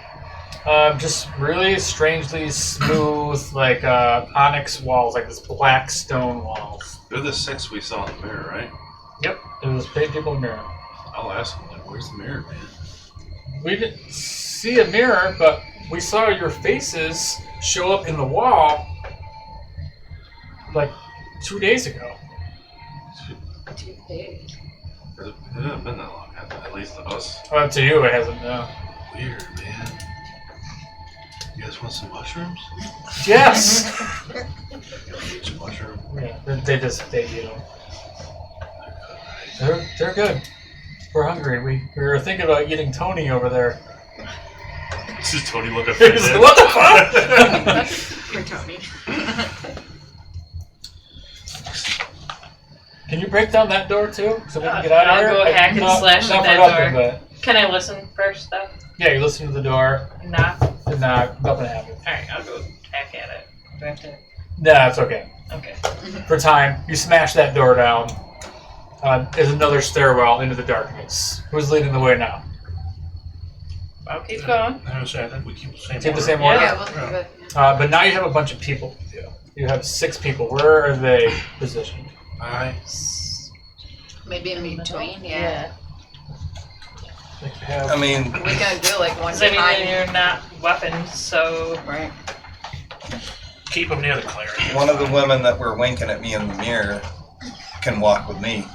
Just really strangely smooth, like onyx walls, like this black stone walls. They're the 6 we saw in the mirror, right? Yep, it was big people mirror. I'll ask them, like, where's the mirror, man? We didn't see a mirror, but we saw your faces show up in the wall like 2 days ago. Too big. It hasn't been that long, at least to us. To you, it hasn't. No. Weird, man. You guys want some mushrooms? Yes! You'll eat some mushroom. Yeah, they eat them. They're good. We're hungry. We were thinking about eating Tony over there. This is Tony looking He's like, what the fuck? For Tony. Can you break down that door too, so we can get out of I'll here? go hack and slash not at that productive, door. but Can I listen first, though? yeah, you listen to the door. Nah. And nothing happened. Alright, I'll go hack at it. Do I have to? Nah, it's okay. Okay. For time, you smash that door down. There's another stairwell into the darkness. Who's leading the way now? I'll keep going. I was saying, I think we keep the same Keep the order. same order? Yeah, we'll keep it. But now you have a bunch of people with you. You have 6 people. Where are they positioned? Maybe in between, yeah. Like you have- I mean, We can do like one Because I mean, behind. they're not weapons, so. Right. Keep them near the cleric. one of the women that were winking at me in the mirror can walk with me.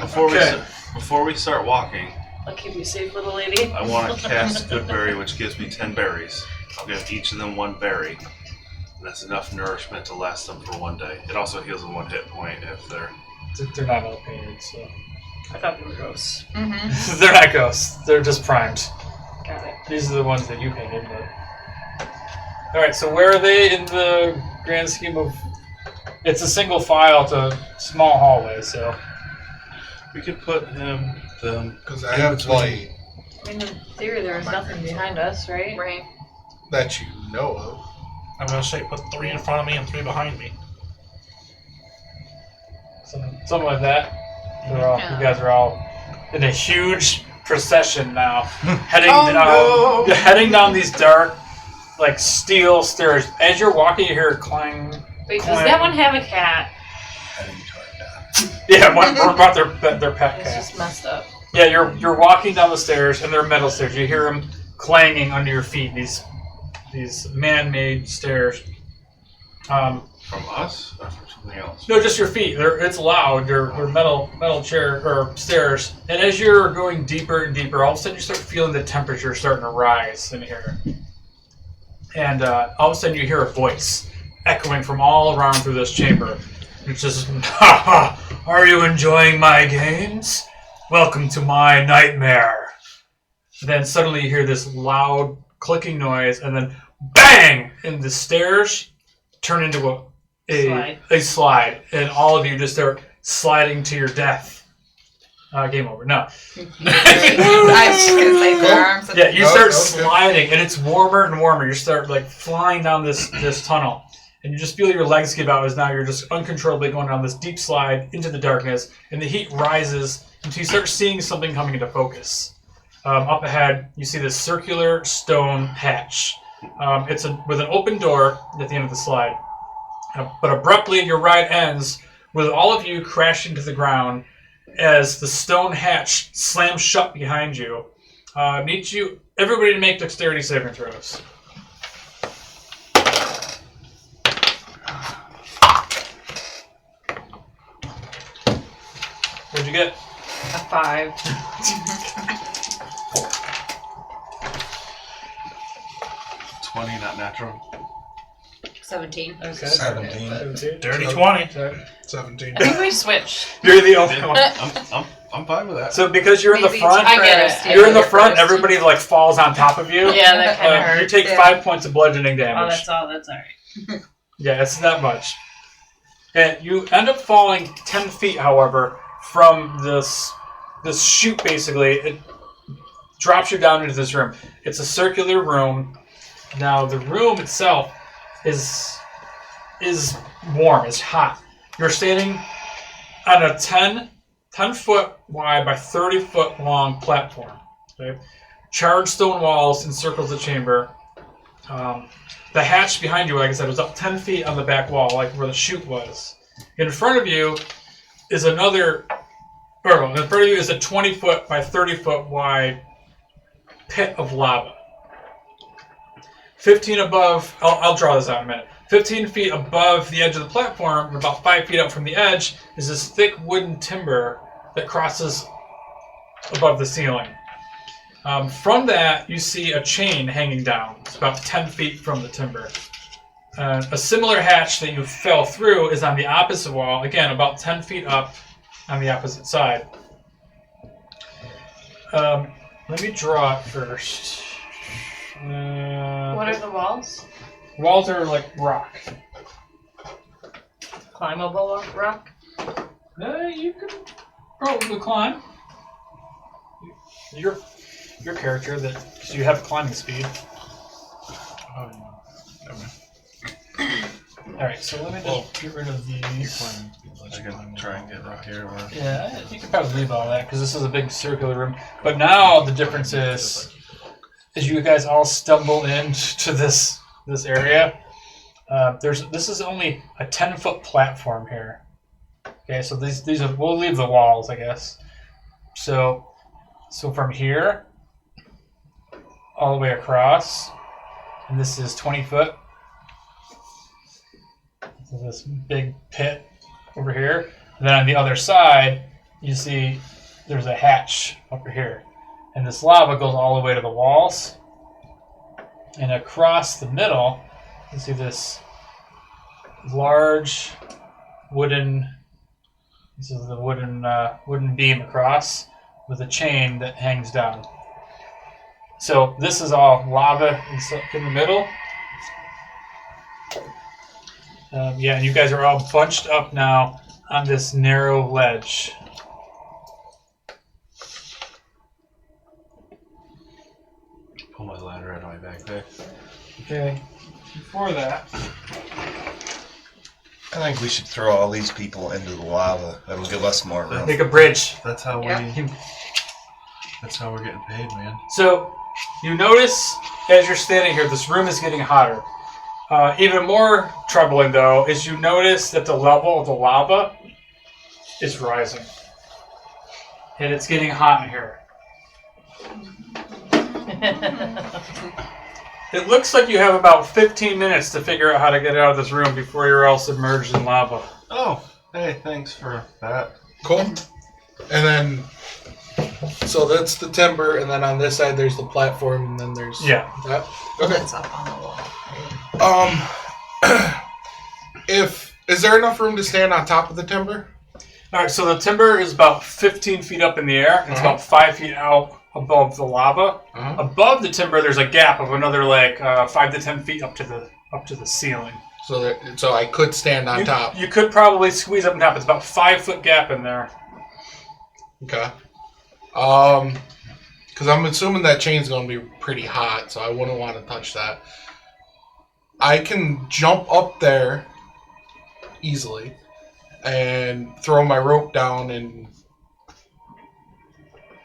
Before we start walking, I'll keep you safe, little lady. I want to cast Good Berry, which gives me 10 berries. I'll give each of them 1 berry. And that's enough nourishment to last them for 1 day. It also heals them 1 hit point if they're... They're not all painted, so. I thought they were ghosts. Mm-hmm. They're not ghosts. They're just primed. Got it. These are the ones that you painted, but... Alright, so where are they in the grand scheme of... It's a single file to small hallway, so... We could put them... Because I have light I mean, in theory, there was nothing behind us, right? Right. that you know of. I'm going to say put 3 in front of me and 3 behind me. Something like that. You guys are all in a huge procession now, heading down these dark, like steel stairs. As you're walking, you hear a clang. Wait, clang. does that one have a cat? Heading toward that. Yeah, one about their pet It's cat. just messed up. Yeah, you're walking down the stairs, and they're metal stairs. You hear them clanging under your feet. These man-made stairs. From us? Or from something else? No, just your feet. It's loud. They're metal chair or stairs. And as you're going deeper and deeper, all of a sudden you start feeling the temperature starting to rise in here. And all of a sudden you hear a voice echoing from all around through this chamber. It says, "Ha ha! Are you enjoying my games? Welcome to my nightmare." And then suddenly you hear this loud clicking noise, and then bang! And the stairs turn into a slide, and all of you just start sliding to your death. Game over. No. I was just gonna say their arms. Yeah, you Oh, start okay. sliding, and it's warmer and warmer. You start like flying down this tunnel, and you just feel your legs give out as now you're just uncontrollably going down this deep slide into the darkness, and the heat rises until you start seeing something coming into focus. Up ahead, you see this circular stone hatch. It's with an open door at the end of the slide. But abruptly, your ride ends with all of you crashing to the ground as the stone hatch slams shut behind you. Need everybody to make dexterity saving throws. What'd you get? A 5. 20, not natural. 17. Okay. 17. Dirty 20. 17. I think we switched. You're the only one. I'm fine with that. So because you're in the Maybe front, I get it. you're in the Yeah, front. first. Everybody like falls on top of you. Yeah, that kind of hurts. You take Yeah. 5 points of bludgeoning Oh, damage. that's all. That's alright. Yeah, it's not much. And you end up falling 10 feet, however, from this chute. Basically, it drops you down into this room. It's a circular room. Now the room itself is warm. It's hot. You're standing on a 10 foot wide by 30 foot long platform. Okay? Charred stone walls encircles the chamber. The hatch behind you, like I said, was up 10 feet on the back wall, like where the chute was. In front of you is a 20 foot by 30 foot wide pit of lava. 15 above, I'll draw this out in a minute. 15 feet above the edge of the platform, about 5 feet up from the edge, is this thick wooden timber that crosses above the ceiling. From that, you see a chain hanging down. It's about 10 feet from the timber. A similar hatch that you fell through is on the opposite wall, again, about 10 feet up on the opposite side. Let me draw it first. What are the walls? Walls are like rock. Climbable rock? You can probably climb. Your character, because you have climbing speed. Oh, never mind. Alright, so let me just get rid of these. I can try and get up here. Where... Yeah, you can probably leave all that because this is a big circular room. But now the difference is you guys all stumble into this area. This is only a 10-foot platform here. Okay, so these are, we'll leave the walls, I guess. So from here all the way across, and this is 20 foot. So this big pit over here. And then on the other side, you see there's a hatch over here. And this lava goes all the way to the walls. And across the middle, you see this large wooden, this is the wooden beam across with a chain that hangs down. So this is all lava in the middle. Yeah, and you guys are all bunched up now on this narrow ledge. Pull my ladder out of my backpack. Okay, before that, I think we should throw all these people into the lava. That'll give us more room. make a bridge. That's how Yeah. That's how we're getting paid, man. So, you notice as you're standing here, this room is getting hotter. Even more troubling, though, is you notice that the level of the lava is rising. And it's getting hot in here. It looks like you have about 15 minutes to figure out how to get out of this room before you're all submerged in lava. Oh, hey, thanks for that. Cool. And then, so that's the timber, and then on this side there's the platform, and then there's Yeah. that. Okay. It's up on the wall. Is there enough room to stand on top of the timber? Alright, so the timber is about 15 feet up in the air. It's about 5 feet out above the lava. Above the timber, there's a gap of another 5 to 10 feet up to the ceiling. So I could stand on top. You could probably squeeze up on top. It's about 5 foot gap in there. Okay. Because I'm assuming that chain's going to be pretty hot, so I wouldn't want to touch that. I can jump up there easily and throw my rope down and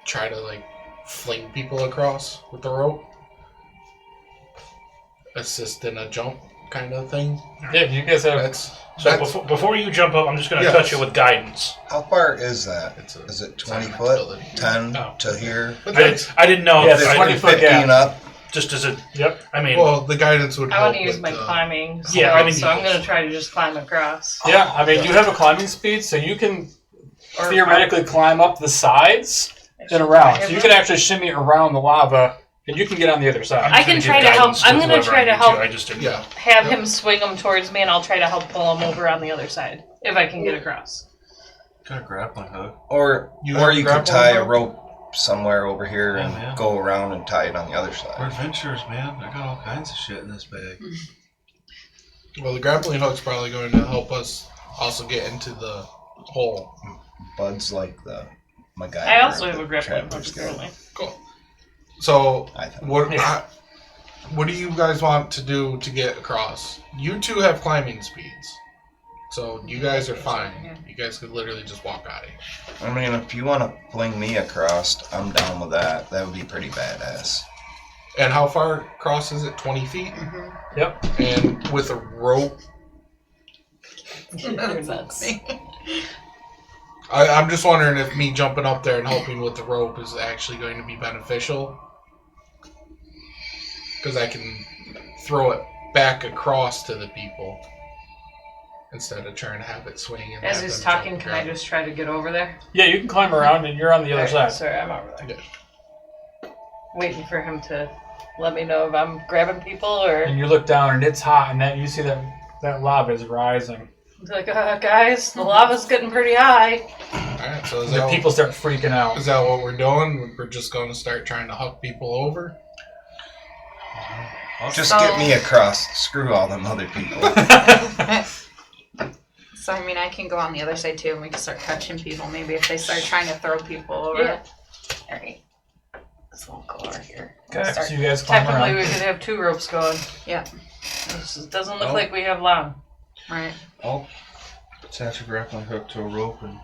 try to fling people across with the rope. Assist in a jump kind of thing. Yeah, you guys have. Before you jump up, I'm just going to touch you with guidance. How far is that? Is it 20 foot? 10 Oh. to here? I didn't know Yeah, if it's I 20 did- foot 15 gap. up? just as a. Yep. I mean, Well, the guidance would I help want to use with my the- climbing skill, Yeah, I mean, so I'm going to try to just climb across. Yeah, I mean, you have a climbing speed, so you can theoretically climb up the sides and around. So you can actually shimmy around the lava, and you can get on the other side. I can try to help. I'm going to try to help I just didn't. Yeah. have him swing them towards me, and I'll try to help pull him over on the other side if I can get across. Got a grappling hook. Or You you have could grappling tie a hook? rope somewhere over here Yeah, and man. go around and tie it on the other We're side. adventurers, man. I got all kinds of shit in this bag. Well, the grappling hook's probably going to help us also get into the hole. Bud's like the MacGyver. I also of have the a grappling hook, Traveler's Guild, apparently. Cool. So, I think. what do you guys want to do to get across? You two have climbing speeds, so you guys are fine. You guys could literally just walk out of here. I mean, if you want to fling me across, I'm down with that. That would be pretty badass. And how far across is it? 20 feet? Yep. And with a rope? You're nuts. I'm just wondering if me jumping up there and helping with the rope is actually going to be beneficial. Because I can throw it back across to the people instead of trying to have it swing. And As have he's them talking, jump can I around. just try to get over there? Yeah, you can climb around, and you're on the other Alright, side. Sorry, I'm over there. waiting for him to let me know if I'm grabbing people or. And you look down and it's hot, and that you see that lava is rising. Like, guys, the lava's getting pretty high. Alright, so The people start freaking out. is that what we're doing? We're just going to start trying to huck people over? Just So- get me across. Screw all them other people. So, I mean, I can go on the other side too, and we can start catching people. Maybe if they start trying to throw people over. Yeah. Alright. This won't go over here. Okay, Start- so you guys climb Technically, around. we could have 2 ropes going. Yeah. It doesn't look Oh. like we have long. Right. I'll attach a grappling hook to a rope and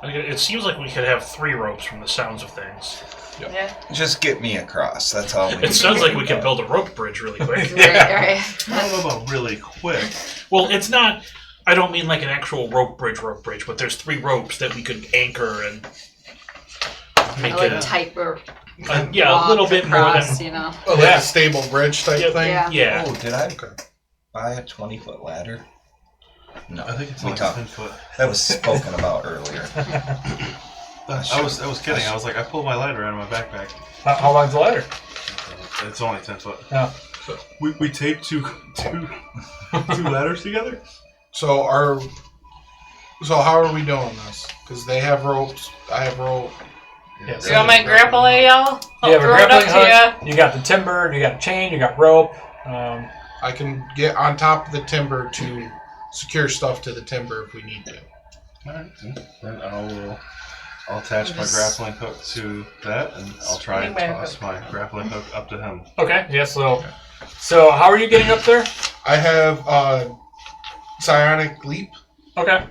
It seems like we could have 3 ropes from the sounds of things. Yeah. Just get me across. That's all. We It sounds like we could build a rope bridge really quick. Right. I don't know about really quick. Well, it's not. I don't mean like an actual rope bridge, but there's 3 ropes that we could anchor and make I like it. type or Yeah, a walk little bit more across, than. you know. Oh, like Yeah. a stable bridge type Yeah. thing? Yeah. Yeah. Oh, did I Okay. buy a 20-foot ladder? No, I think it's we like talked. 10 foot. That was spoken about earlier. I was kidding. I was like, I pulled my ladder out of my backpack. How long's the ladder? It's only 10 foot. Oh. So we taped two ladders together. So how are we doing this? Because they have ropes, I have rope. Yeah, So you want my grapple, y'all? You I'll have a throw it grappling up to hook, you got the timber, you got a chain, you got rope. I can get on top of the timber to secure stuff to the timber if we need to. Alright, then I'll attach my grappling hook to that, and I'll try and Swing my toss my grappling hook up to him. Okay, yeah, so how are you getting up there? I have psionic leap. Okay.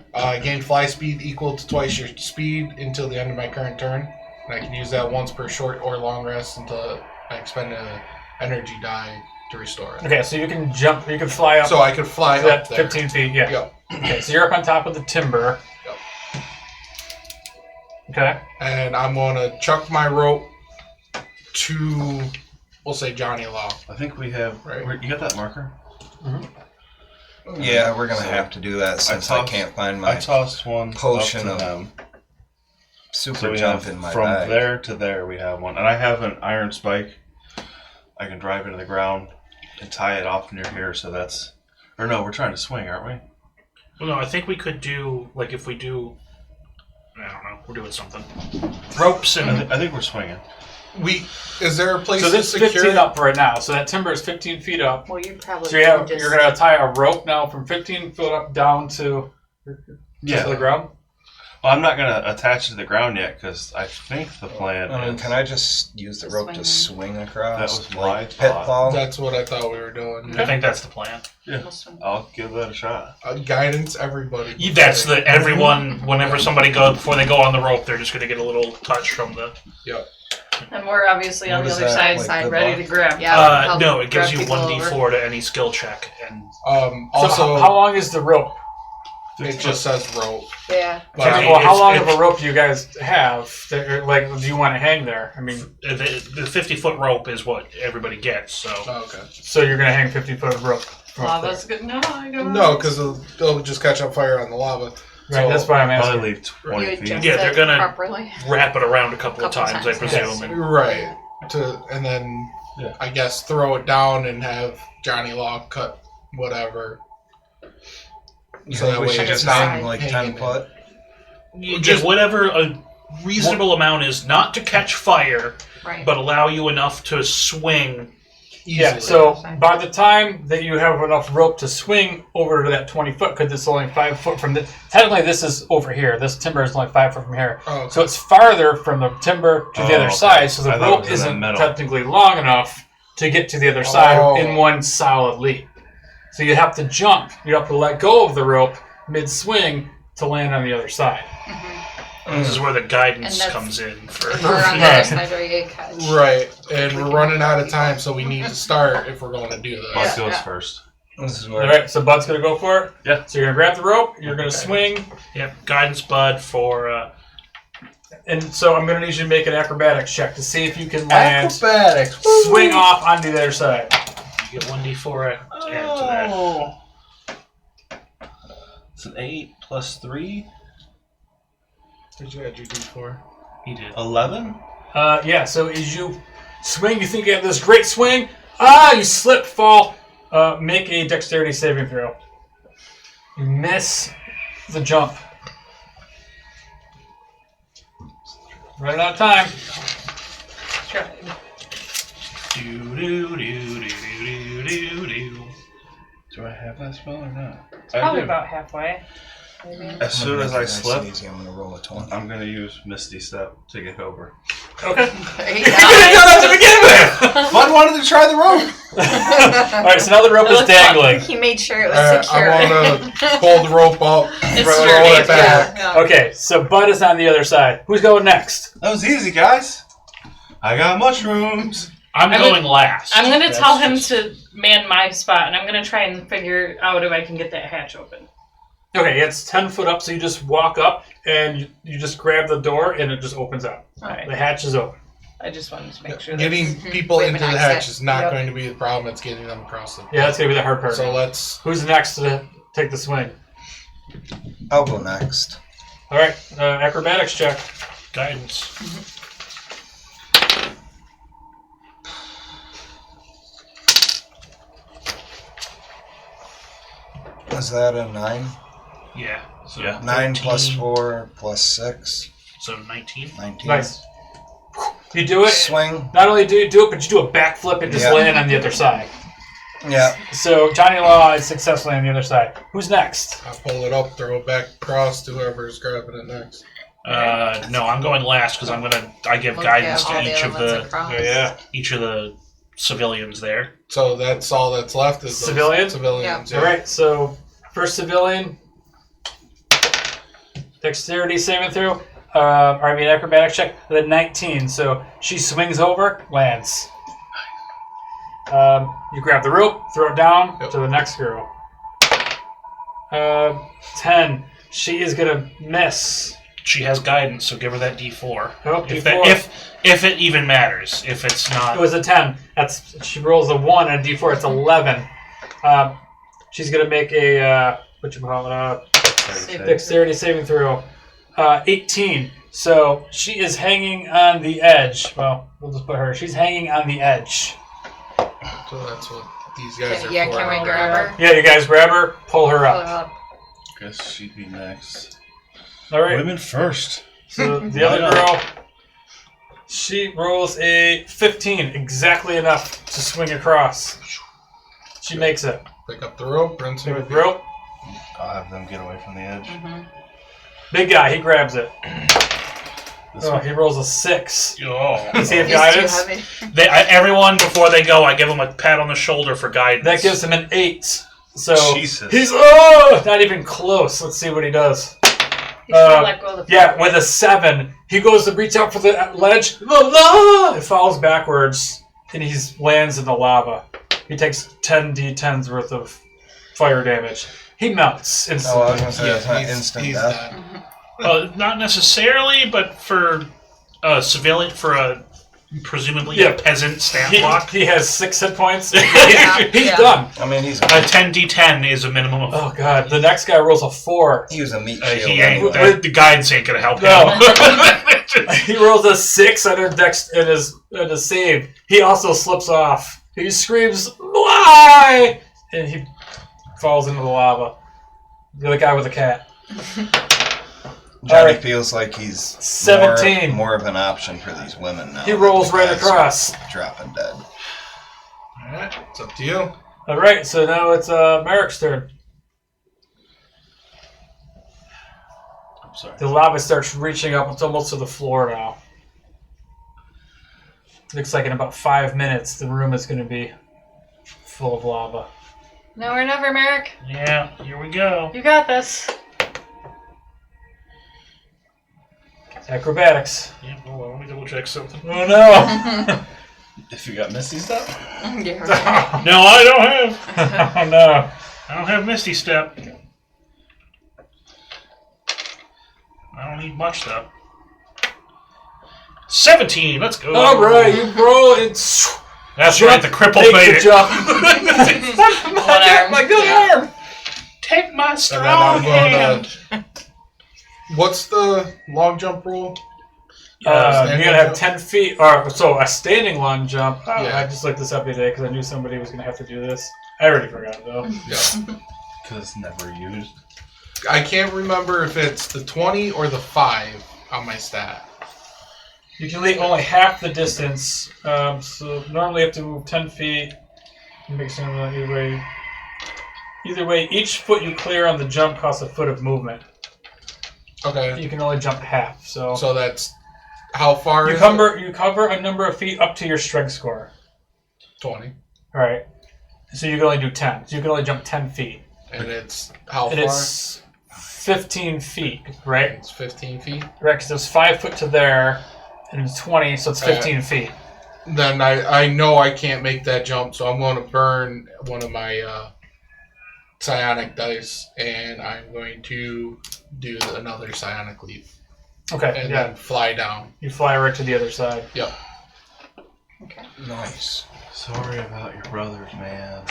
Gain fly speed equal to twice your speed until the end of my current turn. And I can use that once per short or long rest until I expend an energy die to restore it. Okay, so you can jump, you can fly up So I could fly to up that there. 15 feet, yeah. Yep. Okay, so you're up on top of the timber. Yep. Okay. And I'm going to chuck my rope to, we'll say, Johnny Law. I think we have. Right. You got that marker? Yeah, we're gonna So, have to do that since I tossed- can't find I my tossed one potion up to of them. super So we jump have in my from bag. there to there we have one, and I have an iron spike. I can drive into the ground and tie it off near here. So that's, or no, we're trying to swing, aren't we? Well, no, I think we could do like if we do. I don't know. We're doing something. Ropes and I think we're swinging. Is there a place So to this is secure 15 up right now. So that timber is 15 feet up. Well, you probably So you're just going to tie a rope now from 15 foot up down to Yeah. the ground? Well, I'm not gonna attach it to the ground yet because I think the plan is. Can I just use the rope to swing across? That was like my pitfall? thought. That's what I thought we were doing. I think that's the plan. I'll give that a shot. Guidance, everybody. That's the everyone. Whenever somebody before they go on the rope, they're just going to get a little touch from the. Yep. And we're obviously on What the is other that, side, like good ready luck? to grab. Yeah. help No, it gives grab you people 1d4 over. to any skill check, and Also, So how long is the rope? it just says rope. Yeah. But I mean, Well, how it's- long of it's- a rope do you guys have? Like, do you want to hang there? I mean, the 50-foot rope is what everybody gets. So Oh, okay. so you're going to hang 50 foot of rope. from up Lava's good. No, I don't No, because they'll just catch on fire on the lava. there. Right, that's why I'm asking. Probably leave 20 You feet. adjust Yeah, they're it gonna- properly. wrap it around a couple of Couple times, I times, presume. yes. And Right. And then, Yeah. I guess, throw it down and have Johnny Law cut whatever. You So think that we way should it's just not hang like hanging 10 foot? just whatever a reasonable amount is, not to catch fire, Right. but allow you enough to swing. Easily. Yeah, so by the time that you have enough rope to swing over to that 20 foot, because it's only 5 foot from the. Technically, this is over here. This timber is only 5 foot from here. Oh, okay. So it's farther from the timber to the Oh, other okay. side, so the I thought it rope was in the isn't middle. technically long enough to get to the other side Oh. in one solid leap. So you have to jump. You have to let go of the rope mid-swing to land on the other side. This is where the guidance And that's- comes in. For We're on the other side where you get catch. Right. And we're running out of time, so we need to start if we're going to do Bud this. goes Yeah. first. This is All where right, so Bud's going to go for it? Yeah. So you're going to grab the rope, you're going to swing, Yep, guidance, Bud, for and so I'm going to need you to make an acrobatics check to see if you can land, acrobatics. swing off onto the other side. you get 1d4 to add to that. Oh. It's an 8 plus 3, Did you add your D4? He did. 11. Yeah, so as you swing. You think you have this great swing. Ah, you slip, fall. Make a dexterity saving throw. You miss the jump. Running out of time. Do I have that spell or not? Probably about halfway. Maybe. As soon as I slip, I'm gonna roll a 20. I'm gonna use Misty Step to get over. Okay. There you You could have done that to begin with! Bud wanted to try the rope. Alright, so now the rope It is looks fun. dangling. He made sure it was secure. I want to pull the rope up, It's roll sturdy. it back. Yeah. Okay, so Bud is on the other side. Who's going next? That was easy, guys. I got mushrooms. I'm I'm going last. I'm gonna That's tell him just- to man my spot, and I'm gonna try and figure out if I can get that hatch open. Okay, it's 10 foot up, so you just walk up and you just grab the door and it just opens up. Alright. The hatch is open. I just wanted to make sure. Getting people Wait a into the minute, hatch exit. is not Yep. going to be the problem. It's getting them across it. Yeah, that's going to be the hard part. So let's. Who's next to take the swing? I'll go next. Alright, acrobatics check. Guidance. Is that a 9? Yeah. So Yeah. 9 13, plus 4 plus 6. So 19. 19. Nice. You do it. Swing. Not only do you do it, but you do a backflip and just Yeah. land on the other side. Yeah. So Johnny Law is successfully on the other side. Who's next? I'll pull it up, throw it back across to whoever's grabbing it next. No, I'm going last because I give Look guidance at all to the each of other the ones across. each of the civilians there. So that's all that's left is those Civilian? Civilians. Yeah. Alright, so first civilian. Dexterity saving throw. Acrobatics check. The 19. So she swings over, lands. You grab the rope, throw it down Yep. to the next girl. 10. She is gonna miss. She has guidance, so give her that D4. Oh, If D4. that, if it even matters, if it's It not. was a 10. She rolls a 1 and a D4. It's 11. She's gonna make a dexterity saving throw. 18. So she is hanging on the edge. Well, we'll just put her. She's hanging on the edge. So that's what these guys are Yeah, for. can we grab her? Yeah, you guys grab her, pull her Pull up. her up. Guess she'd be next. All right. Women first. So the other girl, she rolls a 15, exactly enough to swing across. She makes it. Pick up the rope, rinse Take it. the rope. I'll have them get away from the edge. Big guy, he grabs it. This Oh, one. he rolls a 6. Oh. Does he have He's too guidance? heavy. Everyone before they go, I give them a pat on the shoulder for guidance. That gives him an 8. So Jesus. he's not even close. Let's see what he does. He's trying to let go of the Yeah, with a 7, he goes to reach out for the ledge. It falls backwards, and he lands in the lava. He takes 10 d10s worth of fire damage. He melts Oh, I was instantly. gonna say that's not instant he's death. dead. Not necessarily, but for a civilian, for a presumably Yeah. a peasant stat He, block, he has 6 hit points. Yeah, He's yeah. done. I mean, he's a 10d10 is a minimum of. Oh god, the next guy rolls a 4. he was a meat He shield ain't, anyway. the guidance ain't gonna help No. him. He rolls a 6 on his save. He also slips off. He screams, "Why?" And he falls into the lava. The other guy with the cat. Johnny Alright. feels like he's 17. more of an option for these women now. He rolls The right guys across. are dropping dead. Alright, it's up to you. Alright, so now it's Merrick's turn. I'm sorry. The lava starts reaching up. It's almost to the floor now. Looks like in about 5 minutes, the room is going to be full of lava. No or never, Merrick. Yeah, here we go. You got this. Acrobatics. Yeah, hold on, let me double check something. Oh no! If you got Misty stuff, Yeah, right. No, I don't have. Oh no! I don't have Misty Step. I don't need much though. 17. Let's go. Alright, you roll and That's right. The cripple take made the it. jump. arm. My good Yeah. arm! Take my And strong then I'm hand. going to. What's the long jump rule? You're standing gonna have jump? 10 feet, or so a standing long jump. Yeah. I just looked this up today because I knew somebody was gonna have to do this. I already forgot though. Yeah. Because it's never used. I can't remember if it's the 20 or the 5 on my stat. You can leap only half the distance, so normally you have to move 10 feet. Makes sense either way. Either way, each foot you clear on the jump costs a foot of movement. Okay. You can only jump half, so that's how far you is cover a number of feet up to your strength score. it? 20. All right, so you can only do 10. So you can only jump 10 feet, And it's how and far? it's 15 feet, right? It's 15 feet. Right, because it's 5 foot to there, and it's 20, so it's 15 feet. Then I know I can't make that jump, so I'm going to burn one of my psionic dice, and I'm going to do another psionic leap. Okay, And yeah. then fly down. You fly right to the other side. Yep. Okay. Nice. Sorry about your brothers, man.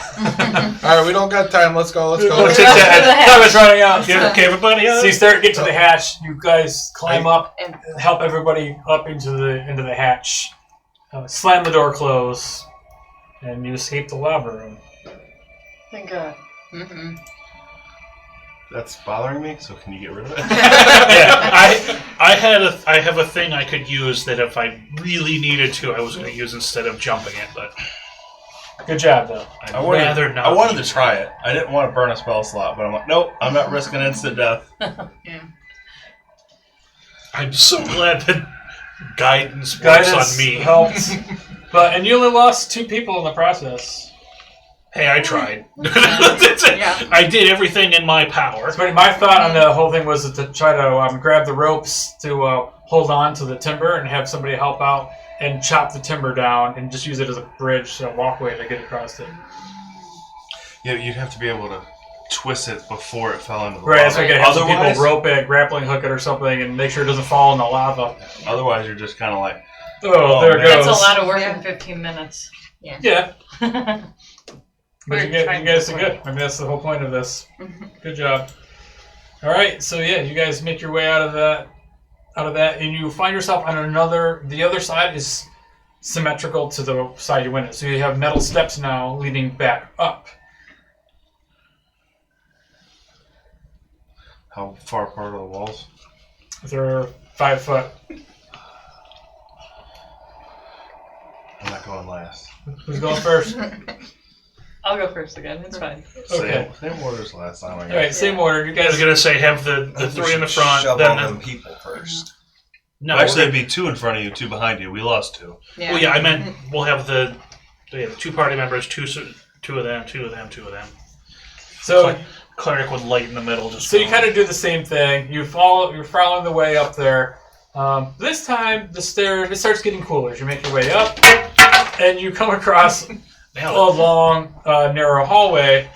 Alright, we don't got time. Let's go. Let's Oh, go. chit chat. Time is running out. Okay, everybody. So you start to get to the hatch. You guys climb up And and help everybody up into the hatch. Slam the door close, and you escape the lava room. Thank God. mm-hmm. That's bothering me, so can you get rid of it? Yeah, I have a thing I could use that if I really needed to, I was going to use instead of jumping it, but Good job, though. I'd I wanted, rather not. I wanted use to try it. I didn't want to burn a spell slot, but I'm like, nope, I'm not risking instant death. I'm so glad that guidance works Guidance on me. helps, and you only lost 2 people in the process. Hey, I tried. I did everything in my power. But my thought on the whole thing was to try to grab the ropes to hold on to the timber and have somebody help out and chop the timber down and just use it as a bridge, a walkway to get across it. Yeah, you'd have to be able to twist it before it fell into the Right, so lava. you gotta have some people Otherwise, rope it, grappling hook it or something, and make sure it doesn't fall in the lava. otherwise you're just kind of like, Oh, Oh, there it man. goes. That's a lot of work Yeah. in 15 minutes. Yeah, but We're you guys trying are to good. I mean, that's the whole point of this. Mhm. Good job. All right, so yeah, you guys make your way out of that, and you find yourself on the other side is symmetrical to the side you went in. So you have metal steps now leading back up. how far apart are the walls? They're 5 foot. I'm not going last. Who's going first? I'll go first again. It's fine. Okay. Same order as last time. I All guess. right, same order. You I was guys. gonna say have the We 3 in the should front, Shove then all the, them people first. no. Actually, it'd be 2 in front of you, 2 behind you. We lost 2. Yeah. Well, yeah, I meant we'll have the 2 party members, two of them, 2 of them, 2 of them. So Cleric would light in the middle. Just you kind of do the same thing. You're following the way up there. This time the stairs it starts getting cooler as you make your way up, and you come across a long, narrow hallway.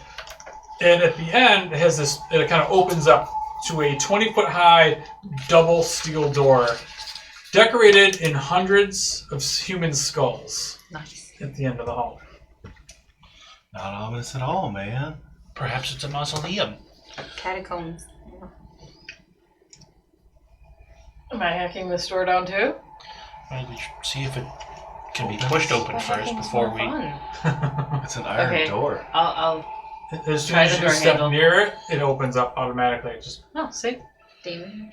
And at the end, it has this. It kind of opens up to a 20-foot high double steel door, decorated in hundreds of human skulls. Nice. At the end of the hall. Not ominous at all, man. Perhaps it's a mausoleum. Catacombs. Am I hacking this door down too? Well, we should see if it can be pushed open But first hacking's before more we. fun. It's an iron Okay. door. I'll. As soon Try as the you door step handle. near it, it opens up automatically. It just Oh, see, Demon.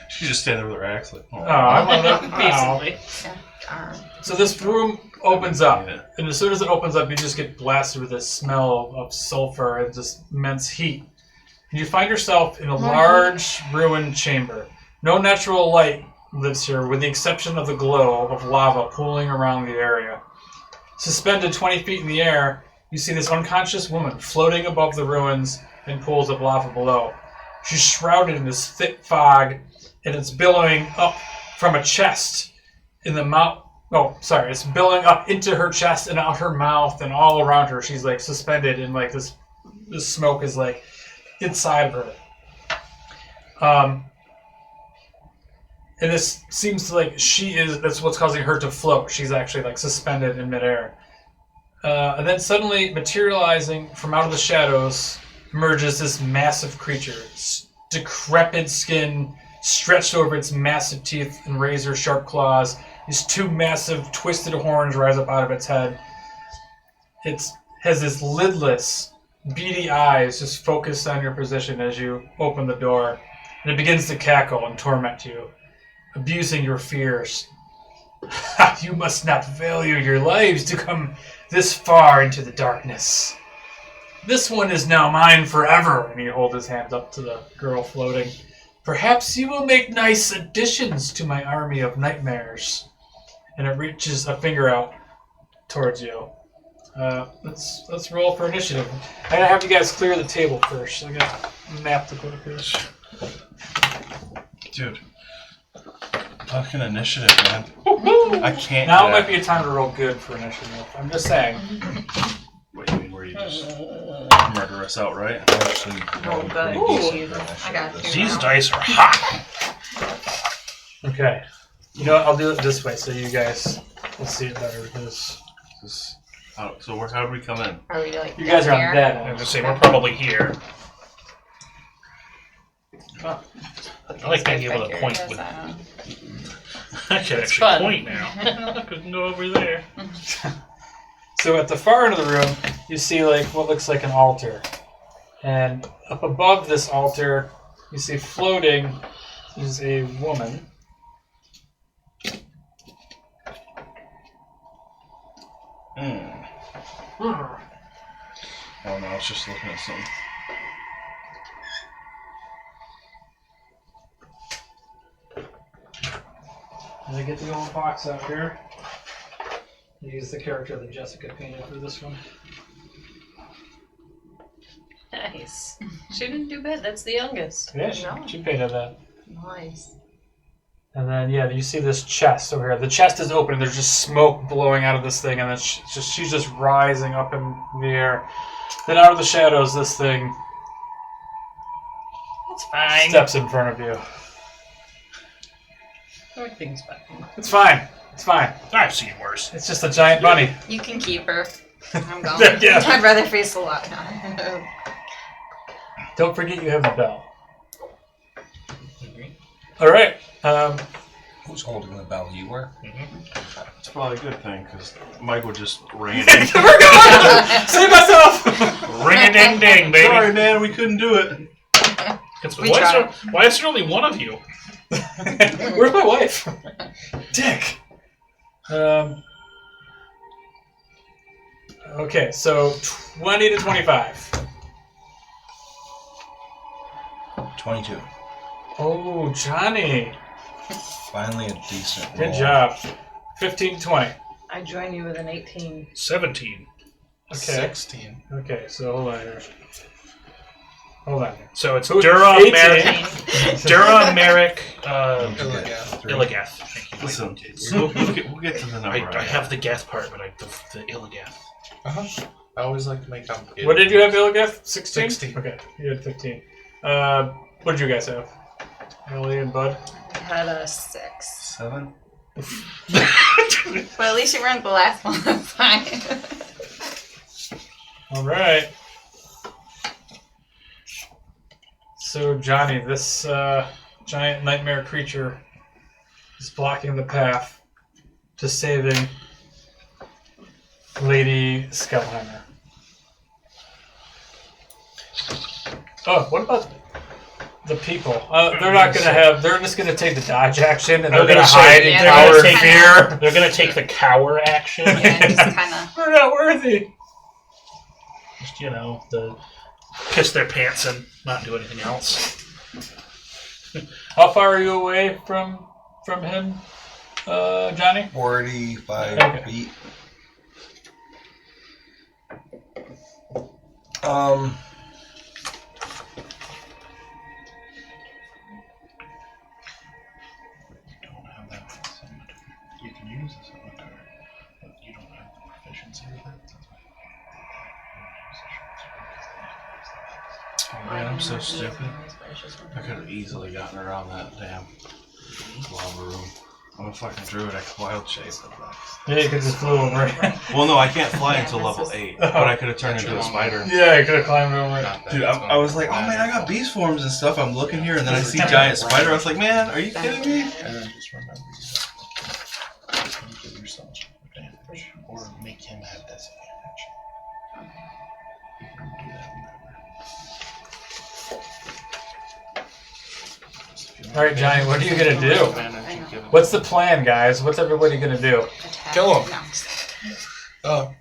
She just stand there with her axe like, oh. I love it. basically. So this room opens up, Yeah. and as soon as it opens up, you just get blasted with this smell of sulfur and just immense heat. And you find yourself in a large ruined chamber. No natural light lives here, with the exception of the glow of lava pooling around the area. Suspended 20 feet in the air, you see this unconscious woman floating above the ruins and pools of lava below. She's shrouded in this thick fog, and it's billowing up from a chest in the mouth. Oh, sorry, it's billowing up into her chest and out her mouth and all around her. She's like suspended, and like this smoke is like inside of her. And this seems like that's what's causing her to float. She's actually like suspended in midair. And then suddenly, materializing from out of the shadows, emerges this massive creature. It's decrepit skin, stretched over its massive teeth and razor-sharp claws. These two massive twisted horns rise up out of its head. It has this lidless, beady eyes just focused on your position as you open the door. And it begins to cackle and torment you, abusing your fears. You must not value your lives to come this far into the darkness. This one is now mine forever. And he holds his hands up to the girl floating. Perhaps you will make nice additions to my army of nightmares. And it reaches a finger out towards you. Let's roll for initiative. I gotta have you guys clear the table first. I got a map to put up here. Dude. Fucking initiative, man. I can't. Now do might that. be a time to roll good for initiative. I'm just saying. What do you mean? Where you just murder us outright? Actually, Oh, rolling good. pretty decent Ooh. for initiative I got this you. round. These dice are hot. Okay. You know what? I'll do it this way so you guys will see it better because So how do we come in? Are we like you guys are on here? that I was end. gonna say we're probably here. I like being able to point with. I can actually fun. point now. I can go over there. So at the far end of the room, you see like what looks like an altar. And up above this altar, you see floating is a woman. Oh no, I was just looking at something. Did I get the old box out here? Use the character that Jessica painted for this one. Nice. She didn't do bad. That's the youngest. Yeah, No. she painted that. Nice. And then, yeah, you see this chest over here. The chest is open, and there's just smoke blowing out of this thing, and then she's just rising up in the air. Then out of the shadows, this thing It's fine. steps in front of you. Everything's fine. It's fine. It's fine. I've seen worse. It's just a giant bunny. You can keep her. I'm going. Yeah. I'd rather face a lot. Don't forget you have the bell. All right. Who's holding the bell? You were? It's probably a good thing because Mike would just ring it. We're going! Save myself! Ring a ding ding, baby. Sorry, man, we couldn't do it. We Why is there only one of you? Where's my wife? Dick. Okay, so 20 to 25. 22. Oh, Johnny. Finally a decent roll. Good job. 15 to 20. I join you with an 18. 17. Okay. 16. Okay, so hold on here. Hold on here. So it's Who- Dura, 18. Merrick, Dura, Merrick, Illigath. Three. Illigath. Thank you. Listen, we'll get to the number. I have the Gath part, but the Illigath. Uh-huh. I always like to make complicated. What did you have, Ilgeth? 16? 16. Okay, you had 15. What did you guys have? Ellie and Bud? I had a 6. 7. But at least you weren't the last one. That's fine. All right. So, Johnny, this giant nightmare creature is blocking the path to saving Lady Skellheimer. Oh, what about the people? They're not going to have... They're just going to take the dodge action, and I they're was going to gonna say, hide yeah, in they're cower gonna and take- fear. They're gonna take the cower action. Yeah, just kind of. We're not worthy. Just, the piss their pants and not do anything else. How far are you away from him, Johnny? 45 Okay. feet. Don't have that cemetery. You can use the cemetery, but you don't have the proficiency with it. Oh man, I'm so stupid. I could have easily gotten around that damn lava room. I'm a fucking druid. I can wild shape. Yeah, you could just flew over it. Well, no, I can't fly until this level is- 8, but I could have turned into a spider. Yeah, you could have climbed over it. Not that Dude, it's I was like, oh man, I got beast forms and stuff. I'm looking here, and then I see giant spider. I was like, man, are you kidding me? And then just remember you give yourself advantage. Or make him have disadvantage. You can do that whenever. All right, Johnny, what are you gonna do? Advantage, you give him- What's the plan, guys? What's everybody gonna do? Attack. Kill him. No. Oh,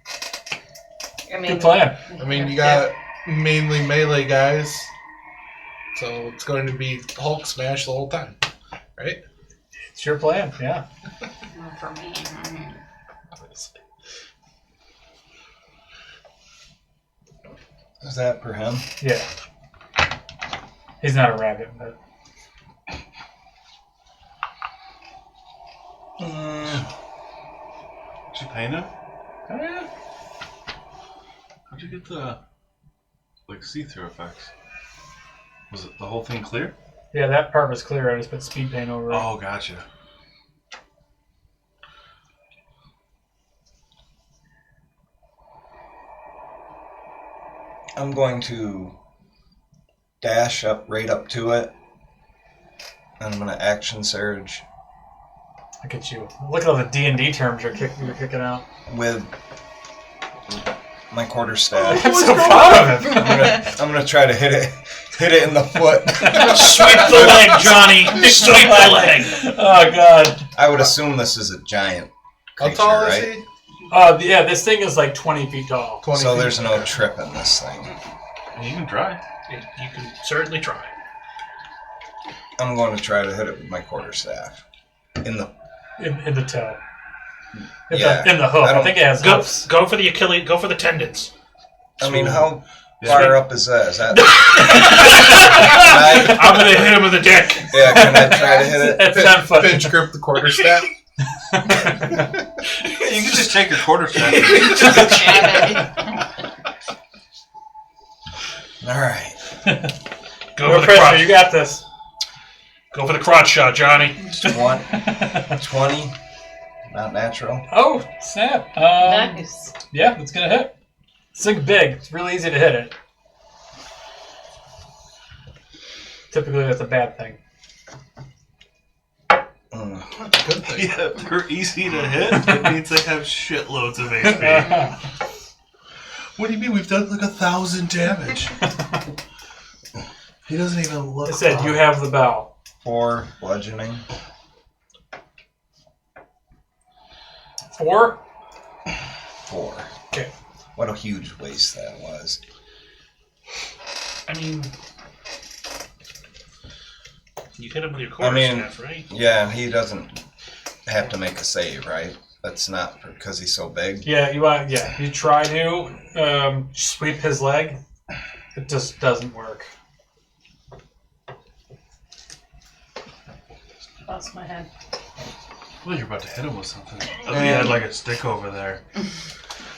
I mean, Good plan. I mean, you got mainly melee guys, so it's going to be Hulk smash the whole time, right? It's your plan. Yeah. Not for me. Is that for him? Yeah. He's not a rabbit, but Did you paint him? oh yeah. How'd you get the like see-through effects? Was it the whole thing clear? Yeah, that part was clear. I just put speed paint over it. Oh, gotcha. I'm going to dash up right up to it. And I'm going to action surge Look at you. Look at all the D&D terms you're kicking out. with my quarterstaff. I'm so proud of him. I'm gonna try to hit it in the foot. Sweep the leg, Johnny. Sweep the leg. Oh god. I would assume this is a giant How creature, tall is right? he? Yeah, this thing is like 20 feet tall. 20 So feet. there's no trip in this thing. You can try. You can certainly try. I'm going to try to hit it with my quarterstaff. In the In the toe. Yeah. In the hoof. I I don't- think it has Go, hoofs. go for the Achilles. Go for the tendons. I mean, how Yeah. far up is that? Is that? Can I'm gonna hit him with a dick. yeah, can I try to hit it? It's 10 foot. Pinch grip the quarterstaff. You can just take your quarterstaff. All right. Go No for the pressure. crotch. You got this. Go for the crotch shot, Johnny. 20. Not natural. Oh, snap. Nice. Yeah, it's going to hit. Think big. It's really easy to hit it. Typically, that's a bad thing. That's a good thing. Yeah, they're easy to hit. It means they have shitloads of HP. What do you mean? We've done like 1,000 damage. He doesn't even look. I said you have the bell. 4 bludgeoning. 4? 4. Okay. What a huge waste that was. I mean, you hit him with your I mean- quarterstaff, right? Yeah, he doesn't have to make a save, right? That's not because he's so big. Yeah, you try to sweep his leg. It just doesn't work. Lost my head. Well, you're about to hit him with something. Oh, he had like a stick over there.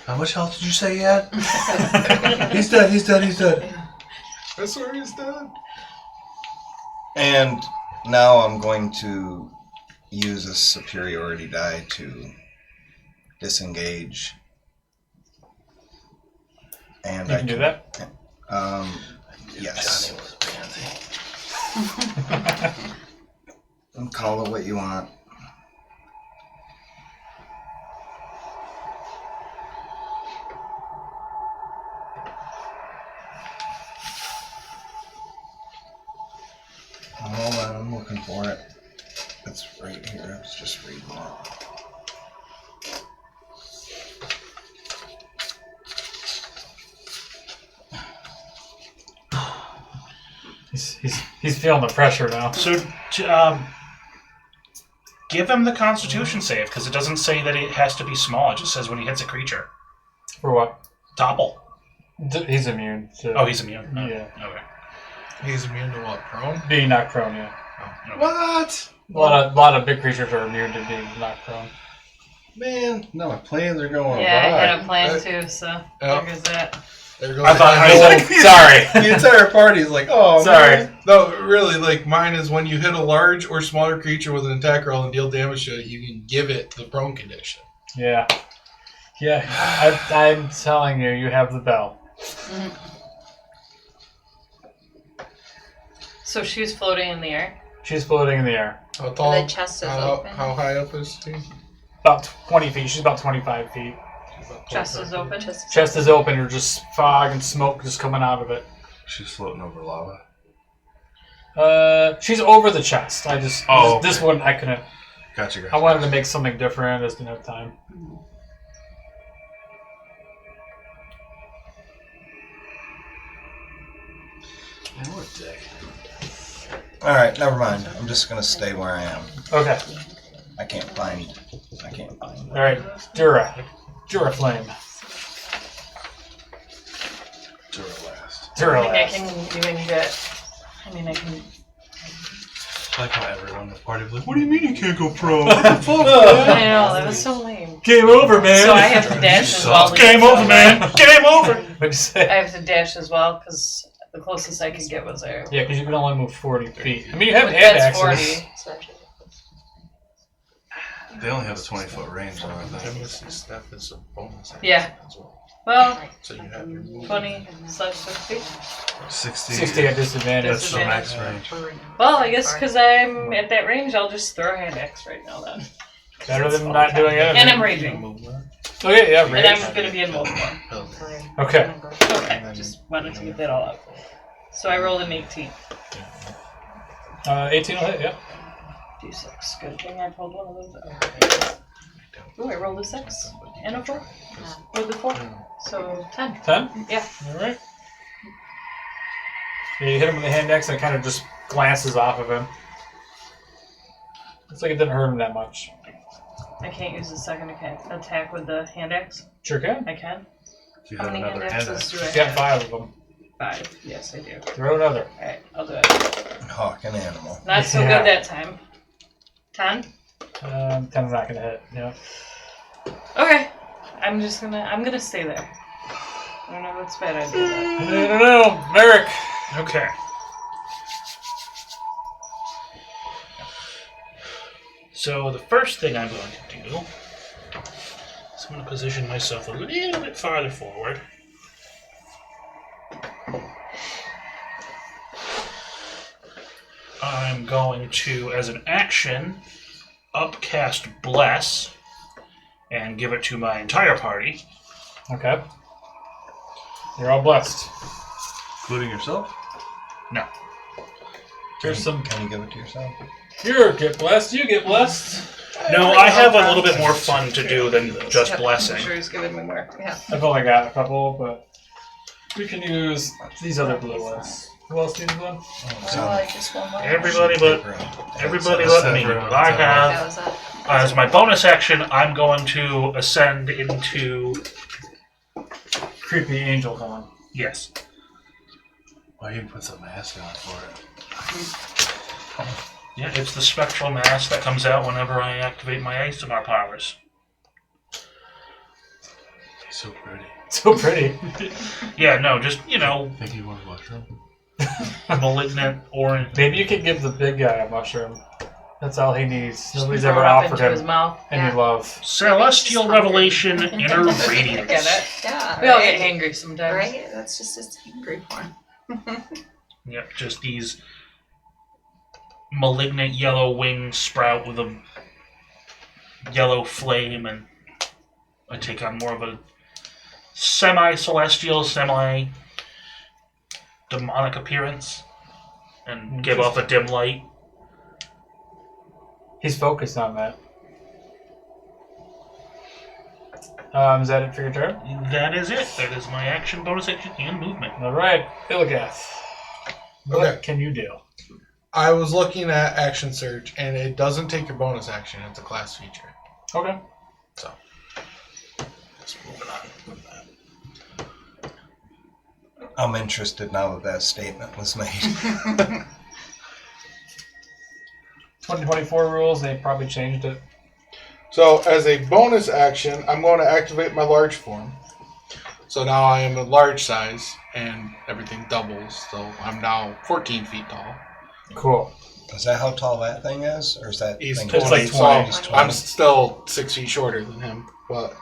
How much health did you say he had? He's dead, he's dead, he's dead. I swear he's dead. And now I'm going to use a superiority die to disengage. And You can do that? Yes. And call it what you want. Hold on, I'm looking for it. It's right here. I was just reading it. He's feeling the pressure now. So, give him the Constitution save because it doesn't say that it has to be small. It just says when he hits a creature. For what? Topple. He's immune to Oh, he's immune. Oh, Yeah. Okay. He's immune to what? Prone? being knocked prone. Yeah, Oh, okay. What? a lot of big creatures are immune to being knocked prone. Man, no, my plans are going Yeah, I awry. had a plan too, so Yeah. there goes that. There goes I thought I the was sorry. The entire party's like, oh, Sorry. man. No, really, like mine is when you hit a large or smaller creature with an attack roll and deal damage to it, you can give it the prone condition. Yeah. Yeah. I'm telling you, you have the bell. So she's floating in the air. She's floating in the air. How tall? The chest is open. How high up is she? About 20 feet. She's about 25 feet. Chest is open. Chest is open. There's just fog and smoke just coming out of it. She's floating over lava. She's over the chest. Oh, this okay. one I couldn't. Gotcha. I wanted to make something different. I just didn't have time. Man, what a dick. Alright, never mind. I'm just gonna stay where I am. Okay. I can't find. All right. Dura Flame. Duralast. Dura I Last. can even get. I mean, I can. I like how everyone in the party was like, what do you mean you can't go pro? What the fuck, man? I know that was so lame. Game over, man. So I have to dash as well. Game over, man. Game over. What'd you say? I have to dash as well because the closest I could get was there. Yeah, because you can only move 40 feet. I mean, you have But hand that's axes. 40. They only have a 20-foot range, though, I think. Chemistry stuff is a bonus. Yeah. As well. Well, So you have your move. 20/60. 60. 60 at disadvantage. That's the max range. Well, I guess because I'm at that range, I'll just throw a hand axe right now then. Better than not doing anything. And I'm raging. Okay, yeah, And rage. I'm going to be in wolf form. Okay. Okay, just wanted to get that all out. So I rolled an 18. 18 will hit, yeah. D6. Good thing I pulled one of those out. Ooh, I rolled a 6 and a 4. With the 4. So 10. 10? Yeah. Alright. Yeah, you hit him with the hand axe and it kind of just glances off of him. Looks like it didn't hurt him that much. I can't use the second attack with the hand axe. Sure can. I can. If you How have many hand another hand axes do I He's got have? 5 of them. 5. Yes, I do. Throw another. Alright, I'll do it. Hawk and animal. Not so Yeah. good that time. 10? 10's not gonna hit, yeah. Okay. I'm gonna stay there. I don't know if it's a bad idea. I don't know. Merrick. Okay. So the first thing I'm going to do is I'm going to position myself a little bit farther forward. I'm going to, as an action, upcast Bless and give it to my entire party. Okay. You're all blessed. Including yourself? No. Here's some. Can you give it to yourself? You get blessed. You get blessed. No, I have a little bit more fun to do than just Yep. blessing. I'm sure he's giving me more. Yeah. I've only got a couple, but we can use these other blue ones. Who else needs one? Just one more. Everybody but me. I That have, was it. as my bonus action, I'm going to ascend into, Creepy angel horn. yes. Why you put some mask on for it? Yeah, it's the spectral mass that comes out whenever I activate my ASMR powers. He's so pretty. So pretty. Yeah, no, just, you know, Think he wants mushroom? malignant orange. Maybe you could give the big guy a mushroom. That's all he needs. Nobody's Throw ever it up offered into his him mouth. any love. Celestial Revelation Inner I Radiance. get it. Yeah. We all right? get hangry sometimes. Right? That's just his angry form. Yep, just these malignant yellow wings sprout with a yellow flame, and I take on more of a semi-celestial, semi-demonic appearance and give off a dim light. He's focused on that. Is that it for your turn? That is it. That is my action, bonus action, and movement. All right, Illigath. What Okay. can you do? I was looking at action search, and it doesn't take your bonus action. It's a class feature. Okay. So, just moving on with that. I'm interested now that that statement was made. 2024 rules, they probably changed it. So, as a bonus action, I'm going to activate my large form. So now I am a large size, and everything doubles. So I'm now 14 feet tall. Cool. Is that how tall that thing is? Or is that He's thing 20, It's like so 20. He's 20. I'm still 6 feet shorter than him, but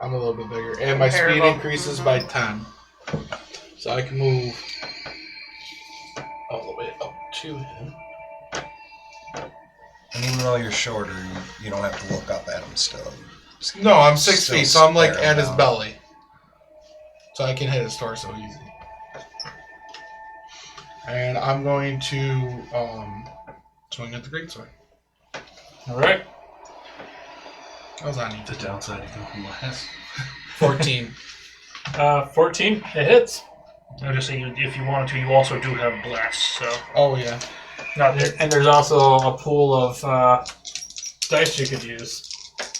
I'm a little bit bigger. And my speed Comparable. increases by 10. So I can move all the way up to him. And even though you're shorter, you don't have to look up at him still. No, I'm 6 Still feet, so I'm like stare at his down. belly. So I can hit his torso easy. And I'm going to swing at the greatsword. All right. I was on The downside, you go from last. 14. 14. It hits. I'll just say, if you wanted to, you also do have blast. So Oh, yeah. And there's also a pool of dice you could use.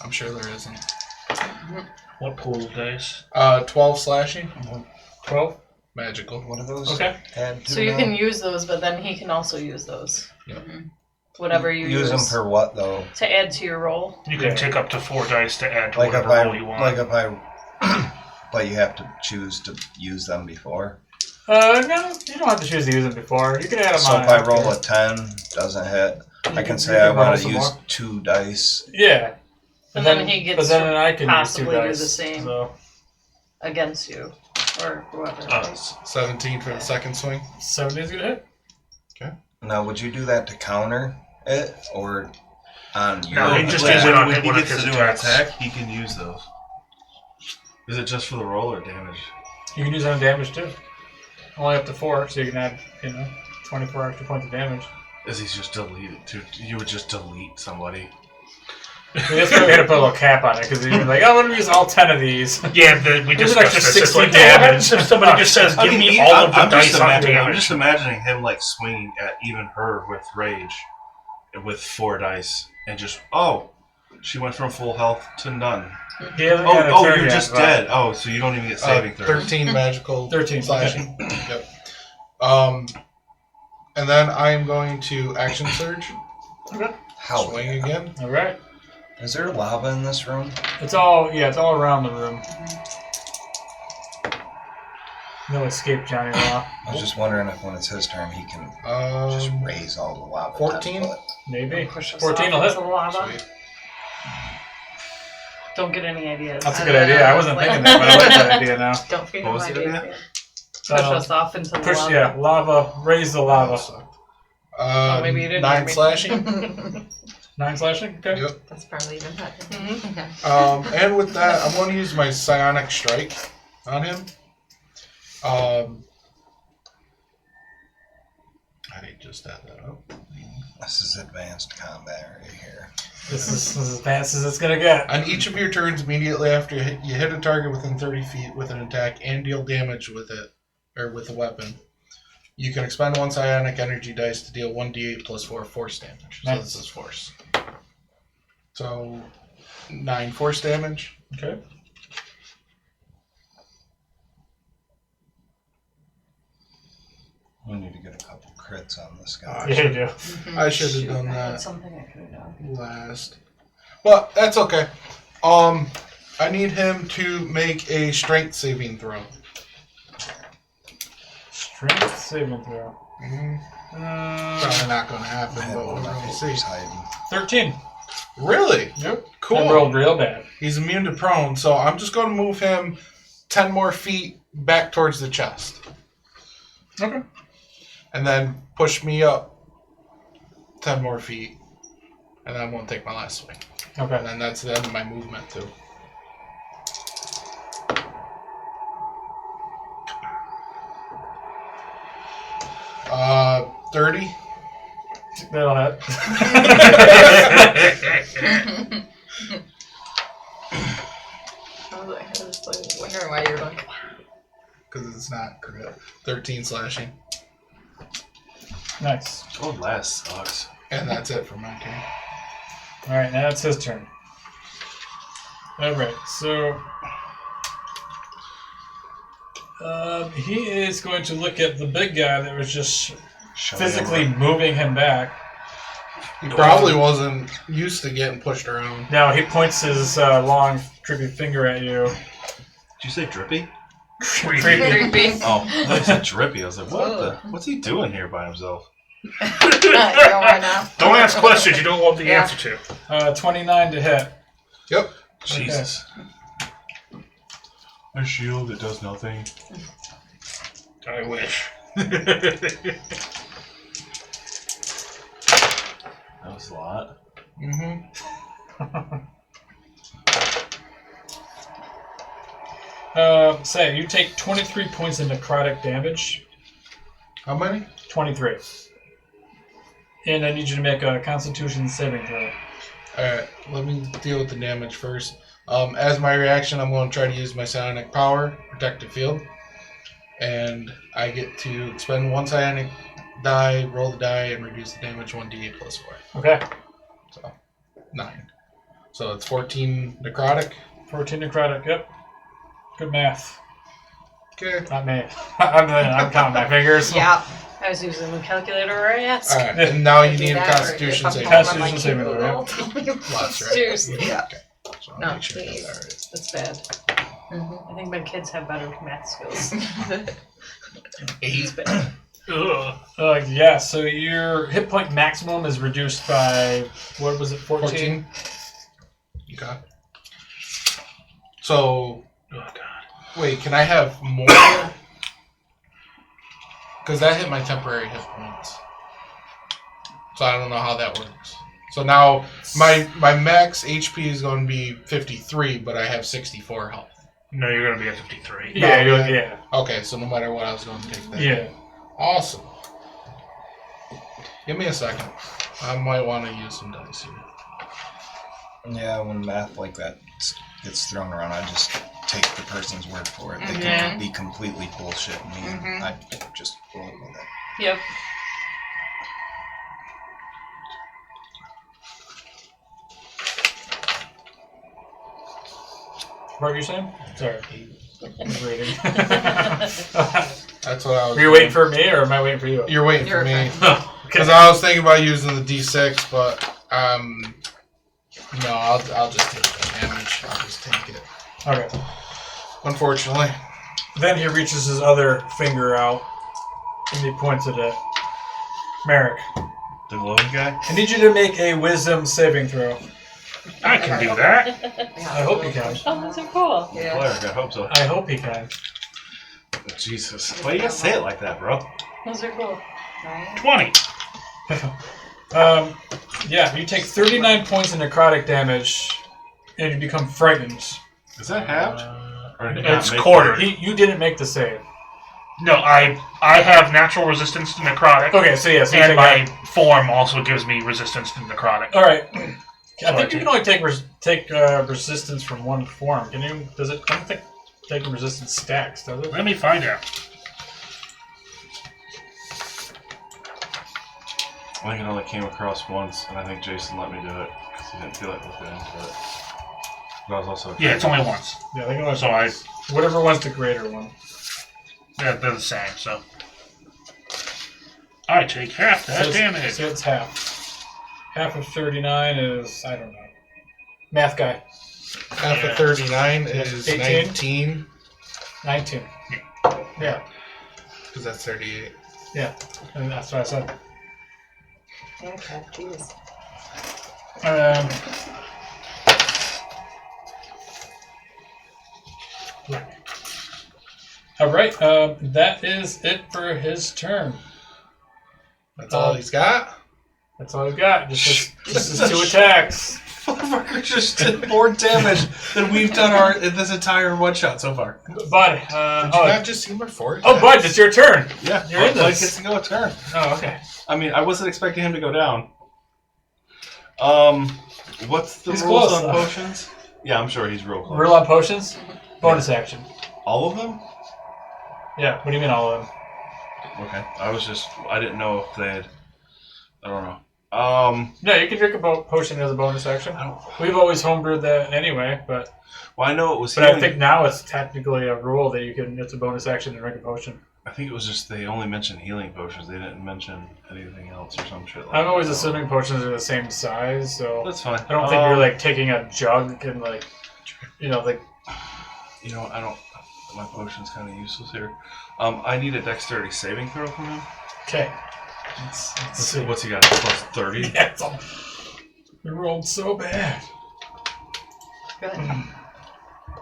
I'm sure there isn't. what pool of dice? 12 slashing. 12. Magical. What are those? Okay. Add to So you now? can use those, but then he can also use those. Yep. Whatever you use them for what though? to add to your roll. You can Yeah. take up to 4 dice to add to Like if whatever roll you want. but you have to choose to use them before. No, you don't have to choose to use them before. You can add them So on. if I after. roll a 10, doesn't hit, You I can- can you say I can roll want to some use more. 2 dice. Yeah. And then he gets But then I can use 2 possibly do dice. the same. So against you or whoever. 17 for the second swing. 17 is gonna hit. Now, would you do that to counter it or on your? No, he just When- uses it on when he one of gets his to do attacks. an attack, he can use those. Is it just for the roll or damage? You can use it on damage too. Only up to 4, so you can add 24 extra points of damage. Is he just deleted? You would just delete somebody. I mean, that's why we had to put a little cap on it because you're like, I'm gonna use all 10 of these. Yeah, we There's just an extra 16 damage. If somebody just says, "Give me all of the dice on I'm damage," just imagining him like swinging at even her with rage, with 4 dice, and just she went from full health to none. He hasn't had a turn You're yet, just but- dead. Oh, so you don't even get saving throws. 13 magical 13 slashing. Yep. And then I am going to action surge. How? Swing again. All right. Is there lava in this room? It's all around the room. No escape, Johnny Law. I was just wondering if when it's his turn, he can just raise all the lava. 14? 10 foot. Maybe. Push us 14 off will hit. into the lava. Sweet. Don't get any ideas. That's a good idea. I wasn't thinking that, but I like that idea now. Don't feed What him was the ideas. idea? Push us off into the Push, lava. yeah, lava. Raise the lava. Oh, maybe you didn't 9 hear me. slashing. 9 slashing. Okay. Yep. That's probably even better. Mm-hmm. And with that, I'm going to use my psionic strike on him. I need to just add that up. This is advanced combat right here. This is as fast as it's gonna get. On each of your turns, immediately after you hit a target within 30 feet with an attack and deal damage with it, or with a weapon, you can expend 1 psionic energy dice to deal 1d8 plus 4 force damage. So Nice. this is force. So 9 force damage. Okay. We need to get a couple crits on this guy. Yeah, you do. I should have done I had that something I could have done. last. But that's okay. I need him to make a strength saving throw. Strength saving throw. Probably not going to happen, I had but one we're of my going to see. papers hiding. 13. Really? Yep. Cool. I rolled real bad. He's immune to prone, so I'm just going to move him 10 more feet back towards the chest. Okay. And then push me up 10 more feet. And then I'm going to take my last swing. And Okay. then that's the end of my movement, too. Uh, 30. That'll hit. I was like wondering why you were going. Because it's not crit. 13 slashing. Nice. Oh, last sucks. And that's it for my turn. Alright, now it's his turn. Alright, so he is going to look at the big guy that was just physically moving him back. He probably wasn't used to getting pushed around. Now he points his long, drippy finger at you. Did you say drippy? Creepy. Oh, that's a drippy. I was like, what's he doing here by himself? You don't want to know. Don't ask questions you don't want the Yeah. answer to. 29 to hit. Yep. Jesus. A shield that does nothing. I wish. That was a lot. Say, you take 23 points of necrotic damage. How many? 23. And I need you to make a Constitution saving throw. Alright, let me deal with the damage first. As my reaction, I'm going to try to use my psionic power, protective field. And I get to expend one psionic die, roll the die, and reduce the damage 1d8 plus 4. Okay. So, 9. So it's 14 necrotic. 14 necrotic, yep. Good math. Okay. Not me. I'm counting my fingers. Yeah. I was using the calculator where I asked. Alright, and now you Do need a that, or constitution if save. I'm home, I'm Constitution like, saving throw, yeah. Google, tell me Lots, right? Seriously. Yeah. So I'll No, make sure please. that's That's bad. I think my kids have better math skills. It's bad. Ugh. Yeah, so your hit point maximum is reduced by, what was it, 14? 14. Okay. So, Oh, God. wait, can I have more? Because that hit my temporary hit points. So I don't know how that works. So now my max HP is going to be 53, but I have 64 health. No, you're going to be at 53. Yeah, No, yeah. Okay, so no matter what, I was going to take that. Yeah. Awesome. Give me a second. I might want to use some dice here. Yeah, when math like that gets thrown around, I just take the person's word for it. They Mhm. can be completely bullshitting me. Mhm. I just roll with it. Yep. What were you saying? Sorry. I was reading. That's what I was. Were you waiting for me, or am I waiting for you? You're waiting You're for me. fine. Because I was thinking about using the D6, but no, I'll just take the damage. I'll just take it. Okay. Unfortunately. Then he reaches his other finger out, and he points it at Merrick. The glowing guy? I need you to make a wisdom saving throw. I can do that. I hope you can. Oh, those are cool. Yeah. Cleric, I hope so. I hope he can. Jesus. Why you gotta say it like that, bro? Those are cool. Right? 20. Yeah, you take 39 points of necrotic damage, and you become frightened. Is that halved? Or did he It's not make quartered. You didn't make the save. No, I have natural resistance to necrotic, Okay, so yeah, so you and take my form also gives me resistance to necrotic. All right. I So think you can only take resistance from one form. Can you? Does it? I don't think taking resistance stacks, does it? Let me find out. I think it only came across once, and I think Jason let me do it because he didn't feel like looking into it. But I was also Yeah, it's only once. Yeah, I think it was. So Whatever one's the greater one. they're the same. So I take half that damage. So it's half. Half of 39 is, I don't know. Math guy. Half of 39 is 18? 19. 19. Yeah. Because that's 38. Yeah. And that's what I said. Yeah, okay, jeez. Alright, that is it for his turn. That's all he's got? That's all he's got. Just his two attacks. Motherfucker just did more damage than we've done in this entire one shot so far. Bud, Did you not just see my forward? oh, Bud, it's your turn. Yeah, You're in Bud this. gets to go a turn. Oh, okay. I mean, I wasn't expecting him to go down. What's the He's rules close, on though. potions? Yeah, I'm sure he's real close. Rule on potions? Bonus action. All of them? Yeah, what do you mean all of them? Okay. I didn't know if they had. I don't know. Yeah, you can drink a potion as a bonus action. I don't. We've always homebrewed that anyway, but Well, I know it was. I healing. think now it's technically a rule that it's a bonus action to drink a potion. I think it was just they only mentioned healing potions. They didn't mention anything else or some shit like I'm that. always assuming potions are the same size, so That's fine. I don't think you're like taking a jug and like, you know, like. You know, I don't. My potion's kind of useless here. I need a dexterity saving throw from him. Okay. Let's see. What's he got? Plus 30? Yeah, we rolled so bad. Good.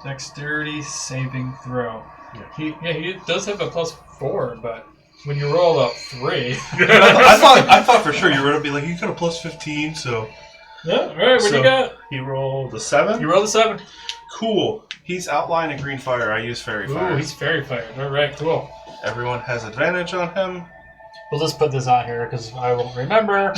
Dexterity saving throw. He does have a +4, but when you roll a 3. I thought for sure you were going to be like, you got a plus 15, so... Yeah, alright, what do you got? He rolled a 7? You rolled a 7. Cool. He's outlined a green fire. I use fairy fire. Ooh, he's fairy fired. Alright, cool. Everyone has advantage on him. We'll just put this on here because I won't remember.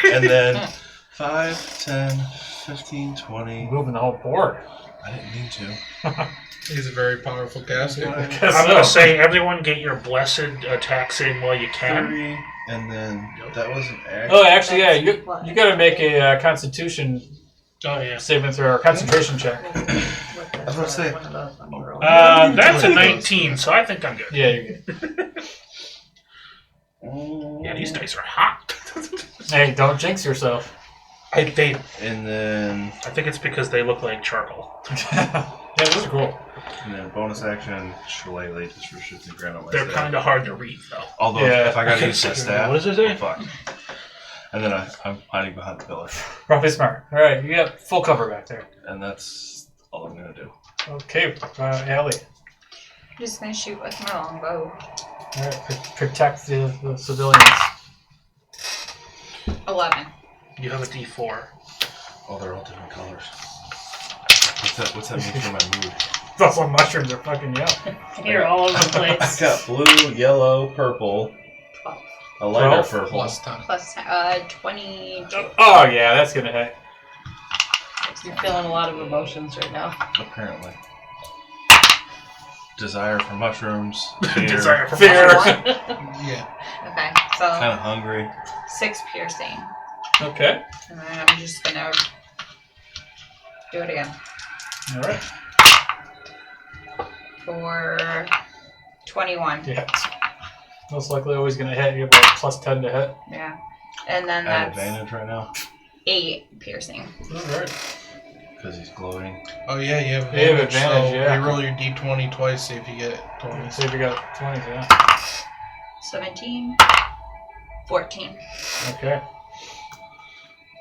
And then 5, 10, 15, 20. Moving the whole board. I didn't mean to. He's a very powerful caster. I'm gonna say, everyone get your blessed attacks in while you can. 30, and then that was an act. Oh, actually, yeah, you got to make a Constitution Oh yeah. saving throw or concentration check. I was going to say. That's a 19, so I think I'm good. Yeah, you're good. Yeah, these dice are hot. Hey, don't jinx yourself. I think And then it's because they look like charcoal. Yeah, those are cool. And then bonus action, shillelagh, just for shits and ground on my They're staff. kind of hard to read, though. Although, Yeah. if I gotta use my staff, What does it say? I'm fucked. And then I'm hiding behind the pillar. Probably smart. All right, you got full cover back there. And that's all I'm gonna do. Okay, Allie. I'm just gonna shoot with my longbow. All right, protect the civilians. 11. You have a D4. Oh, they're all different colors. What's that mean for my mood? Those little mushrooms are fucking yellow. You're all over the I place. got blue, yellow, purple, 12. a lighter 12? purple. Plus 10. Plus 22. Oh yeah, that's gonna hit. You're feeling a lot of emotions right now. Apparently. Desire for mushrooms. Fear. Desire for Fear. mushrooms. Yeah. Okay, so Kind of hungry. 6 piercing. Okay. And then I'm just gonna do it again. All right. For 21. Yeah. It's most likely always gonna hit. You have a +10 to hit. Yeah. And then At that's advantage right now. 8 piercing. All right. Because he's glowing. Oh yeah, you have You have advantage. advantage, So yeah. you roll your d20 twice, see if you get 20. See if you got 20. Yeah. 17. 14. Okay.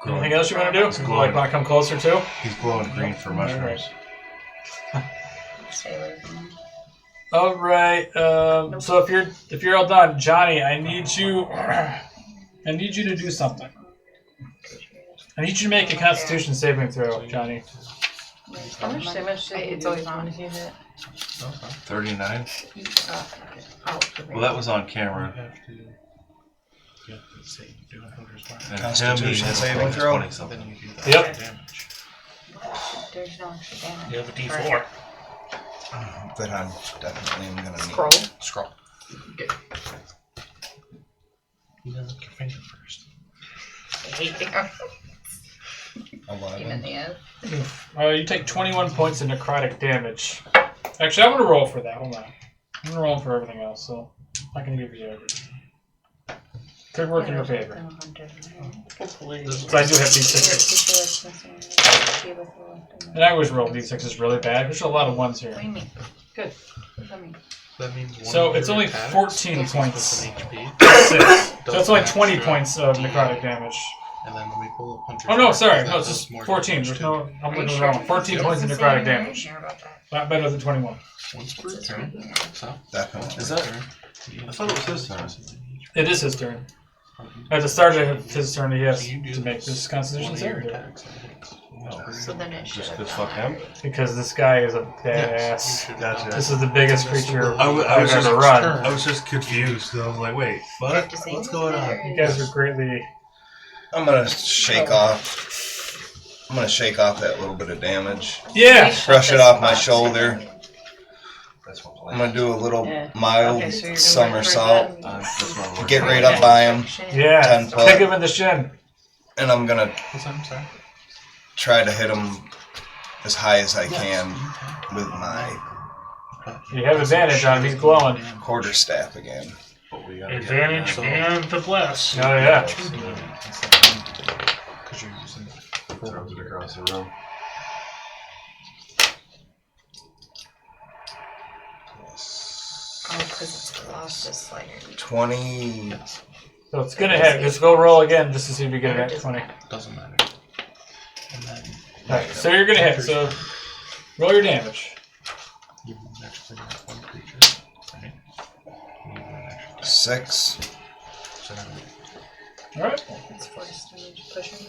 Anything else you want to do? It's Like, glowing. want to come closer too? He's glowing green for mushrooms. Stay away from them. All right. So if you're all done, Johnny, I need you to do something. I need you to make a Constitution saving throw, Johnny. How much damage did you It's do always on. when you hit? 39? Oh, Well, that was on camera. You have to say do Hunter's Mark. And Constitution him, he saving has throw? 20 something. Then you do that Yep. damage. there's no extra damage. You have a D4. That I'm definitely am gonna need. Scroll. Scroll. You gotta look your finger first. I hate you. Even 11. the end. You take 21 points of necrotic damage. Actually, I'm gonna roll for that. Hold on. I'm gonna roll for everything else, so I can give you everything. Could work in your favor. Hopefully. So I do have D6s. And I always roll D6s really bad. There's a lot of ones here. What do you mean? Good. What does that mean? That means one So of it's your only attacks 14 plus points. an HP. 6. So it's only Doesn't 20 extra points of D8. necrotic damage. And then when we pull up Hunter's Oh no, Mark, sorry. that No, it's does just more 14. damage There's too. no. I'm Are you looking sure? wrong. 14 It points of doesn't necrotic say anywhere in damage. here about that. Not better than 21. Once per turn. So, Definitely. Is that? I thought it was his turn. It is his turn. At the start of his turn, he has You do to make this Constitution one of your saving throw. attacks. So then it should Just have good done fuck that. him. Because this guy is a Yes, badass. you should Gotcha. have This is the biggest That's creature the- I was I've just ever run. turn. I was just confused. I was like, wait, what? To say What's it going on? there You guys is- are greatly. I'm gonna shake off. I'm gonna shake off that little bit of damage. Yeah! Brush it off my shoulder. That's my I'm plan. gonna do a little Yeah. mild Okay, so you're doing somersault. right That's what I'm working Get on. right up by him, Yeah! 10 foot. Kick him in the shin. and I'm gonna What's that? I'm sorry. try to hit him as high as I can with my You have advantage on him. He's glowing. quarterstaff again. But we gotta get Advantage him and the bless. Oh, yeah. Because you're using Throws it across the room. lost this slayer. 20. So it's gonna hit. Just go roll again just to see if you get it at 20. Doesn't matter. And then Alright, so you're gonna hit. So roll your damage. you actually got one creature, right? You have an extra 6. so then Alright. It's force damage pushing.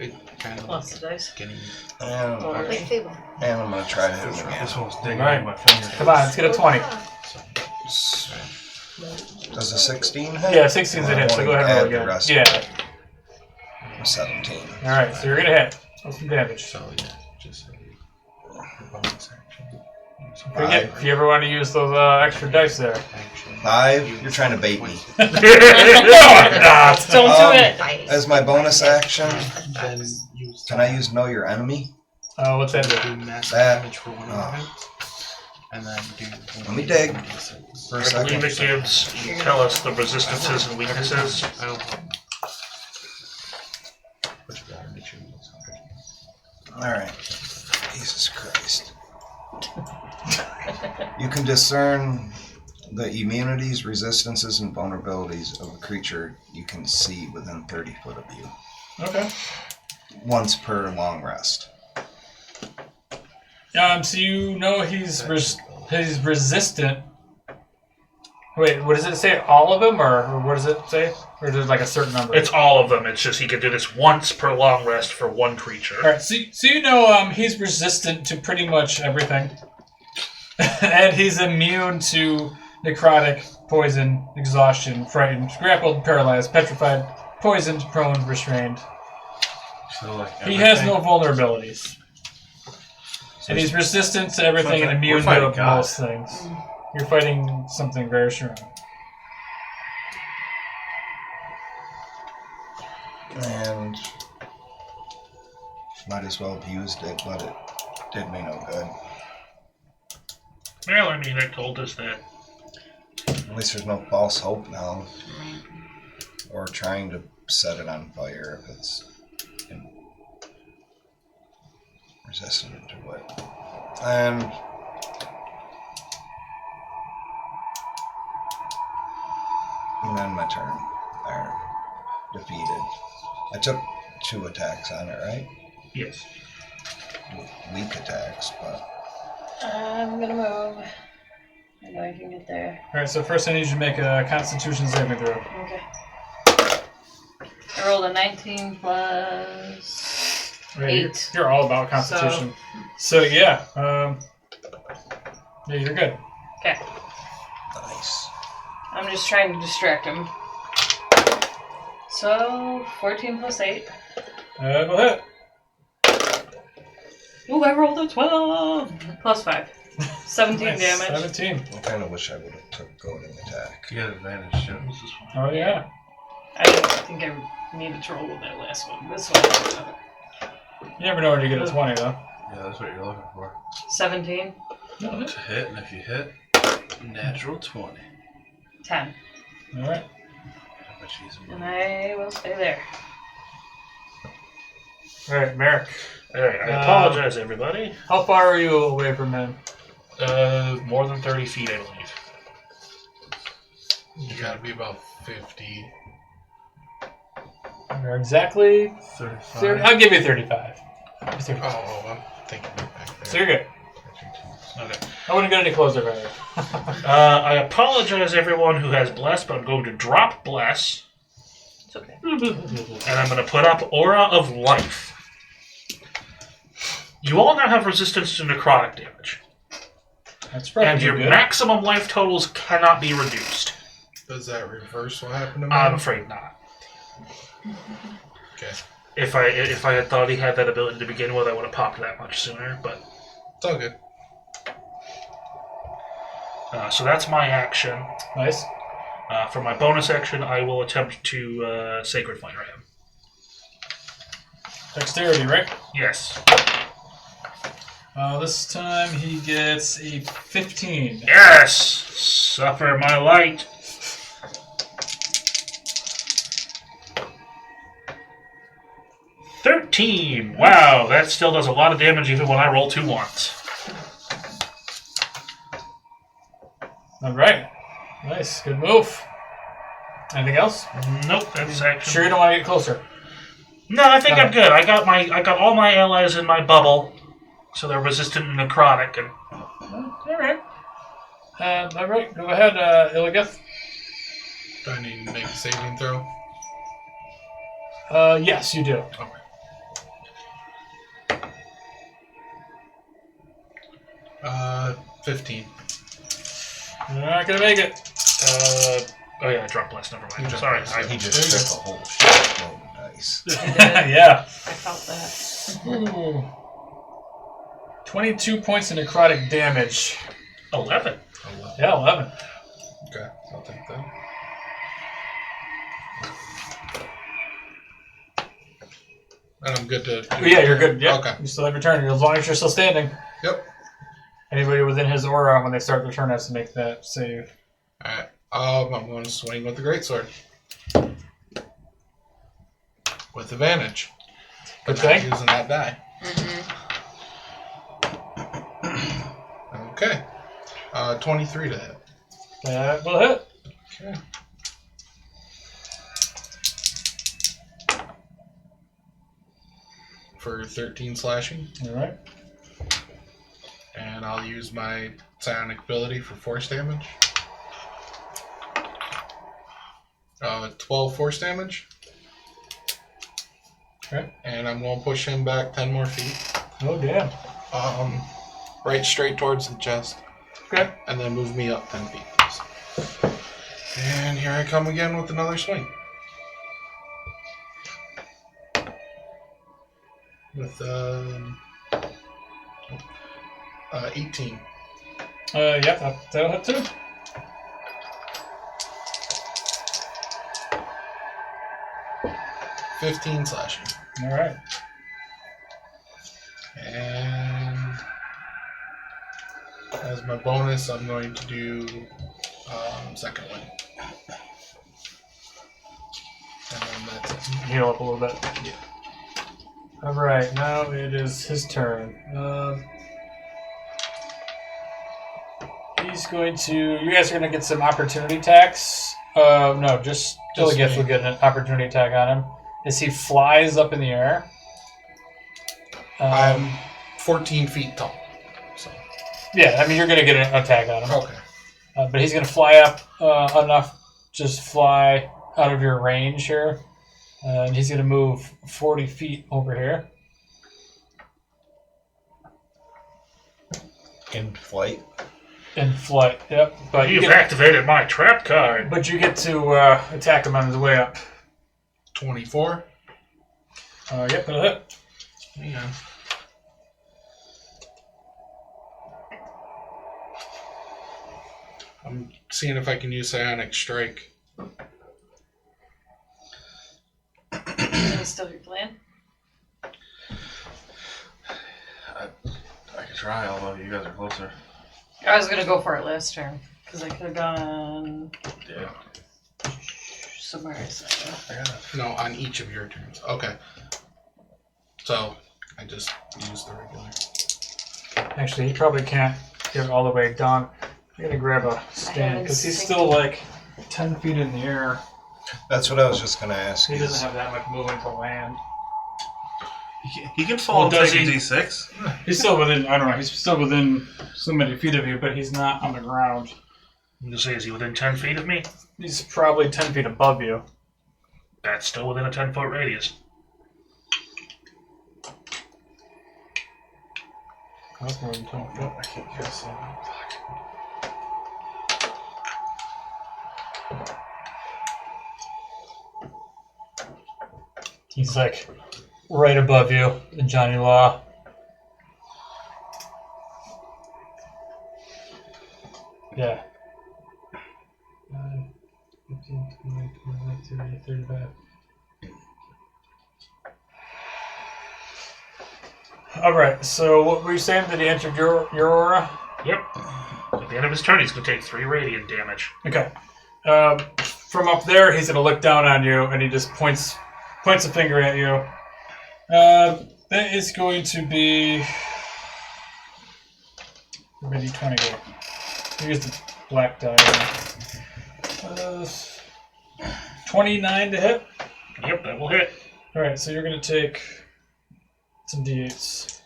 it kind of Plus the dice. getting And, Like Fable. and I'm going to try to hit him again. This one's digging Alright. in my fingers. Come on, let's get a 20. Does a 16 hit? Yeah, 16's a hit, so go ahead and roll Add the again. rest. Yeah. 17. Alright, so you're gonna hit. Roll some damage. so yeah, just a bonus action. Forget if you ever want to use those extra dice there. Action. 5? You're trying to bait me. No, I'm not. Don't do it. Dice. As my bonus action, Then use can I use Know Your Enemy? What's that do? do massive That- damage for one oh. event, and then do. Let me dig. For a I believe second. it gives, you tell us the resistances and weaknesses. I don't know. Which one did you use? Alright. Jesus Christ. You can discern the immunities, resistances, and vulnerabilities of a creature you can see within 30 foot of you. Okay. Once per long rest. So you know he's resistant. Wait, what does it say? All of them, or what does it say? Or is it like a certain number? It's all of them. It's just he can do this once per long rest for one creature. All right. So you know he's resistant to pretty much everything, and he's immune to necrotic, poison, exhaustion, frightened, grappled, paralyzed, petrified, poisoned, prone, restrained. So, like, He has everything- no vulnerabilities. And he's resistant to everything and immune We're fighting to God. most things. You're fighting something very strong. And might as well have used it, but it did me no good. Well, I mean, it told us that. At least there's no false hope now. Or trying to set it on fire if it's resistant to it. And then my turn. There. Defeated. I took 2 attacks on it, right? Yes. Weak attacks, but I'm gonna move. I know I can get there. Alright, so first I need you to make a Constitution saving throw. Okay. I rolled a 19 plus Right, 8. You're all about Constitution. So yeah, yeah, you're good. Okay. nice. I'm just trying to distract him. So 14 plus 8. Go ahead. Ooh, I rolled a 12 plus 5. 17 Nice. damage. 17. I kind of wish I would have took goading attack. You had advantage, too. Oh yeah. I didn't think I needed to roll with that last one. This one. You never know when you get a 20 though. Yeah, that's what you're looking for. 17. To hit, and if you hit, natural 20. 10. Alright. How much he's a And I will stay there. Alright, Merrick. Alright, I apologize, everybody. How far are you away from him? More than 30 feet, I believe. You gotta be about 50. You're exactly 35. I'll give you 35. 35. Oh, I'm thinking back there. So you're good. Okay. I wouldn't get any closer rather. I apologize, everyone who has Bless, but I'm going to drop Bless, It's okay. and I'm going to put up Aura of Life. You all now have resistance to necrotic damage, That's probably and your good. maximum life totals cannot be reduced. Does that reverse what happened to me? I'm afraid not. Okay. If I had thought he had that ability to begin with, I would have popped that much sooner. But It's all good. so that's my action. Nice. For my bonus action, I will attempt to Sacred Flame him. Dexterity, right? Yes. This time he gets a 15. Yes! Suffer my light. $13. Wow, that still does a lot of damage even when I roll 2 ones. Alright. Nice. Good move. Anything else? Nope, that's action. Sure you don't want to get closer? No, I think I'm good. I got all my allies in my bubble, so they're resistant and necrotic. And All right. All right. Go ahead, Illigith. Do I need to make a saving throw? Yes, you do. Okay. 15. You're not gonna make it. oh yeah, drop blast. Never mind. You Sorry, drop I, He just took a whole shitload of dice. Yeah. I felt that. Ooh. 22 points of necrotic damage. 11. Yeah, 11. Okay, I'll take that. And I'm good to. Yeah, you're good. Yeah. Okay. You still have your turn as long as you're still standing. Yep. Anybody within his aura when they start their turn has to make that save. Alright. I'm going to swing with the greatsword. With advantage. Good But not thing. using that die. Okay. 23 to hit. That will hit. Okay. For 13 slashing. All right. And I'll use my psionic ability for force damage. 12 force damage. Okay. And I'm going to push him back 10 more feet. Oh, damn. Right straight towards the chest. Okay. And then move me up 10 feet, please. And here I come again with another swing. With 18. Yeah, that'll hit too. $15 slashing. All right. And as my bonus, I'm going to do second wing. And then that's it. Heal up a little bit. Yeah. All right. Now it is his turn. He's going to. You guys are going to get some opportunity attacks. No, just Illigith me. will get an opportunity attack on him as he flies up in the air. I'm 14 feet tall. So. Yeah, I mean you're going to get an attack on him. Okay. But he's going to fly up enough, just fly out of your range here. And he's going to move 40 feet over here. In flight. In flight, yep. But You've activated my trap card. But you get to attack him on his way up. 24. Yep, that'll hit. Yeah. I'm seeing if I can use Psionic Strike. Is that still your plan? I could try, although you guys are closer. I was gonna go for it last turn because I could have gone Yeah. somewhere else. I got it. No, on each of your turns. Okay. So, I just use the regular. Actually, he probably can't get all the way down. I'm going to grab a stand because he's still like 10 feet in the air. That's what I was just going to ask. He you. doesn't have that much movement to land. He can fall Well, and does take a he? D6. He's still within, I don't know, he's still within so many feet of you, but he's not on the ground. I'm gonna say, is he within 10 feet of me? He's probably 10 feet above you. That's still within a 10-foot radius. That's more than 10 feet. I can't guess. Fuck. He's like right above you in Johnny Law. Yeah. 15, 20, 21, 30, 35. Alright, so what were you saying? That he entered your aura? Yep. At the end of his turn, he's gonna take 3 radiant damage. Okay. From up there, he's going to look down on you, and he just points a finger at you. That is going to be... Maybe 20 go. Here's the black die. 29 to hit. Yep, that will hit. All right, so you're going to take some d8s.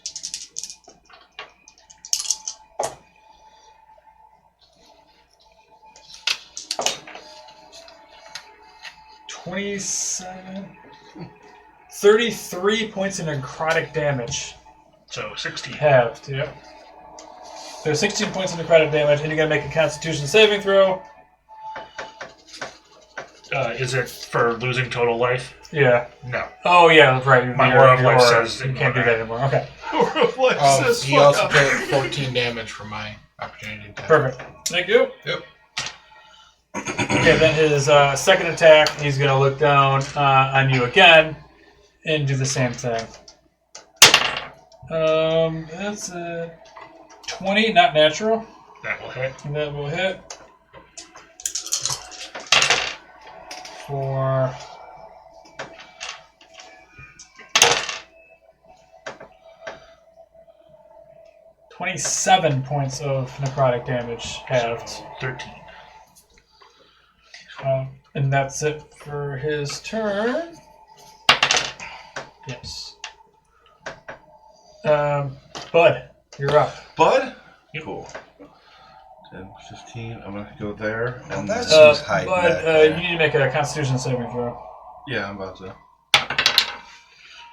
$27, 33 points of necrotic damage. So 16. Halved, yep. There's 16 points of necrotic damage, and you gotta make a Constitution saving throw. Is it for losing total life? Yeah. No. Oh, yeah, that's right. My Aura of Life says you can't do that anymore. Okay. He also took 14 damage from my opportunity attack. Perfect. Thank you. Yep. Okay, then his second attack, he's going to look down on you again and do the same thing. That's a 20, not natural. That will hit. And that will hit for 27 points of necrotic damage halved. So 13. And that's it for his turn. Yes. Bud, you're up. Bud? Cool. 10, 15. I'm going to go there. Well, And that's then- who's hiding Bud, back there. you need to make a Constitution saving throw. yeah, I'm about to.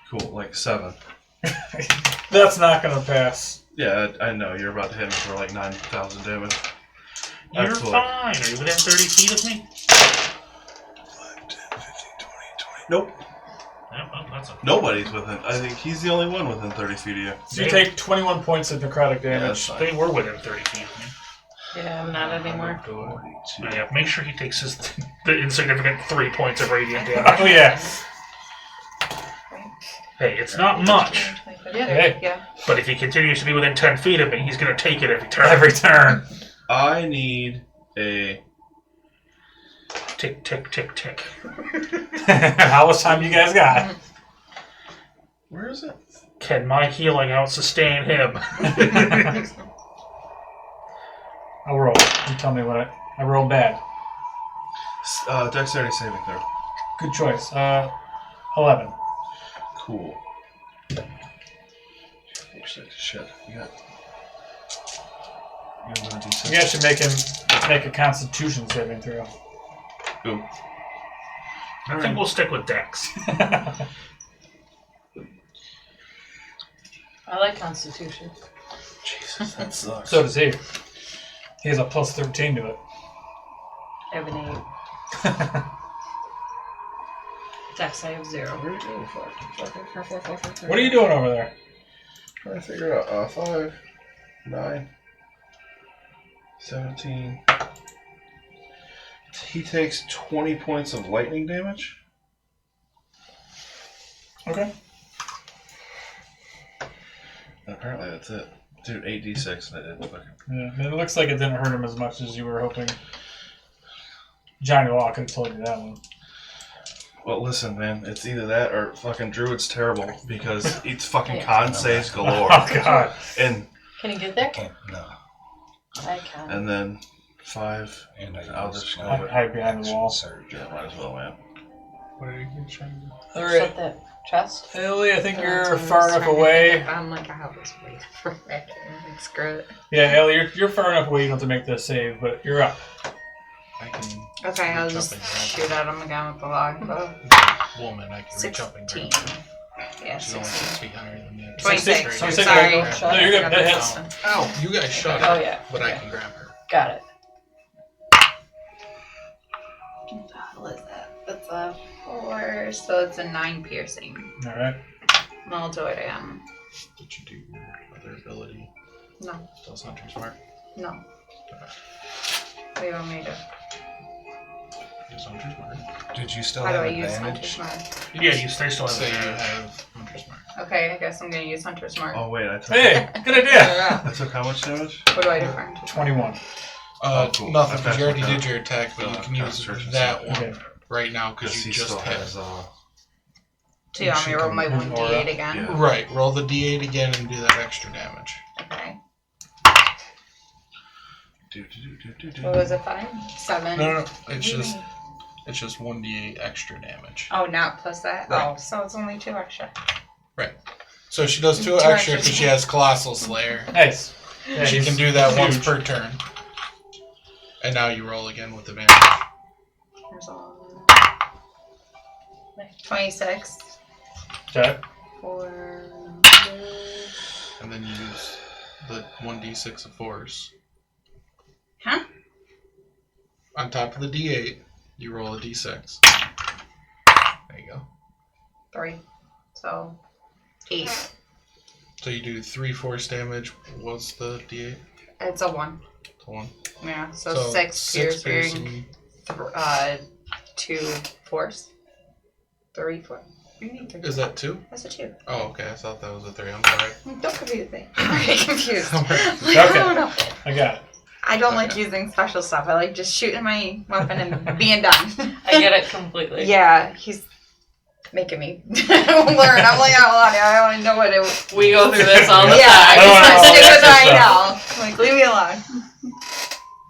Cool, like 7. That's not going to pass. Yeah, I know. You're about to hit me for like 9,000 damage. You're That's cool. fine. Are you within 30 feet of me? 5, 10, 15, 20, 20. Nope. Yeah, well, that's okay. Nobody's within. I think he's the only one within 30 feet of you. So you take 21 points of necrotic Yeah, damage. that's fine. They were within 30 feet of me. Yeah, I'm not anymore. 42. Yeah, make sure he takes the insignificant 3 points of radiant damage. Oh, yeah. Hey, it's not much, Hey. Yeah. but if he continues to be within 10 feet of me, he's going to take it every turn. Every turn. I need a. Tick, tick, tick, tick. How much time you guys got? Where is it? Can my healing out sustain him? I'll roll. You tell me what I rolled bad. Dexterity saving throw. Good choice. 11. Cool. 4, 6. Shit. You got. You got 1d6. You guys should make a Constitution saving throw. Ooh. I think we'll stick with Dex. I like Constitution. Jesus, that sucks. So does he. He has a plus 13 to it. I have an 8. Dex, I have 0. What are you doing over there? Trying to figure out. 5, 9, 17. He takes 20 points of lightning damage. Okay. And apparently that's it. Dude, 8d6 and I didn't fucking. Yeah, I mean, it looks like it didn't hurt him as much as you were hoping. Johnny Law could have told you that one. Well, listen, man. It's either that or fucking Druid's terrible because it's fucking Yeah. con saves galore. Oh, God. And Can you get there? Can't, no. I can. and then 5. And I'll use just my go hide behind the wall. surge. Yeah, might as well, man. What are you trying to do? All Shut right. that chest. Ellie, I think you're That's what far I was enough trying to away. think of. I'm like, I was waiting for that. Screw it. Yeah, Ellie, you're far enough away. You don't have to make the save, but you're up. I can. Okay, I'll reach just up and grab shoot at him again with the longbow. her. Woman, I can reach up and 16. grab her. Yeah, She's only 16. 6 feet higher than me. 26. 26. Sorry. No, you're good. That hits. Ow! You guys shut Oh, her, yeah. but I Okay. can grab her. Got it. What is that? That's a 4, so it's a 9 piercing. All right. And I'll do it again. Did you do your other ability? No, Does Hunter's Mark? no. What do you want me to? Use Hunter's Mark. Did you still How do have I use advantage? Hunter's Mark? Yeah, they still have Say you advantage. have Hunter's Mark. Okay, I guess I'm gonna use Hunter's Mark. Oh, wait. I took, Hey, good idea. Yeah. I took how much damage? What do I do for Hunter's 21. Oh, cool. Nothing, I've because you already got did your attack, but you can use concentration that save. one Okay. right now because Because you he just still had. has. Do you want me to roll my His aura. 1d8 again? Yeah. Right, roll the d8 again and do that extra damage. Okay. What was it, 5? 7? No. It's just 1d8 extra damage. Oh, not plus that? Right. Oh, so it's only 2 extra. So she does 2 Two extra extra. because she has Colossal Slayer. Nice. Yeah, She he's can do that once huge. per turn. And now you roll again with advantage. There's all 26 Okay. for And then you use the 1d6 of force. Huh? On top of the d8, you roll a d6. There you go. 3. So 8. So you do 3 force damage. What's the d8? It's a 1. It's a 1. Yeah, so 6 piercing, 2 force. 3 force. You need 3. Is that 2? That's a 2. Oh, okay. I thought that was a 3. I'm sorry. Don't confuse me. I'm getting confused. Alright. Like, I Okay. don't know. I got it. I don't like Okay. using special stuff. I like just shooting my weapon and being done. I get it completely. Yeah, he's making me learn. I'm like, oh, I want to know what it was. We go through this all the Yeah, I time. don't just know. want to stick with what Extra I know. Like, leave me alone.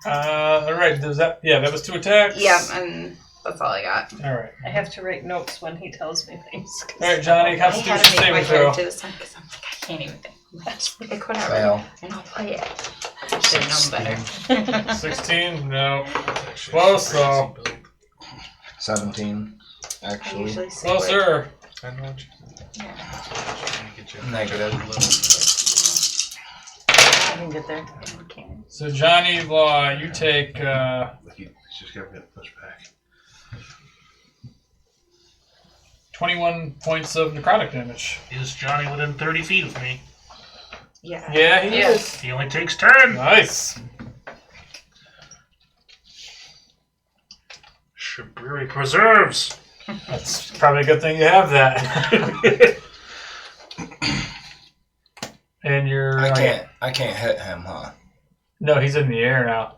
All right. Does that? Yeah, that was 2 attacks. Yeah, and that's all I got. All right. I have to write notes when he tells me things. All right, Johnny. I had Constitution to make my saving throw. character this time because I'm like, I can't even think. I'm like, just pick whatever, Fail. and I'll play it. I should have known better. 16. No. That's actually Close, a crazy though. build. 17, I actually. usually say like, Closer. I know what you yeah. trying to get you. Negative. I can get there. So Johnny Law, you take He's just gonna get pushed back. 21 points of necrotic damage. Is Johnny within 30 feet of me? Yeah. Yeah, he Yeah. is. He only takes 10. Nice. Shiburi preserves. That's probably a good thing you have that. And you're. I can't hit him, huh? No, he's in the air now.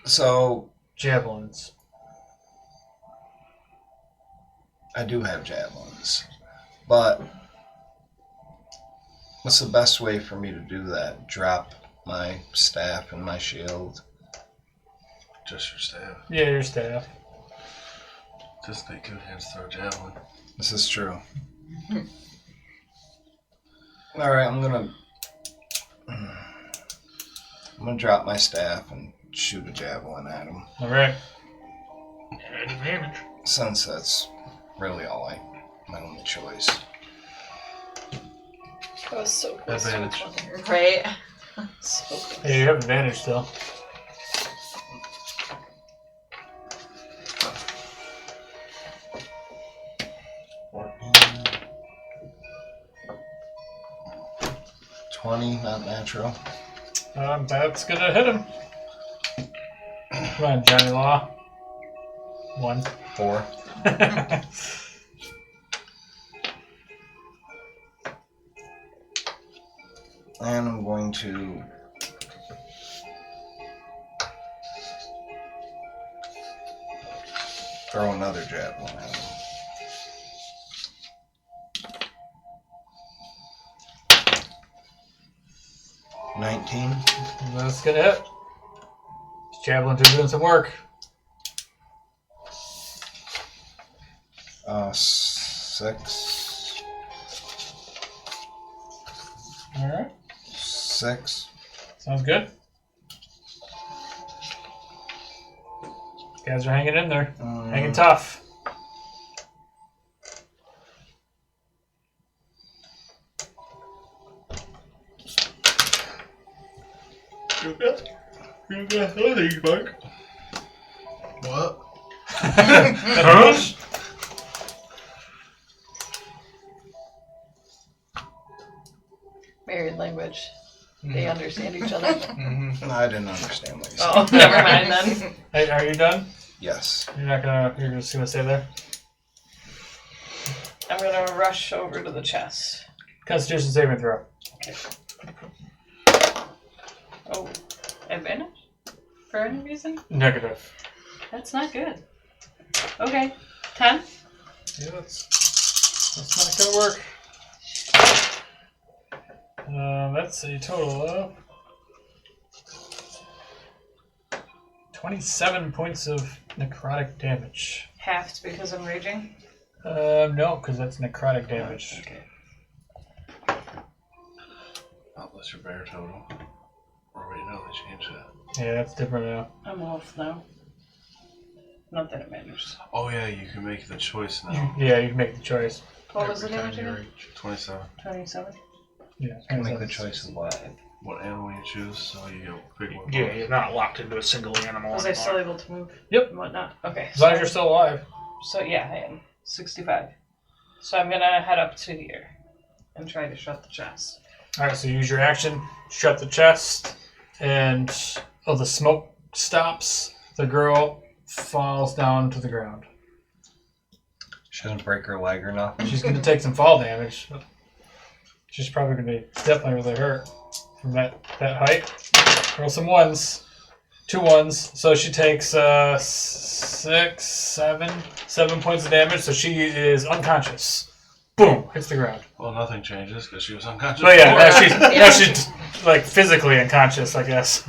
So Javelins. I do have javelins, but what's the best way for me to do that? Drop my staff and my shield. Just your staff. Yeah, your staff. Just make good hands throw a javelin. This is true. All right, I'm gonna drop my staff and shoot a javelin at him. All right. At advantage. Since that's really my only choice. That was so close. Advantage. Right? So close. Yeah, you have advantage still. Mm. 20, not natural. That's gonna hit him. Come on, Johnny Law. 1. 4. And I'm going to throw another javelin at him. $19. That's gonna hit. Javelins are doing some work. 6. All right. 6. Sounds good. Guys are hanging in there. Hanging tough. You got nothing, Mike. What? Huh? Married language. They understand each other. Mm-hmm. I didn't understand what you said. Oh, never mind then. Hey, are you done? Yes. You're just gonna stay there? I'm gonna rush over to the chest. Constitution saving throw. Oh, advantage? For any reason? Negative. That's not good. Okay. 10? Yeah, that's not gonna work. That's a total of 27 points of necrotic damage. Halved because I'm raging? No, because that's necrotic damage. Okay. Unless your bear total. Or wait, no, they changed that. Yeah, that's different now. I'm off now. Not that it matters. Oh yeah, you can make the choice now. Yeah, you can make the choice. What was the Every time damage you again? rage. 27. 27? Yeah, Can make the 27. choice of what? What animal you choose, so you get a big one. Yeah, you're not locked into a single animal Was I anymore. still able to move? Yep. And whatnot? Okay. As long as you're still alive. So yeah, I am. 65. So I'm gonna head up to here and try to shut the chest. Alright, so use your action, shut the chest, and the smoke stops. The girl falls down to the ground. She doesn't break her leg or nothing. She's going to take some fall damage. But she's probably going to be definitely really hurt from that height. Roll some ones. 2 ones. So she takes 7 points of damage. So she is unconscious. Boom! Hits the ground. Well, nothing changes because she was unconscious. But yeah, before. now she's like physically unconscious, I guess.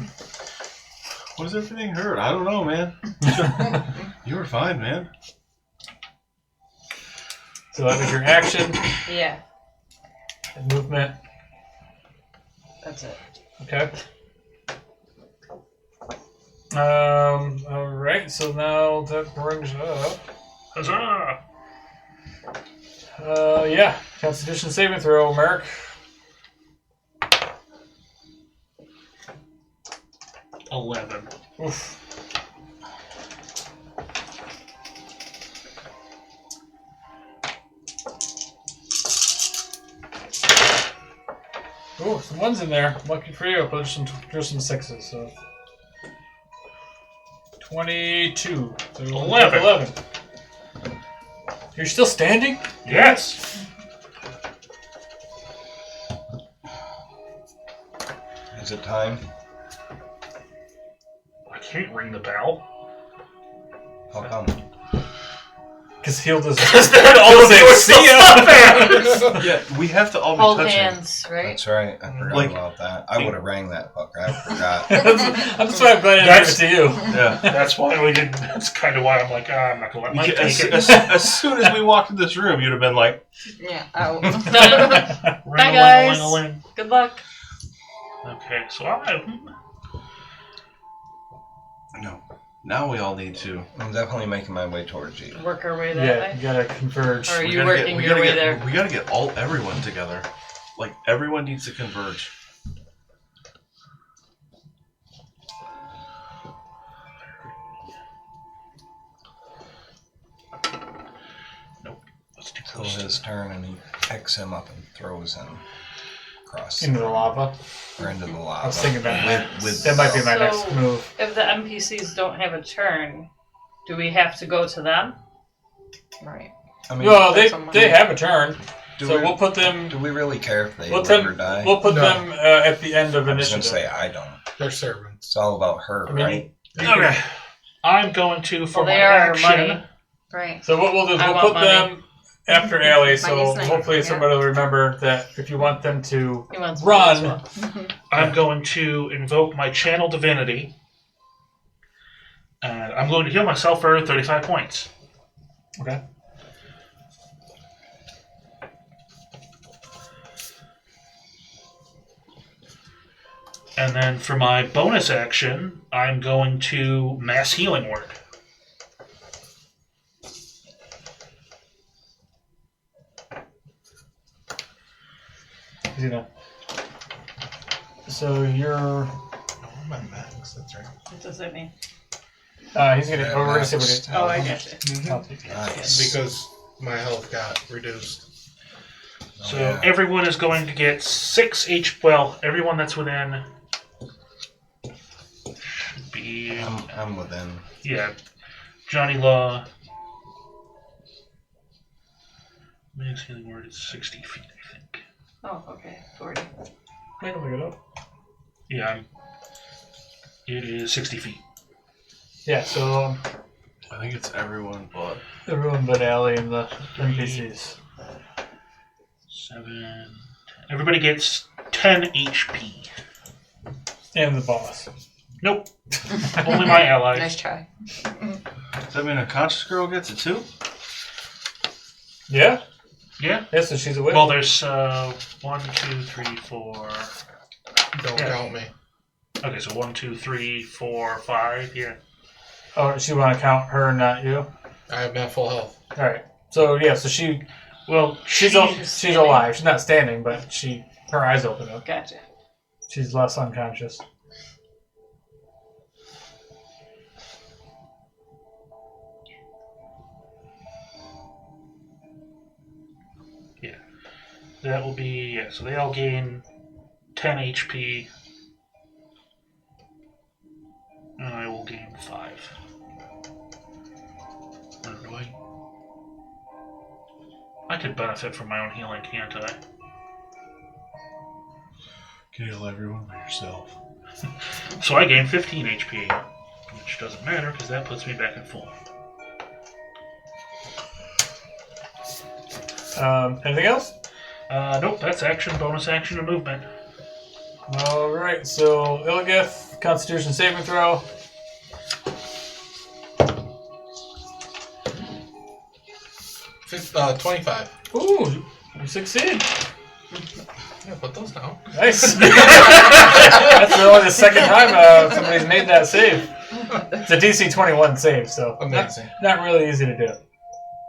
Was everything hurt? I don't know, man. You were fine, man. So that was your action Yeah, and movement. that's it. Okay. Alright, so now that brings up. Huzzah! Yeah. Constitution saving throw, Merrick. 11. Oof. Ooh, some ones in there. Lucky for you. Put some 6s. So 22. So 11. You're still standing? Yes! Is it time? I can't ring the bell. How come? Because he'll just. all of you are see ya. Yeah, we have to all be Hold touching. hands, right? That's right. I forgot Like- about that. I would have rang that fucker. I forgot. That's why I'm glad I gave it to you. Yeah. That's why we didn't. That's kind of why I'm like, I'm not gonna let Mike As, take it. as soon as we walked in this room, you'd have been like, Yeah. Oh. Bye, guys. Ring-a-ling-a-ling. Good luck. Okay, so I. no. Now we all need to. I'm definitely making my way towards you. Work our way that Yeah, way. you gotta converge. Or are We you gotta working we your gotta way get, there? We gotta get everyone together. Like, everyone needs to converge. Let's do So close to his turn, and he picks him up and throws him across Into the lava. or into the lava. I was thinking about that. With That might be my So- next move. If the NPCs don't have a turn, do we have to go to them? Right. I mean, Well, that's on they mine. have a turn, do, so we, we'll put them. do we really care if they We'll, live or die? we'll put No. them at the end of I was going initiative. to say I don't. They're servants. It's all about her, I mean, right? Okay. I'm going to, for Well, my they are our action, money. Right. So what we'll do is I we'll want put money. them after Allie, so Money's nice, hopefully yeah. somebody will remember that if you want them to He wants money run, as well. I'm going to invoke my channel divinity. And I'm going to heal myself for 35 points. okay. And then for my bonus action, I'm going to mass healing word. You know. So you're. Oh, my max. That's right. What does that mean? He's gonna. Yeah, We're gonna see what next. it. Oh, I got you. Nice. Because my health got reduced. So yeah. everyone is going to get 6 HP. Well, everyone that's within should be I'm within. yeah. Johnny Law. Max healing word is 60 feet, I think. Oh, okay. 40. I can look it up. Yeah, it is 60 feet. Yeah. So I think it's everyone but. everyone but Allie and the NPCs. 7. 10. Everybody gets 10 HP. And the boss. Nope. Only my ally. Nice try. Does that mean a conscious girl gets it too? Yeah? Yeah. Yeah, so she's a witch. Well, there's 1, 2, 3, 4. Don't Yeah. count me. Okay, so 1, 2, 3, 4, 5. Yeah. Oh, does she want to count her, not you? I have not full health. Alright. So, yeah, so Well, she's alive. She's not standing, but her eyes open up. Gotcha. She's less unconscious. That will be, so they all gain 10 HP. And I will gain 5. Or do I could benefit from my own healing, can't I? Heal everyone by yourself. So I gain 15 HP, which doesn't matter because that puts me back at full. Anything else? Nope, that's action, bonus action, and movement. Alright, so Ilgith, Constitution saving throw. Uh, 25. Ooh, you succeed. Yeah, put those down. Nice. That's only the second time somebody's made that save. It's a DC 21 save, so Amazing. not really easy to do.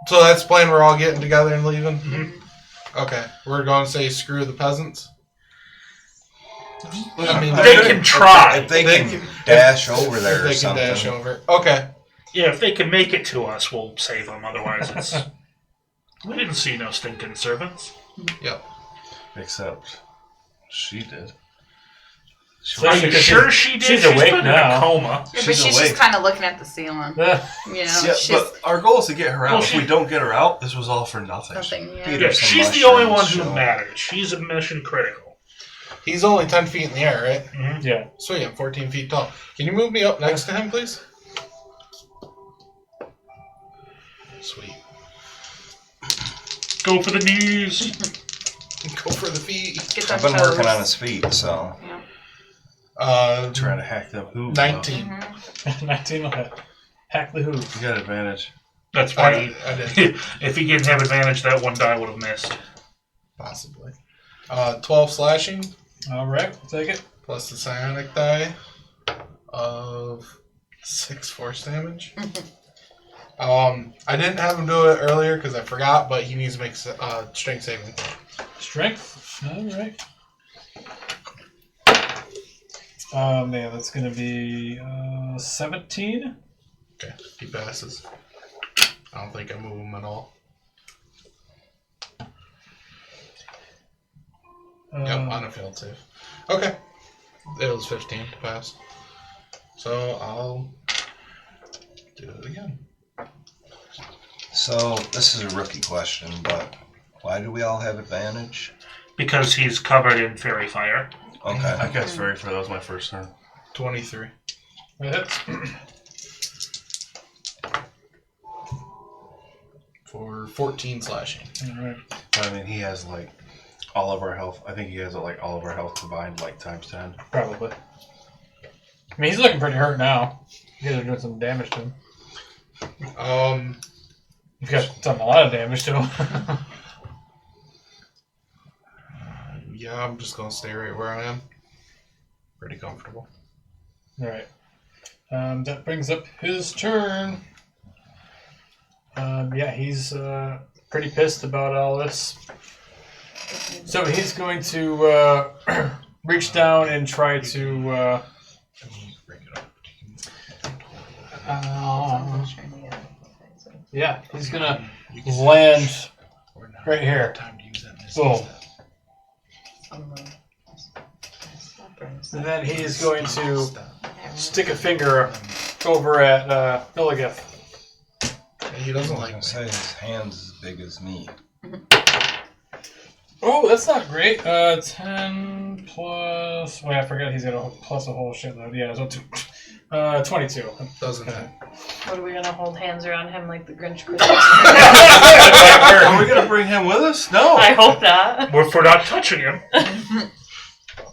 So that's the plan. We're all getting together and leaving. Mm-hmm. Okay, we're going to say screw the peasants. I mean, They can try. If they can dash over if there or they can something. dash over. Okay. Yeah, if they can make it to us, we'll save them. Otherwise, it's... We didn't see no stinking servants. Yep. Except she did. Are you sure she did? she's She's awake been now. in a coma. Yeah, but She's she's awake. just kind of looking at the ceiling. You know, Yeah, she's but our goal is to get her out. Well, If we don't get her out, this was all for nothing. nothing. Yeah. Peter. Yeah, Some she's the only one mushrooms, who so- matters. She's a mission critical. He's only 10 feet in the air, right? Mm-hmm. Yeah. Sweet, I'm 14 feet tall. Can you move me up next to him, please? Sweet. Go for the knees. Go for the feet. Get them I've been toes. working on his feet, so. Trying to hack them hooves. 19. Mhm. 19 will hack the hooves. You got advantage. That's why I did. if he didn't have advantage, that one die would have missed. Possibly. 12 slashing, Alright, take it. plus the psionic die of 6 force damage. I didn't have him do it earlier because I forgot, but he needs to make strength saving. Strength. Alright. Yeah, that's gonna be 17. Okay, he passes. I don't think I move him at all. Yep, on a failed save. Okay. It was 15 to pass. So I'll do it again. So, this is a rookie question, but why do we all have advantage? Because he's covered in fairy fire. Okay. I guess very fair. That was my first turn. 23. That hits. For 14 slashing. Alright. I mean, he has like all of our health. I think he has like all of our health combined, like times 10. Probably. I mean, he's looking pretty hurt now. You guys are doing some damage to him. You've got done a lot of damage to him. Yeah, I'm just gonna stay right where I am. Pretty comfortable. Alright. That brings up his turn. Yeah, he's pretty pissed about all this. So he's going to reach down and try to. Bring it up. Yeah, he's gonna land right here. Time to use that Boom. And then he's going to stick a finger over at Illigith. He doesn't I like was me. gonna say his hand's as big as me. Oh, that's not great. 10 plus. Wait, I forgot he's got a plus a whole shitload. Yeah, so 22. Doesn't hit. What are we gonna hold hands around him like the Grinch Christmas? Are we gonna bring him with us? No. I hope not. If we're not touching him.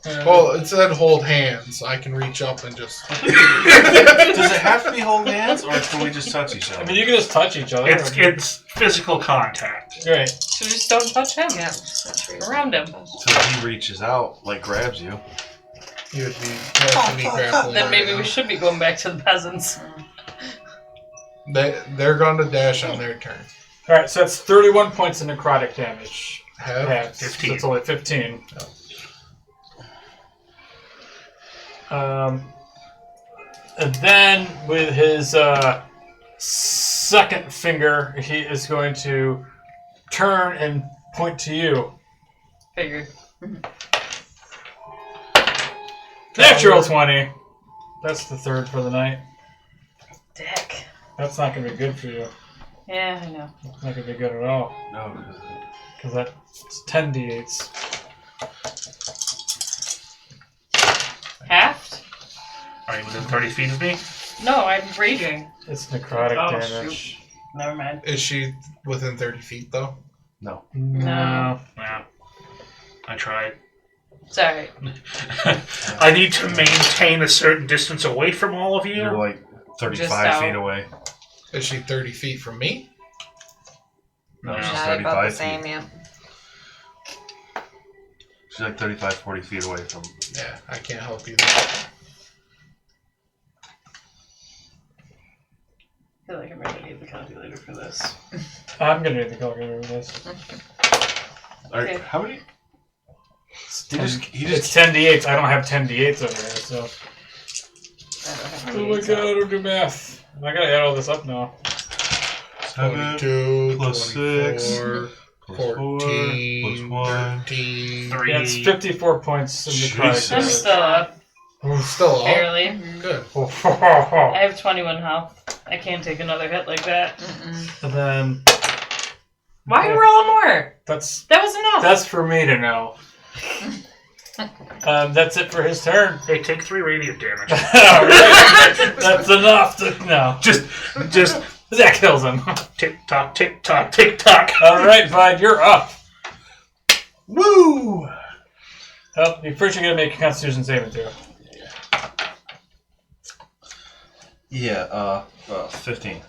Well, it said hold hands, so I can reach up and just. Does it have to be hold hands, or can we just touch each I other? mean, you can just touch each other. It's physical contact. Great. So just don't touch him. Yeah. That's true. Around him. So he reaches out, like grabs you. You would be have to be grappled. Then right maybe now. we should be going back to the peasants. They're going to dash on their turn. All right, so that's 31 points of necrotic damage. Have Half. 15. So it's only 15. And then with his second finger, he is going to turn and point to you. Figured. Natural 20. That's the third for the night. Dick. That's not going to be good for you. Yeah, I know. It's not going to be good at all. No, Because that's 10 d8s. Halved? Are you within 30 feet of me? No, I'm raging. It's necrotic Oh, damage. Never mind. Is she within 30 feet, though? no. No. Yeah. I tried. Sorry. I need to maintain a certain distance away from all of you. You're like Just 35 out. feet away. Is she 30 feet from me? No, she's Yeah, about the 35 same, feet. yeah. She's like 35, 40 feet away from. Yeah, I can't help you. I feel like I'm ready to need the calculator for this. I'm going to need the calculator for this. Alright, Okay. how many? It's He 10, just- it's 10 d8s. I don't have 10 d8s over here, so. I don't have Oh my these, god, I don't do math. I gotta add all this up now. 7 22, plus 24, plus 14, 4 plus 1. 13. Three. Yeah, it's 54 points of necrotic Jesus. I'm damage. still up, Still up? barely. Good. I have 21 health. I can't take another hit like that. Mm-mm. And then Why roll more? that's That was enough. that's for me to know. That's it for his turn. Hey, take 3 radiant damage. Alright. That's enough to no. just That kills him. tick tock, tick tock, tick tock. Alright, Vide, you're up. Woo! Oh, first you're gonna make a constitution saving throw. Yeah, 15.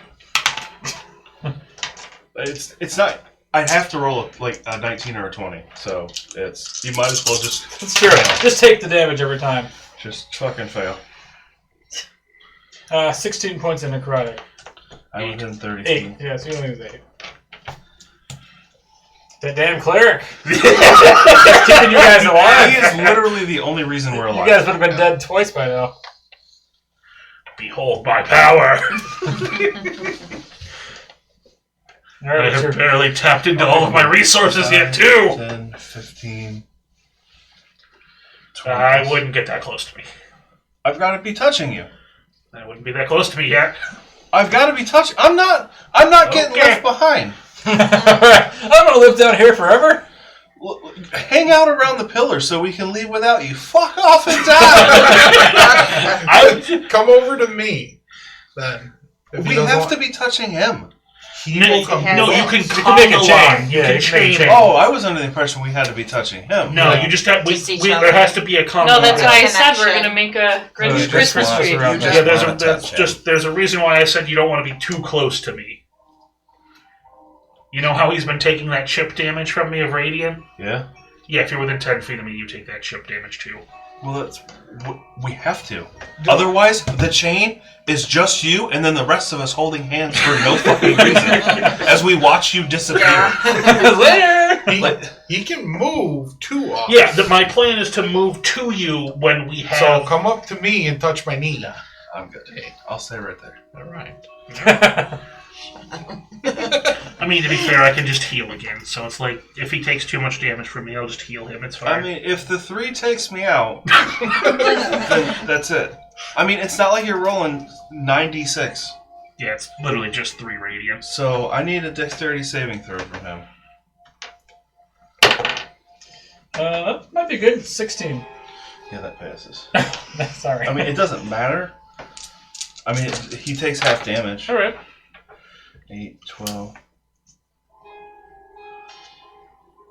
It's not. I have to roll like a 19 or a 20, so it's. You might as well just It's true. Just take the damage every time. fucking fail. 16 points in necrotic. I'm within 30 8. feet. Yeah, so you only use 8. That damn cleric. Keeping you guys alive. He is literally the only reason we're You alive. guys would have been dead twice by now. Behold my power. I Alright, have sure. barely tapped into all of my resources yet, too. 10, 15, 20. I wouldn't get that close to me. I've got to be touching you. That wouldn't be that close to me yet. I've got to be touching. I'm not getting Okay. left behind. I'm gonna live down here forever. Hang out around the pillar so we can leave without you. Fuck off and die. Come over to me, then. If he We doesn't have want- to be touching him. He will come. has No, it. you can You can calm make the a chain. line. You Yeah, can you can make a chain chain. it. Oh, I was under the impression we had to be touching him. No, you just have. Just each There other. has to be a common. No, that's line. why I said we're Connection. gonna make a Grinch just Christmas want us tree. around just Yeah, there's wanna touch him. there's a reason why I said you don't want to be too close to me. You know how he's been taking that chip damage from me of radiant? Yeah. Yeah, if you're within 10 feet of me, you take that chip damage too. Well, we have to. Otherwise, the chain is just you, and then the rest of us holding hands for no fucking reason as we watch you disappear. Later. He can move to us. Yeah, my plan is to move to you when we So have. come up to me and touch my knee. I'm good. I'll stay right there. All right. I mean, to be fair, I can just heal again. So it's like if he takes too much damage from me, I'll just heal him. It's fine. I mean, if the 3 takes me out, then that's it. I mean, it's not like you're rolling 96. yeah, it's literally just 3 radiant. So I need a dexterity saving throw from him. That might be good. 16. Yeah, that passes. Sorry. I mean, it doesn't matter. I mean, he takes half damage. Alright. 8, 12,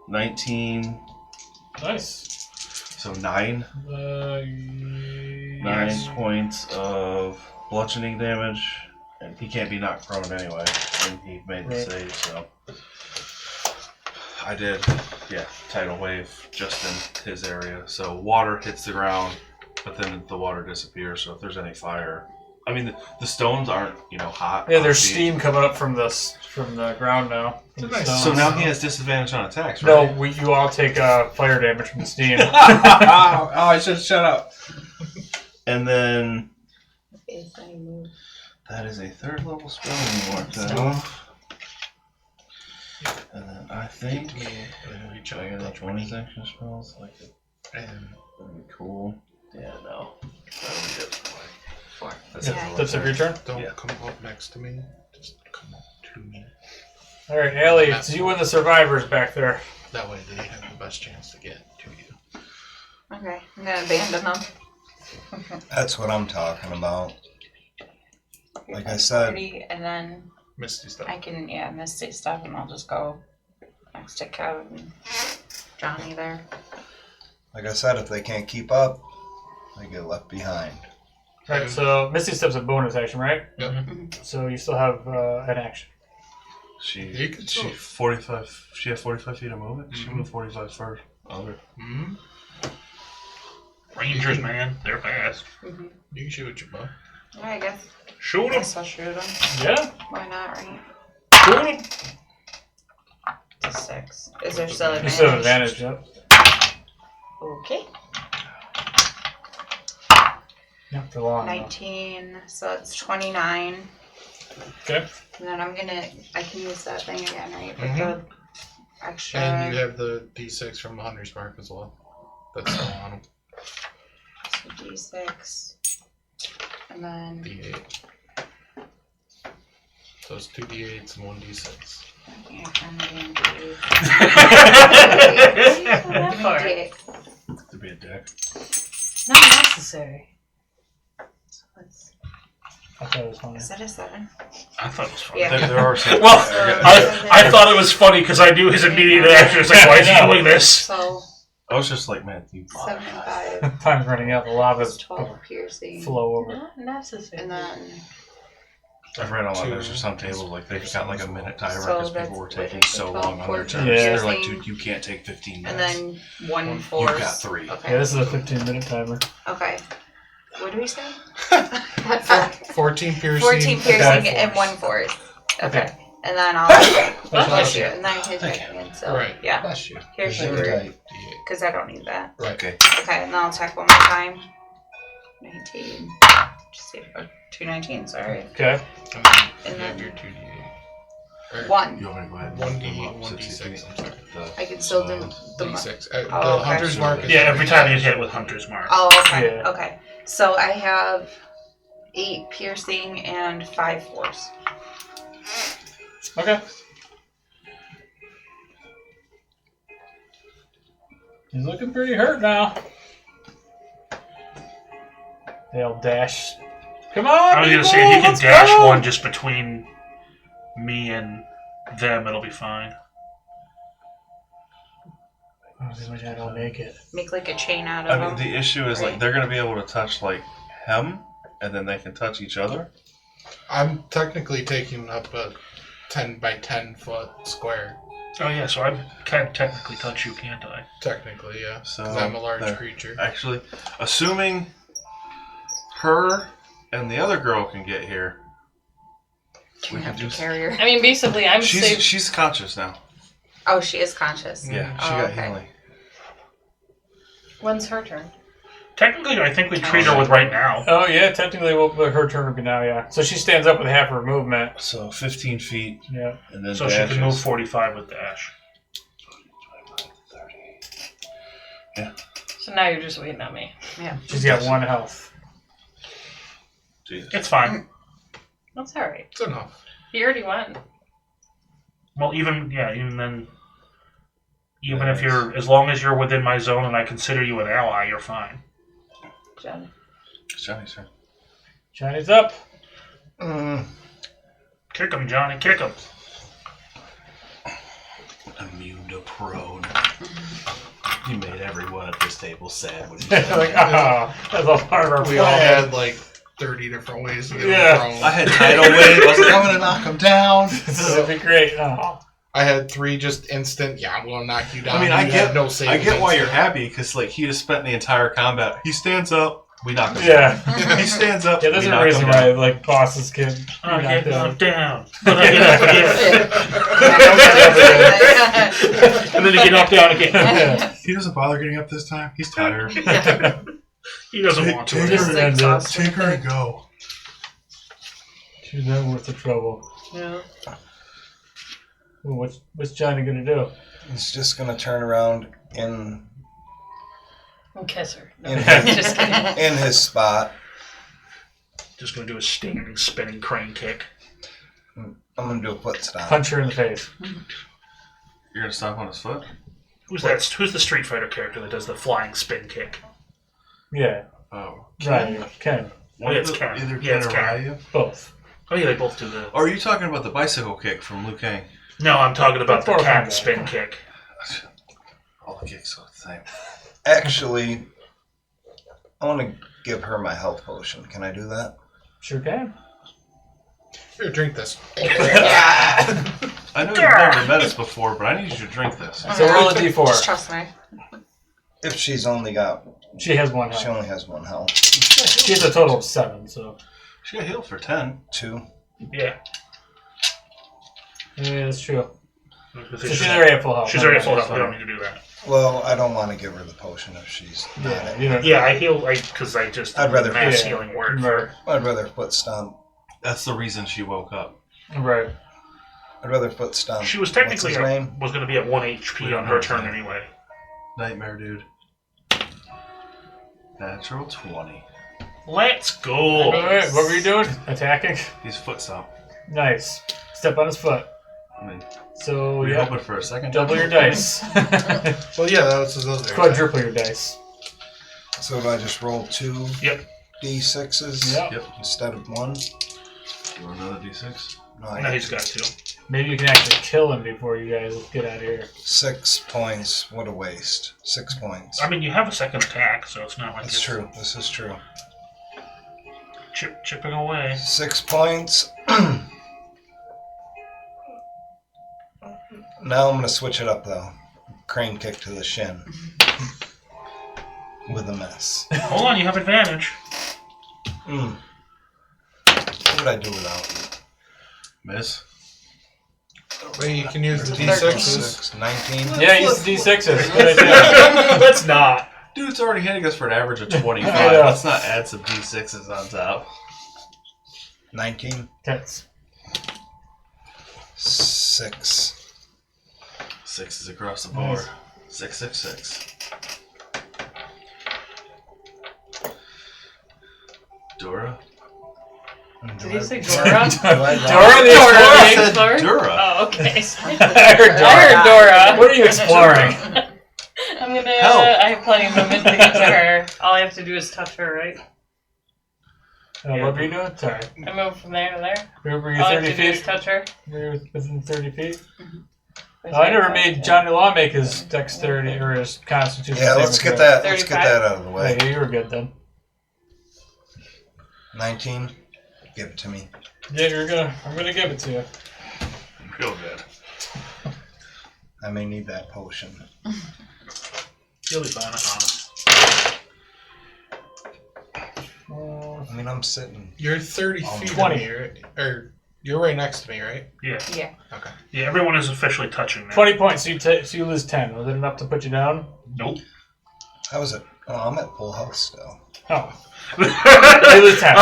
19. Nice. So 9. 9 yes. points of bludgeoning damage, and he can't be knocked prone anyway. And he made the save, so I did, tidal wave just in his area. So water hits the ground, but then the water disappears. So if there's any fire, I mean the stones aren't hot. Yeah, there's steam coming up from the ground now. From the stones. So now he has disadvantage on attacks, No, right? you all take fire damage from the steam. Oh, I should shut up. And then If I move. that is a 3rd level spell you marked that off. And then I think I got a 20 action spells like it. That'd be cool. Yeah, no. That's That's every turn. Don't come up next to me. Just come up to me. All right, Allie, it's you and the survivors back there. That way they have the best chance to get to you. Okay, I'm gonna abandon them. That's what I'm talking about. Like I said, And then Misty stuff. I can, Misty stuff, and I'll just go next to Kev and Johnny there. like I said, if they can't keep up, they get left behind. All right, so Misty Step's a bonus action, right? Yep. So you still have an action. She can she still- 45. She has 45 feet of movement. She moved 45 first. Other. Mm-hmm. Rangers, man, they're fast. Mm-hmm. You can shoot with your bow. Yeah, I guess. Shoot I them. guess I'll shoot him. Yeah. Why not, right? Shoot them. D6. Is there still You still have advantage? advantage, yep. Okay. Not for long. though. 19, so it's 29. Okay. And then I can use that thing again, right? With Mhm. the extra. And you have the D6 from the Hunter's Mark as well. That's still on them. So D6. And then. D8. So it's 2 D8s and 1 D6. I can't turn it into D8. To be a dick. Not necessary. So let's- I thought it was funny. Is that a 7? I thought it was funny. Yeah. There are some. Well, So- I thought it was funny because I knew his immediate reaction. It's like, why is he doing this? So I was just like, man, you. 7 and 5 Time's running out. The lava's is 12 piercing. flow over. Not necessary. And then. I've read on there's Two. some tables like they've got like a minute timer So because that's people were what taking is it, so 12, long on their 14 turns. Yeah. They're like, piercing, dude, you can't take 15 And minutes. then 1 You've force. got 3. Okay. Yeah, this is a 15-minute timer. Okay. What do we say? 14 piercing. 14 piercing Okay. and 1 force. Okay. Okay. And then I'll bless you. And then I take Thank it again. So Right. yeah. Bless you. Here's Hang your tight. D8. because I don't need that. Okay. Okay, and then I'll attack one more time. 19. Just see if 2 19s, alright. Okay. And then And you then have your 2 D8. Or 1. You want me to go ahead and 1 move D8 them and up 1 60 D6. feet? I'm sorry. I can still do the. D6. Oh, The okay. Hunter's Mark is Yeah, every time you hit with Hunter's Mark. Oh, okay. Yeah. Okay. So I have 8 piercing and 5 force. Okay. He's looking pretty hurt now. They'll dash. Come on! I was gonna people, say, if you can let's dash go! one just between me and them, it'll be fine. Oh, see which I don't make it. Make like a chain out I of mean, them. the issue is like Right. they're gonna be able to touch like him, and then they can touch each other. I'm technically taking up a 10 by 10 foot square. Oh yeah, so I can technically touch you, can't I? Technically, yeah. So Because I'm a large there. creature. Actually, assuming her and the other girl can get here, You we have can to do. carry her. I mean, basically, I'm safe. She's conscious now. Oh, she is conscious. Yeah, she Oh, got okay. healing. When's her turn? Technically, I think we treat her with right now. Oh, yeah, technically her turn would be now, yeah. So she stands up with half her movement. So 15 feet, Yeah. and then So she dashes. can move 45 with dash. So now you're just waiting on me. She's got 1 health. Jesus. It's fine. That's alright. It's enough. He already went. Well, even then, even if you're, as long as you're within my zone and I consider you an ally, you're fine. Jen. It's Johnny's turn. Johnny's up. Kick him, Johnny, kick him. Immune to prone. You made everyone at this table sad when you said Like, that. that's all part of our We all plan. had like 30 different ways to get Yeah. him thrown. I had tidal wave. I was like, I'm gonna knock him down. This is gonna be great. Oh. I had 3 just instant. Yeah, I'm gonna knock you down. I mean, You I had get no saving I get why you're instant. happy because like he just spent the entire combat. He stands up. We knock him Yeah. down. He stands up. Yeah, there's we a knock reason him why down. like bosses can I be get knocked knocked down. down. But I get up again. And then you get knocked down again. Yeah. He doesn't bother getting up this time. He's tired. He doesn't want to. Take Just her, and, exhausted. take her and go. She's not worth the trouble. No. Well, what's Johnny gonna do? He's just gonna turn around in And kiss her. No, in just kidding. in his spot. Just gonna do a standing spinning crane kick. I'm gonna do a foot stomp. Punch her in the face. You're gonna stomp on his foot? Who's that? Who's the Street Fighter character that does the flying spin kick? Yeah. Oh. Right. Ken. One Yeah, of it's Ken. Either Yeah, Ken it's or Ken. Ryu? Both. Oh yeah, they both do the. Or are you talking about the bicycle kick from Liu Kang? No, I'm talking about the Before cat combat. spin kick. All the kicks are the same. Actually, I want to give her my health potion. Can I do that? Sure can. Here, drink this. I know you've never met us before, but I need you to drink this. So roll a Just d4. trust me. If she's only got, She has one she health. only has 1 health. She has a total of 7. So She got healed for 10. 2. Yeah. yeah, that's true. So She's she's already at full health. already at full That's health. We don't fine. need to do that. Well, I don't want to give her the potion if she's not. Yeah, you know. Yeah, I heal because I just I'd rather- mass Yeah. healing word. Right. I'd rather foot stomp. That's the reason she woke up. Right. I'd rather foot stomp. She was What's technically his name? was going to be at 1 HP on her turn anyway. Nightmare dude. Natural 20. Let's go. Alright, what were you doing? Attacking? He's foot stomp. Nice. Step on his foot. I mean, So were you yeah, hoping for a second? double your dice. Well, yeah, that was his other. Quadruple your dice. So do I just roll 2 Yep. d6s Yep. Yep. instead of 1? You want another d6? No, I No, he's got to. Maybe you can actually kill him before you guys get out of here. 6 points. What a waste. 6 points. I mean, you have a second attack, so it's not like That's true. This is true. Chipping away. 6 points. Now I'm going to switch it up, though. Crane kick to the shin. With a mess. Hold on, you have advantage. What would I do without? Miss? Well, you can use the 13. D6s. 19? Yeah, use the d6s. Good idea. Let's not. Dude, it's already hitting us for an average of 25. I know. Let's not add some d6s on top. 19? Tense. 6. 6 is across the board. 666. Dora? Did you say Dora? Dora Dora the the Explorer? Explorer? Dura. Oh, okay. I heard I Dora. heard Dora. What are you exploring? I'm gonna. Help. I have plenty of movement to get to her. All I have to do is touch her, right? What were you doing? Sorry. I move from there to there. Were you All I have 30 to do is feet? touch her. Were you within 30 feet? I never made Johnny Law make his dexterity or his constitution. Yeah, saving let's get throw. that. Let's get 35? that out of the way. Yeah, you were good then. 19. Give it to me. Yeah, I'm gonna give it to you. Real good. I may need that potion. You'll be fine, I promise. I mean, I'm sitting. You're 30 feet 20. of me, right? Or you're right next to me, right? Yeah. Yeah. Okay. Yeah, everyone is officially touching now. 20 points, so you lose 10. Was it enough to put you down? Nope. How was it? Oh, I'm at full health still. Oh. You lose 10.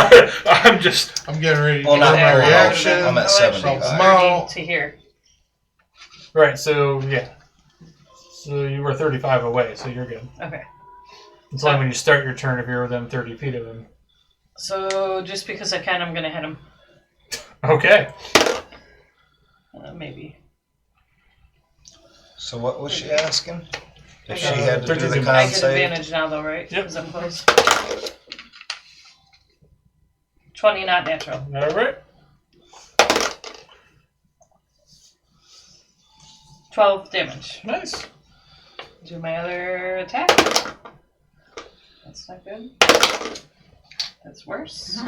I'm just. I'm getting ready to Well, do not my full reaction. health. I'm at Oh, actually, 75. Tomorrow. to here. Right, so yeah. So you were 35 away, so you're good. Okay. It's only when you start your turn if you're within 30 feet of him. So just because I can, I'm gonna hit him. Okay. Maybe. So what was she asking? If she Uh, had to do the 13. I con get save? advantage now, though, right? Yep. Because I'm close. 20, not natural. Alright. 12 damage. Nice. do my other attack. That's not good. That's worse.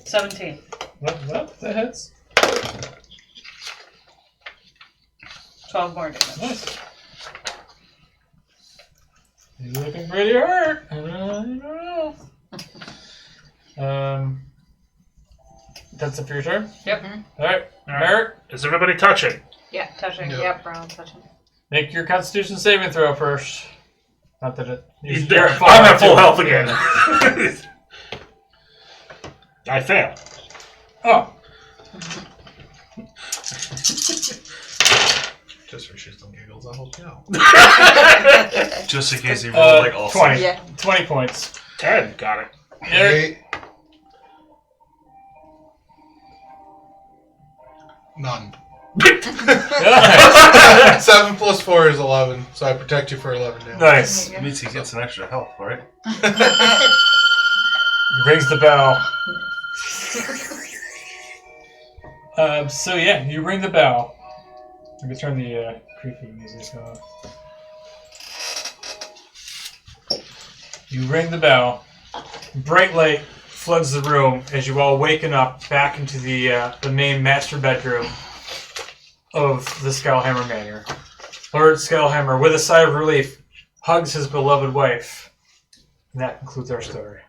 17. That hits. 12 more damage. Nice. He's looking pretty hurt. I don't know. That's it for your turn? Yep. Alright. Merrick, Is everybody touching? Yeah, touching. Yep. Yep, Brown touching. make your Constitution saving throw first. Not that it. He's you're there. I'm at full too. health again. I fail. Oh. Just for shits and giggles, I'll help you out. Just in case he rolled like all 20. Yeah. 20 points. 10. Got it. Eric, 8. None. 7 plus 4 is 11, so I protect you for 11 damage. nice. It means he gets an extra health, right? He rings the bell. So yeah, you ring the bell. I'm gonna turn the creepy music off. You ring the bell. Bright light floods the room as you all waken up back into the main master bedroom of the Skullhammer Manor. Lord Skullhammer, with a sigh of relief, hugs his beloved wife. And that concludes our story.